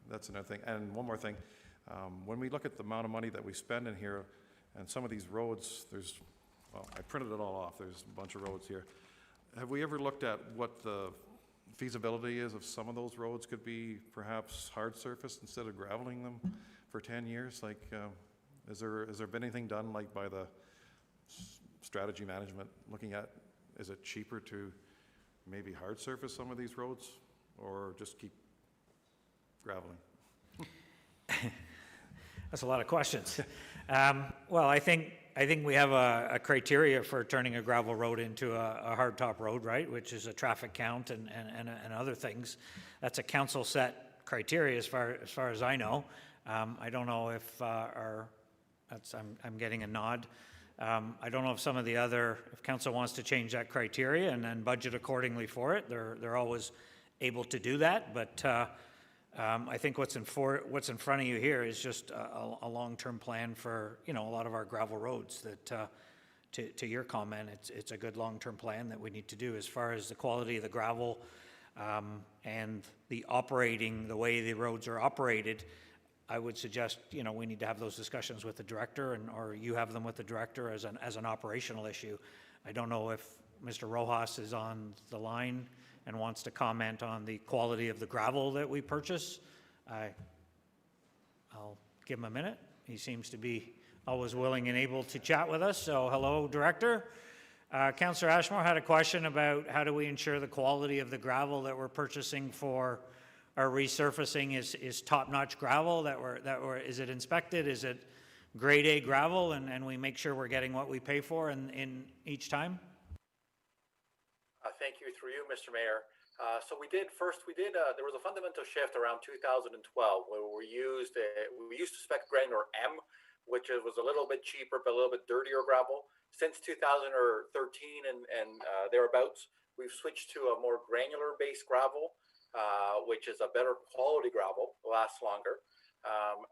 that's another thing. And one more thing, when we look at the amount of money that we spend in here, and some of these roads, I printed it all off. There's a bunch of roads here. Have we ever looked at what the feasibility is of some of those roads could be perhaps hard surface instead of graveling them for 10 years? Like, has there been anything done like by the strategy management looking at, is it cheaper to maybe hard surface some of these roads or just keep graveling? That's a lot of questions. Well, I think we have a criteria for turning a gravel road into a hardtop road, right? Which is a traffic count and other things. That's a council set criteria as far as I know. I don't know if I'm getting a nod. I don't know if some of the other, if council wants to change that criteria and then budget accordingly for it, they're always able to do that. But I think what's in front of you here is just a long-term plan for, you know, a lot of our gravel roads that, to your comment, it's a good long-term plan that we need to do as far as the quality of the gravel and the way the roads are operated. I would suggest, you know, we need to have those discussions with the director or you have them with the director as an operational issue. I don't know if Mr. Rojas is on the line and wants to comment on the quality of the gravel that we purchase. I'll give him a minute. He seems to be always willing and able to chat with us. So hello, Director. Councillor Ashmore had a question about how do we ensure the quality of the gravel that we're purchasing for our resurfacing is top-notch gravel, is it inspected, is it grade A gravel, and we make sure we're getting what we pay for in each time? Thank you, through you, Mr. Mayor. So there was a fundamental shift around 2012 where we used to spec granular M, which was a little bit cheaper but a little bit dirtier gravel. Since 2013 and thereabouts, we've switched to a more granular based gravel, which is a better quality gravel, lasts longer.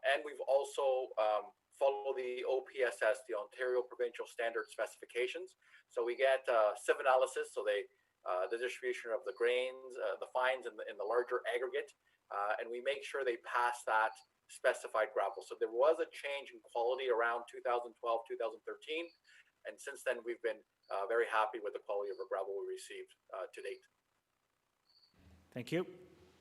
And we've also followed the OPSS, the Ontario Provincial Standard Specifications. So we get sieve analysis, so the distribution of the grains, the fines in the larger aggregate, and we make sure they pass that specified gravel. So there was a change in quality around 2012, 2013, and since then we've been very happy with the quality of the gravel we received to date. Thank you.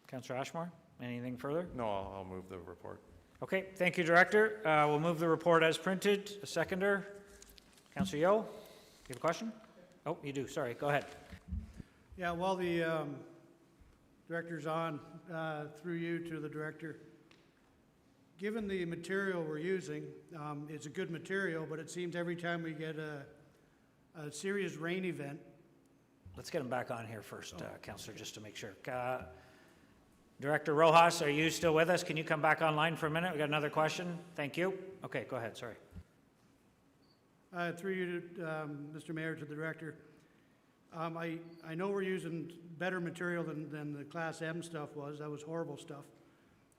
Councillor Ashmore, anything further? No, I'll move the report. Okay, thank you, Director. We'll move the report as printed. A seconder. Councillor Yeo, you have a question? Oh, you do. Sorry, go ahead. Yeah, while the director's on, through you to the director, given the material we're using, it's a good material, but it seems every time we get a serious rain event. Let's get him back on here first, Councillor, just to make sure. Director Rojas, are you still with us? Can you come back online for a minute? We got another question. Thank you. Okay, go ahead. Sorry. Through you to Mr. Mayor, to the director. I know we're using better material than the Class M stuff was. That was horrible stuff.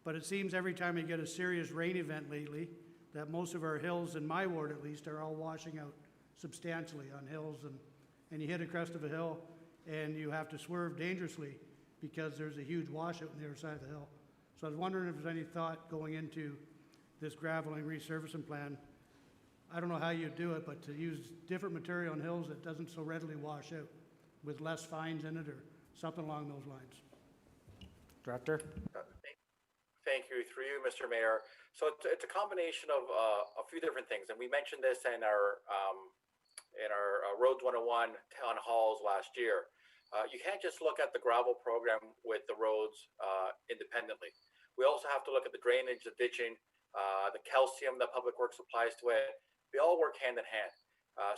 But it seems every time we get a serious rain event lately, that most of our hills, in my ward at least, are all washing out substantially on hills. And you hit a crest of a hill, and you have to swerve dangerously because there's a huge washout on the other side of the hill. So I was wondering if there's any thought going into this graveling resurfacing plan. I don't know how you do it, but to use different material on hills that doesn't so readily wash out, with less fines in it or something along those lines. Director? Thank you, through you, Mr. Mayor. So it's a combination of a few different things, and we mentioned this in our Roads 101 town halls last year. You can't just look at the gravel program with the roads independently. We also have to look at the drainage, the ditching, the calcium that Public Works applies to it. They all work hand in hand.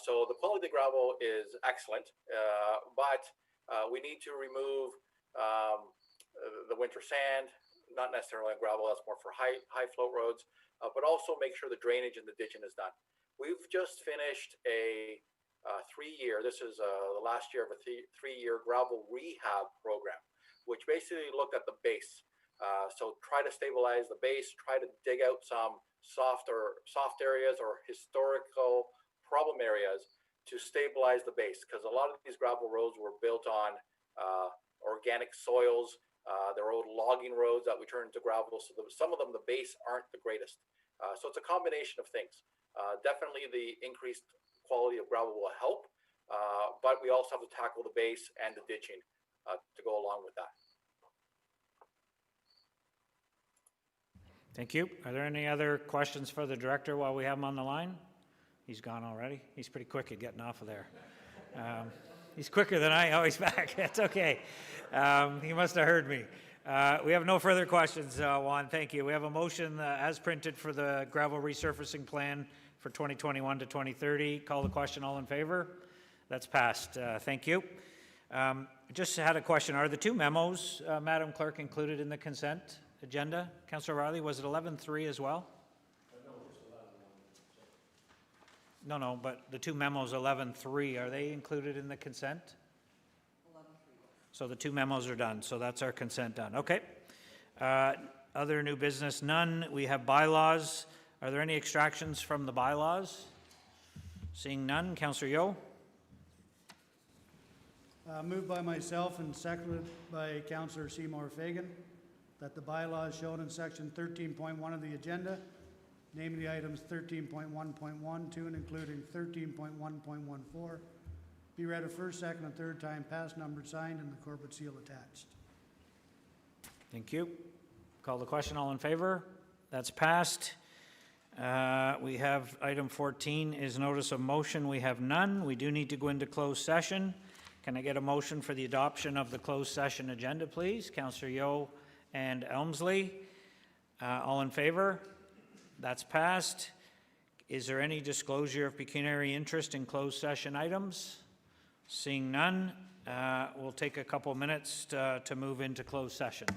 So the quality of the gravel is excellent, but we need to remove the winter sand, not necessarily on gravel, that's more for high float roads, but also make sure the drainage and the ditching is done. We've just finished a 3-year, this is the last year of a 3-year gravel rehab program, which basically looked at the base. So try to stabilize the base, try to dig out some soft areas or historical problem areas to stabilize the base, because a lot of these gravel roads were built on organic soils. They're old logging roads that we turned into gravel, so some of them, the base aren't the greatest. So it's a combination of things. Definitely the increased quality of gravel will help, but we also have to tackle the base and the ditching to go along with that. Thank you. Are there any other questions for the director while we have him on the line? He's gone already. He's pretty quick at getting off of there. He's quicker than I always back. That's okay. He must have heard me. We have no further questions, Juan. Thank you. We have a motion as printed for the gravel resurfacing plan for 2021 to 2030. Call the question. All in favor? That's passed. Thank you. Just had a question. Are the two memos, Madam Clerk, included in the consent agenda? Councillor Riley, was it 11.3 as well? No, but the two memos, 11.3, are they included in the consent? 11.3. So the two memos are done, so that's our consent done. Okay. Other new business, none. We have bylaws. Are there any extractions from the bylaws? Seeing none, Councillor Yeo. Moved by myself and seconded by Councillor Seymour Fagan that the bylaws shown in section 13.1 of the agenda, namely the items 13.1.12 and including 13.1.14, be read a first, second, and third time, passed, numbered, signed, and the corporate seal attached. Thank you. Call the question. All in favor? That's passed. We have item 14 is notice of motion. We have none. We do need to go into closed session. Can I get a motion for the adoption of the closed session agenda, please? Councillor Yeo and Elmsley. All in favor? That's passed. Is there any disclosure of pecuniary interest in closed session items? Seeing none, we'll take a couple minutes to move into closed session.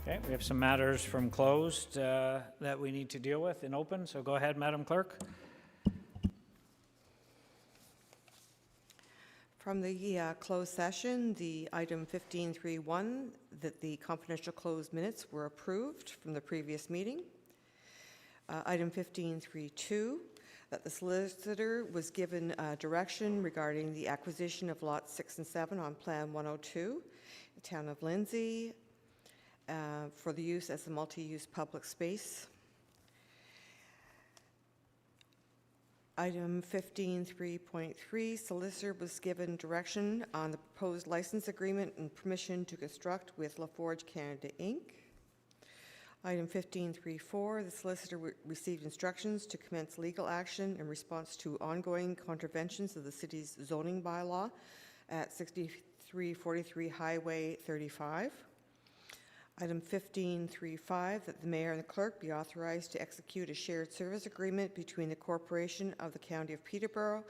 Okay, we have some matters from closed that we need to deal with in open, so go ahead, Madam Clerk. From the closed session, the item 15.3.1, that the confidential closed minutes were approved from the previous meeting. Item 15.3.2, that the solicitor was given direction regarding the acquisition of lots 6 and 7 on Plan 102, the town of Lindsay, for the use as a multi-use public space. Item 15.3.3, solicitor was given direction on the proposed license agreement and permission to construct with LaForge Canada, Inc. Item 15.3.4, the solicitor received instructions to commence legal action in response to ongoing contraventions of the city's zoning bylaw at 6343 Highway 35. Item 15.3.5, that the mayor and the clerk be authorized to execute a shared service agreement between the Corporation of the County of Peterborough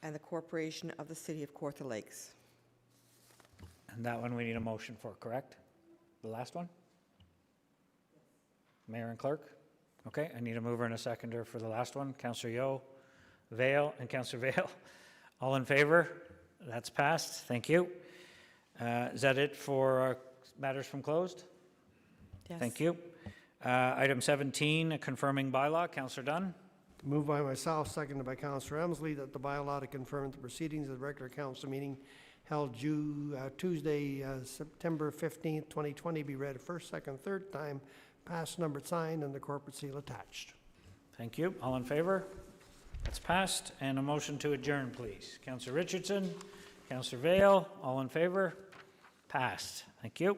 and the Corporation of the City of Kawartha Lakes. And that one we need a motion for, correct? The last one? Mayor and clerk? Okay, I need a mover and a seconder for the last one. Councillor Yeo, Vale, and Councillor Vale. All in favor? That's passed. Thank you. Is that it for matters from closed? Yes. Thank you. Item 17, confirming bylaw. Councillor Dunn. Moved by myself, seconded by Councillor Emsley, that the bylaw to confirm the proceedings of the regular council meeting held Tuesday, September 15th, 2020, be read first, second, third time, passed, numbered, signed, and the corporate seal attached. Thank you. All in favor? That's passed. And a motion to adjourn, please. Councillor Richardson, Councillor Vale, all in favor? Passed. Thank you.